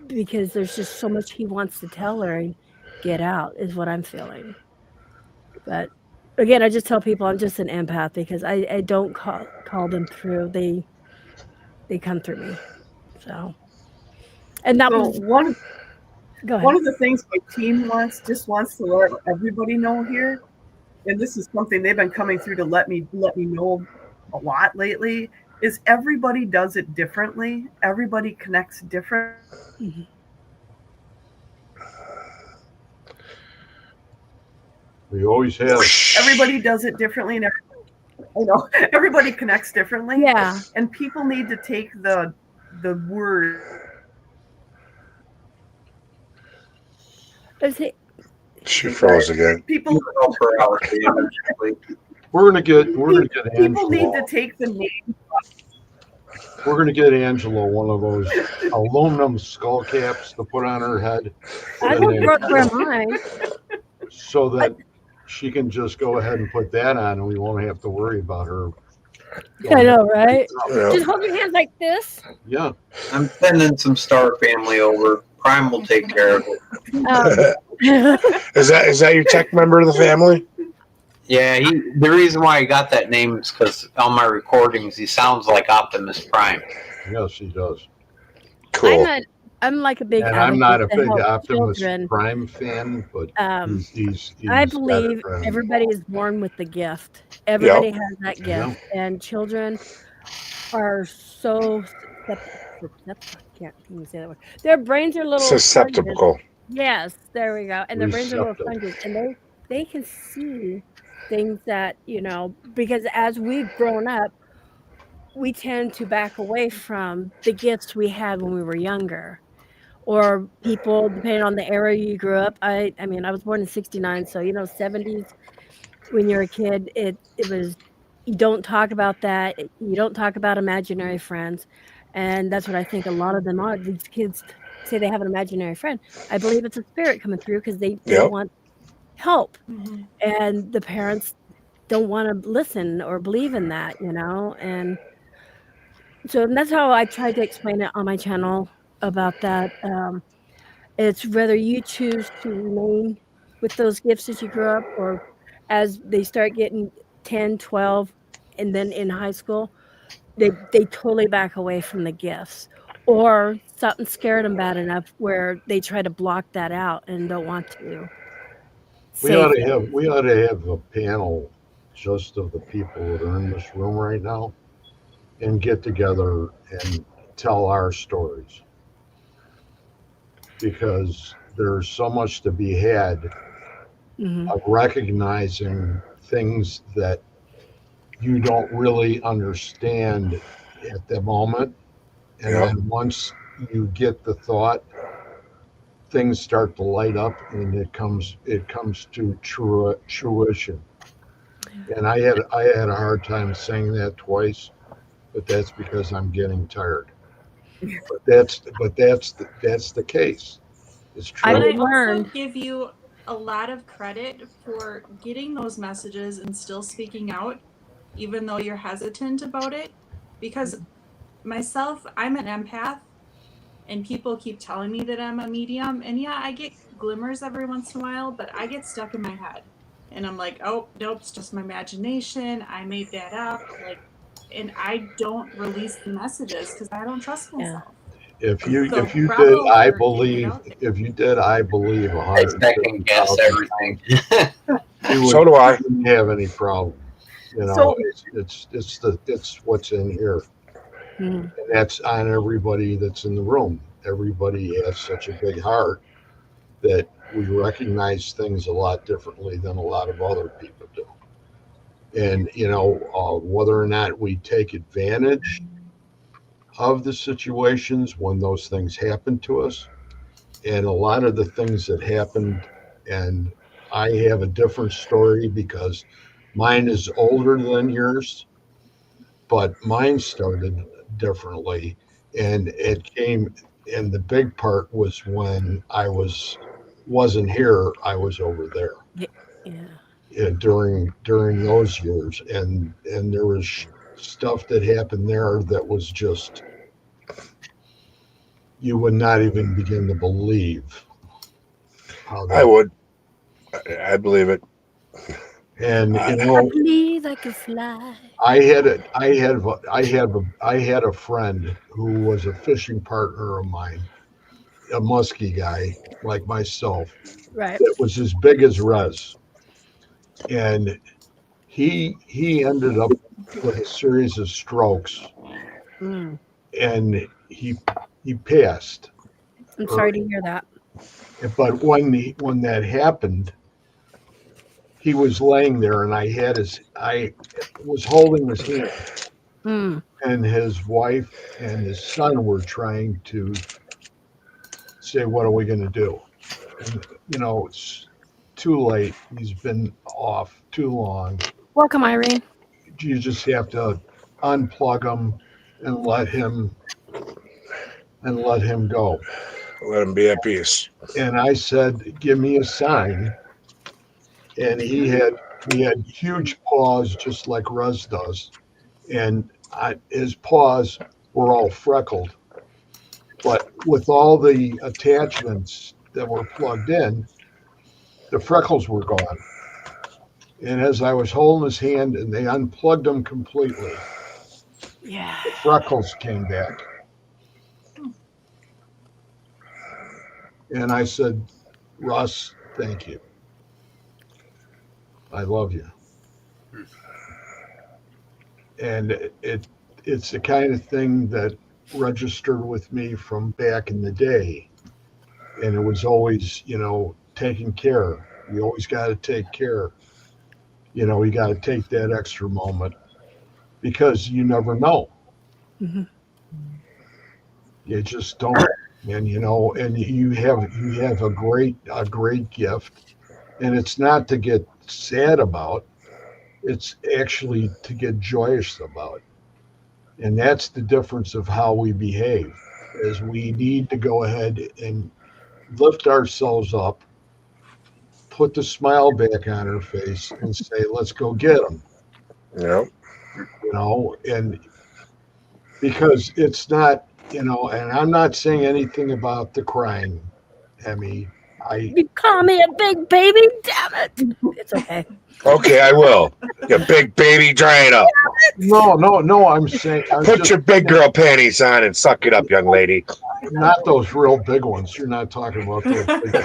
because there's just so much he wants to tell her and get out is what I'm feeling. But again, I just tell people I'm just an empath because I don't call them through. They come through me. So, and that was one. Go ahead. One of the things my team wants to let everybody know here, and this is something they've been coming through to let me know a lot lately, is everybody does it differently. Everybody connects different. Mm-hmm. We always have. Everybody does it differently, and everybody connects differently. Yeah. And people need to take the word. She froze again. People. We're gonna get People need Angela. to take the name. We're gonna get Angela one of those aluminum skull caps to put on her head. I don't wear mine. So that she can just go ahead and put that on, and we won't have to worry about her. I know, right? Yeah. Just hold your hands like this. Yeah. I'm sending some Star Family over. Prime will take care of it. Is that your tech member of the family? Yeah, the reason why I got that name is because on my recordings he sounds like Optimus Prime. Yes, he does. Cool. I'm like a big. And I'm not a big Optimus children. Prime fan, but he's I believe everybody is born with the gift. Everybody has that gift, and children are so susceptible. Can't even say that word. Their brains are little susceptible. Sponges. Yes, there we go. And their brains are little sponges, and they can see things that because as we've grown up, we tend to back away from the gifts we had when we were younger. Or people, depending on the era you grew up. I mean, I was born in '69, so 70s. When you're a kid, it was you don't talk about that. You don't talk about imaginary friends, and that's what I think a lot of them are. These kids say they have an imaginary friend. I believe it's a spirit coming through because they want help, and the parents don't want to listen or believe in that, and so that's how I tried to explain it on my channel about that. It's whether you choose to remain with those gifts as you grow up, or as they start getting 10, 12, and then in high school, they totally back away from the gifts, or something scared them bad enough where they try to block that out and don't want to. We ought to have a panel just of the people that are in this room right now and get together and tell our stories, because there's so much to be had of recognizing things that you don't really understand at the moment, and then once you get the thought, things start to light up and it comes to fruition. And I had a hard time saying that twice, but that's because I'm getting tired. But that's the case. It's true. And I also give you a lot of credit for getting those messages and still speaking out, even though you're hesitant about it. Because myself, I'm an empath, and people keep telling me that I'm a medium. And yeah, I get glimmers every once in a while, but I get stuck in my head. And I'm like, oh, nope, it's just my imagination. I made that up. And I don't release the messages because I don't trust myself. If you did, I believe 100%. Second guess everything. So do I. Wouldn't have any problem. It's what's in here, and that's on everybody that's in the room. Everybody has such a big heart that we recognize things a lot differently than a lot of other people do. And whether or not we take advantage of the situations when those things happen to us, and a lot of the things that happened, and I have a different story because mine is older than yours, but mine started differently, and it came, and the big part was when I wasn't here, I was over there. Yeah, during those years, and there was stuff that happened there that was just, you would not even begin to believe how that. I would. I believe it. And I believe I could fly. I had a friend who was a fishing partner of mine, a muskie guy like myself, right? That was as big as Rez, and he ended up with a series of strokes, and he passed. I'm sorry to hear that. But when that happened, he was laying there, and I was holding his hand, Mm. and his wife and his son were trying to say, "What are we going to do?" And it's too late. He's been off too long. Welcome, Irene. You just have to unplug him and let him go. Let him be at peace. And I said, "Give me a sign." And he had huge paws, just like Ruz does, and his paws were all freckled. But with all the attachments that were plugged in, the freckles were gone. And as I was holding his hand and they unplugged him completely, Yeah. the freckles came back. And I said, "Russ, thank you. I love you." And it's the kind of thing that registered with me from back in the day. And it was always, taking care. You always got to take care. You got to take that extra moment because you never know. Mm-hmm. You just don't. And and you have a great gift. And it's not to get sad about. It's actually to get joyous about. And that's the difference of how we behave. Is we need to go ahead and lift ourselves up, put the smile back on her face, and say, "Let's go get them." Yep. And because it's not, and I'm not saying anything about the crying, Emmy. You call me a big baby? Damn it! It's okay. Okay, I will. You big baby, dry it up. No. I'm saying, Put your big girl panties on and suck it up, young lady. not those real big ones. You're not talking about those big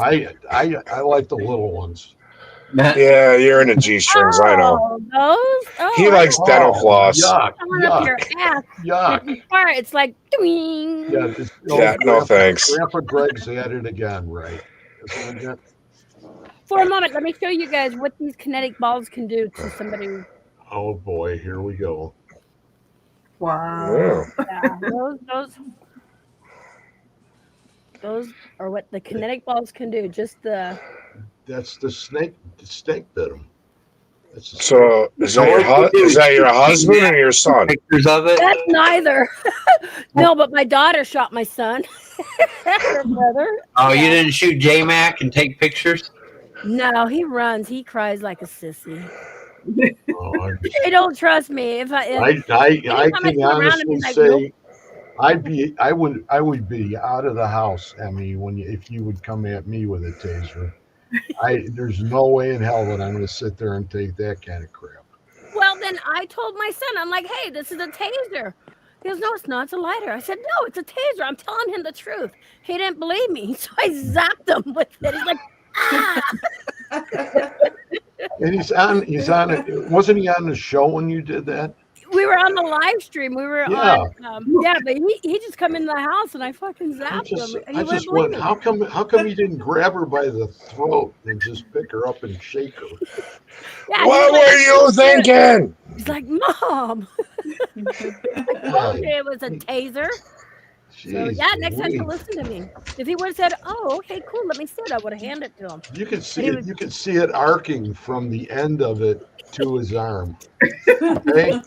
I like the little ones. Yeah, you're into G-strings, I know. Those? Oh, He likes dental floss. Yuck! Coming up your ass. Yuck! With the fart, it's like doing. Yeah, no thanks. Grandpa Greg's at it again, right? For a moment, let me show you guys what these kinetic balls can do to somebody. Oh boy, here we go. Wow. Yeah, those are what the kinetic balls can do. Just the. That's the snake. The snake bit him. So is that your husband or your son? Pictures of it. That's neither. No, but my daughter shot my son. Her brother. Oh, you didn't shoot J-Mac and take pictures? No, he runs. He cries like a sissy. Oh, They don't trust me. If I can honestly say, I would be out of the house, Emmy, if you would come at me with a taser. There's no way in hell that I'm going to sit there and take that kind of crap. Well, then I told my son, I'm like, "Hey, this is a taser." He goes, "No, it's not. It's a lighter." I said, "No, it's a taser. I'm telling him the truth." He didn't believe me, so I zapped him with it. He's like, "Ah!" And he's on it. Wasn't he on the show when you did that? We were on the live stream. We were on, but he just come in the house and I fucking zapped him. I just went, how come you didn't grab her by the throat and just pick her up and shake her? Yeah, what were you thinking? He's like, "Mom." I told you it was a taser. So yeah, next time he'll listen to me. If he would have said, "Oh, okay, cool, let me sit," I would have handed it to him. You can see it. You can see it arcing from the end of it to his arm. Okay?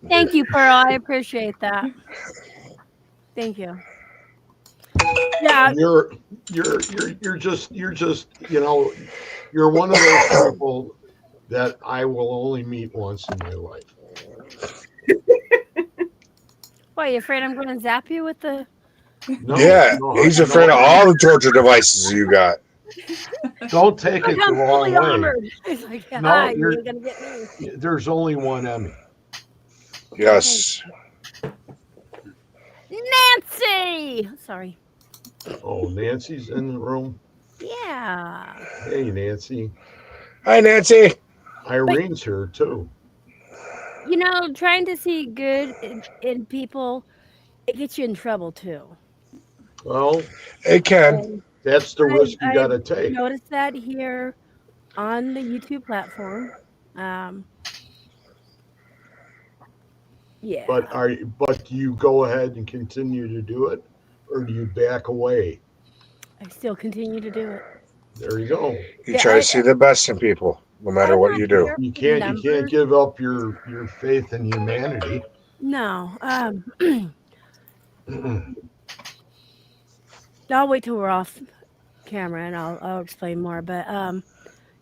Thank you, Pearl. I appreciate that. Thank you. Yeah. You're just you're one of those people that I will only meet once in my life. Why, you afraid I'm going to zap you with the? No, he's afraid of all the torture devices you got. Don't take it the wrong way. He's like, No, you're gonna get me. There's only one Emmy. Yes. Nancy. Sorry. Oh, Nancy's in the room. Yeah. Hey, Nancy. Hi, Nancy. Irene's here too. Trying to see good in people, it gets you in trouble too. Well, it can. That's the risk you got to I've take. noticed that here on the YouTube platform. Yeah. But do you go ahead and continue to do it, or do you back away? I still continue to do it. There you go. You Yeah, try to see the best in people, no matter I'm what not you do. here You for the can't numbers. give up your faith in humanity. No. I'll wait till we're off camera and I'll explain more. But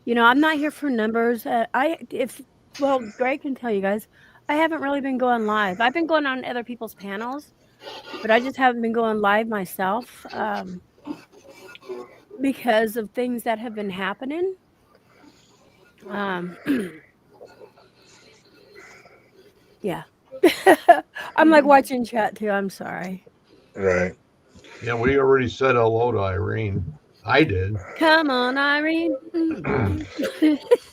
you know, I'm not here for numbers. Greg can tell you guys, I haven't really been going live. I've been going on other people's panels, but I just haven't been going live myself because of things that have been happening. Yeah. I'm like watching chat too. I'm sorry. Right. Yeah, we already said hello to Irene. I did. Come on, Irene.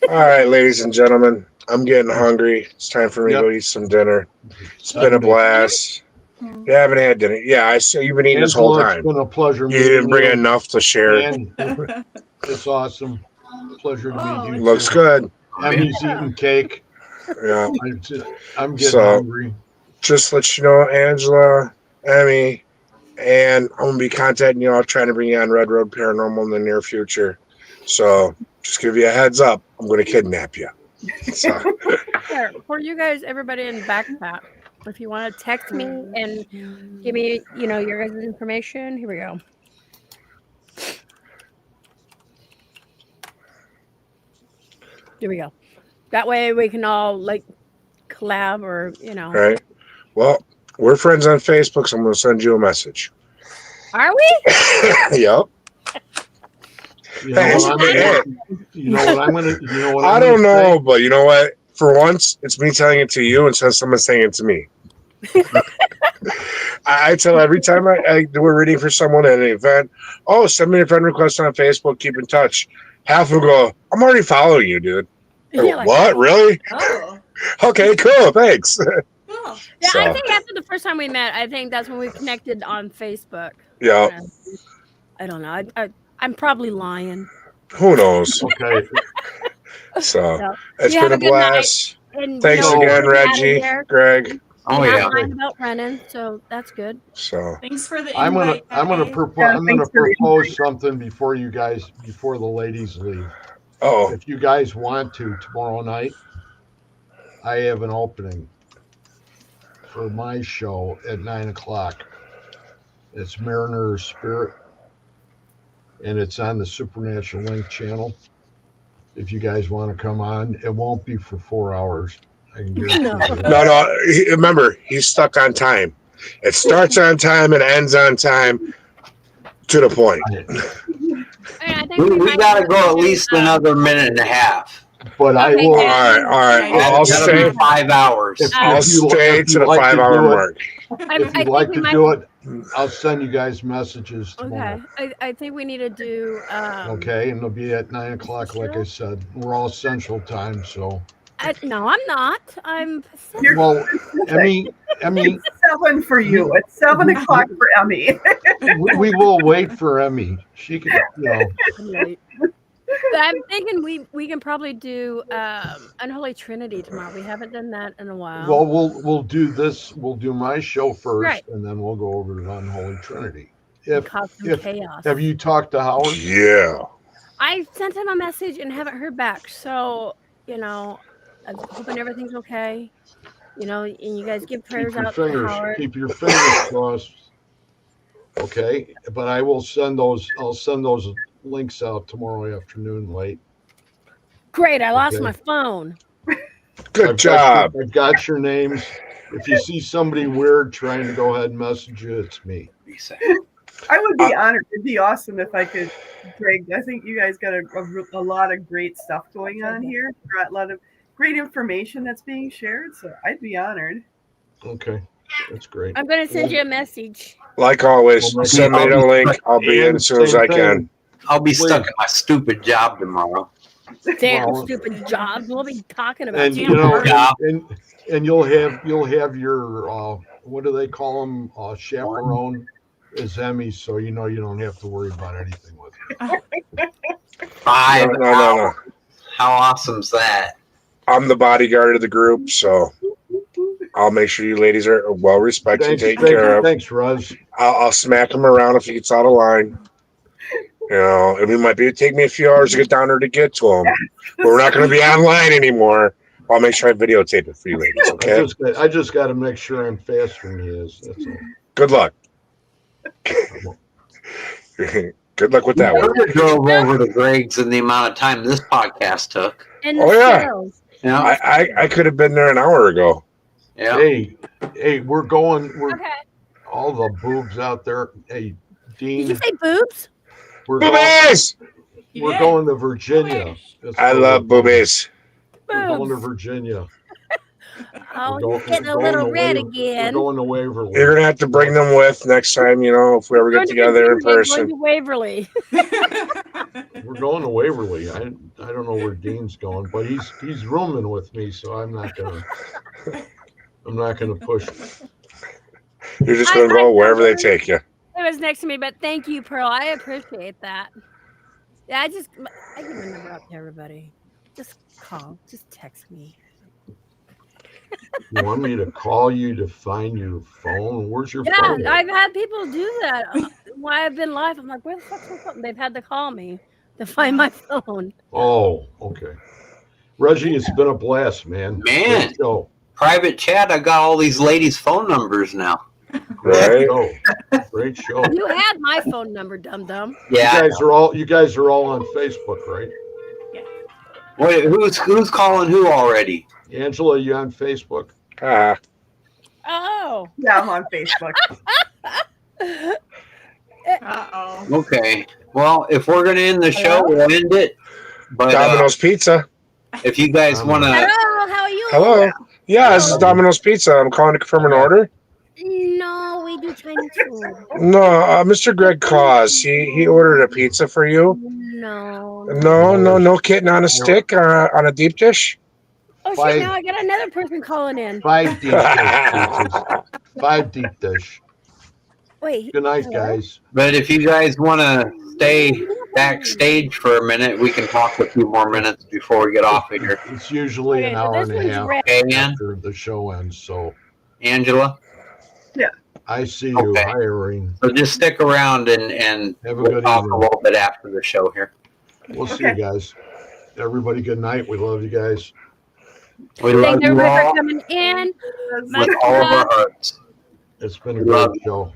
All right, ladies and gentlemen, I'm getting hungry. It's time for me to go eat some dinner. It's been a blast. You haven't had dinner. Yeah, I see you've been eating this whole Angela, time. it's been a pleasure You meeting didn't bring you. enough to share. And it's awesome. Pleasure to meet you. Looks too. good. Emmy's eating cake. Yeah. I'm getting hungry. Just let you know, Angela, Emmy, and I'm gonna be contacting you all, trying to bring you on Red Road Paranormal in the near future. So just give you a heads up, I'm gonna kidnap you. So. Here, for you guys, everybody in backpack, if you want to text me and give me, you know, your guys' information, here we go. Here we go. That way we can all like collab or, you know. All right. Well, we're friends on Facebook, so I'm gonna send you a message. Are we? Yep. You know what I'm gonna I don't know, but you know what? For once, it's me telling it to you instead of someone saying it to me. I tell every time I do a reading for someone at an event, oh, send me a friend request on Facebook, keep in touch. Half will go, I'm already following you, dude. I go, what? Really? Oh. Okay, cool. Thanks. Yeah, I think after the first time we met, I think that's when we connected on Facebook. Yeah. I don't know. I'm probably lying. Who knows? Okay. So So, it's you been have a good night. blast. And, Thanks you know, again, we're outta Reggie, here. Greg. Oh, You're yeah. not lying about running, so that's good. So Thanks for the I'm invite. gonna guys. propose something before the ladies leave. Oh. If you guys want to tomorrow night, I have an opening for my show at 9:00. It's Mariner's Spirit, and it's on the Supernatural Link channel. If you guys want to come on, it won't be for 4 hours. I can guarantee you. No. Remember, he's stuck on time. It starts on time and ends on time. To the point. I think We got to go at least another minute and a half. But I Okay, will. All right. I'll stay. 5 hours. I'll stay to the 5 hour mark. If you'd like to do it, I'll send you guys messages tomorrow. Okay. I think we need to do. Okay, and it'll be at 9:00, like I said. We're all Central Time, so. No, I'm not. I'm. Well, Emmy. It's 7 for you. It's 7 o'clock for Emmy. we will wait for Emmy. She can, But I'm thinking we can probably do Unholy Trinity tomorrow. We haven't done that in a while. Well, we'll do this. We'll do my show first, Right. and then we'll go over to Unholy Trinity. Cause some chaos. Have you talked to Howard? Yeah. I sent him a message and haven't heard back. So, you know, I'm hoping everything's okay. You know, and you guys give prayers out to Howard. Keep your fingers crossed. Okay, but I will send those. I'll send those links out tomorrow afternoon late. Great, I lost my phone. Good job. I've got your names. If you see somebody weird trying to go ahead and message you, it's me. I would be honored. It'd be awesome if I could, Greg. I think you guys got a lot of great stuff going on here. A lot of great information that's being shared. So I'd be honored. Okay, that's great. I'm going to send you a message. Like always, send me the link. I'll be in as soon as I can. I'll be stuck at my stupid job tomorrow. Damn stupid job. We'll be talking about And you know, and you'll have your what do they call them? Chaperone. is Emmy, so you know you don't have to worry about anything with her. 5 No. hours. How awesome's that? I'm the bodyguard of the group, so I'll make sure you ladies are well respected and taken care of. Thanks, Ruz. I'll smack him around if he gets out of line. You know, it might take me a few hours to get down there to get to him, but we're not going to be online anymore. I'll make sure I videotape it for you ladies, okay? I just got to make sure I'm faster than he is. That's all. Good luck. Good luck with that one. We drove over to Greg's in the amount of time this podcast took. And Oh, yeah. show. Yeah. I could have been there an hour ago. Yeah. Hey, we're Okay. all the boobs out there. Hey, Dean. Did you say boobs? We're Boobies! going to Virginia. I love boobies. We're going to Virginia. Oh, he's getting a little red again. We're going to Waverly. You're going to have to bring them with next time, you know, if we ever get together in person. Going to Waverly. We're going to Waverly. I don't know where Dean's going, but he's rooming with me, so I'm not gonna push. You're just going to go wherever they take you. It was next to me, but thank you, Pearl. I appreciate that. Yeah, I give my number out to everybody. Just call. Just text me. You want me to call you to find your phone? Where's your phone? Yeah, I've had people do that. While I've been live, I'm like, where the fuck's my phone? They've had to call me to find my phone. Oh, okay. Reggie, it's been a blast, man. Man. Great show. Private chat, I got all these ladies' phone numbers now. Right? Great show. You had my phone number, dum dum. Yeah. You guys are all on Facebook, right? Wait, who's calling who already? Angela, you on Facebook? Oh. Yeah, I'm on Facebook. Uh-oh. Okay. Well, if we're gonna end the show, we'll end it. But Domino's Pizza. if you guys want to, Hello, how are you? Hello. Yeah, this is Domino's Pizza. I'm calling to confirm an order. No, we do Chinese food. No, Mr. Greg Claus. He ordered a pizza for you. No. No kitten on a stick on a deep dish. Oh shit! Now I got another person calling in. 5 deep dish pizzas. 5 deep dish. Wait. Good night, guys. but if you guys want to stay backstage for a minute, we can talk a few more minutes before we get off of here. It's usually an hour and a half after the show ends. So, Angela. Yeah. I see you. Okay. Hi, Irene. So just stick around and Have a we'll good talk evening. a little bit after the show here. We'll see you guys. Everybody, good night. We love you guys. We love Thanks you everybody all for coming in. with all of our hearts. It's been a Love great show.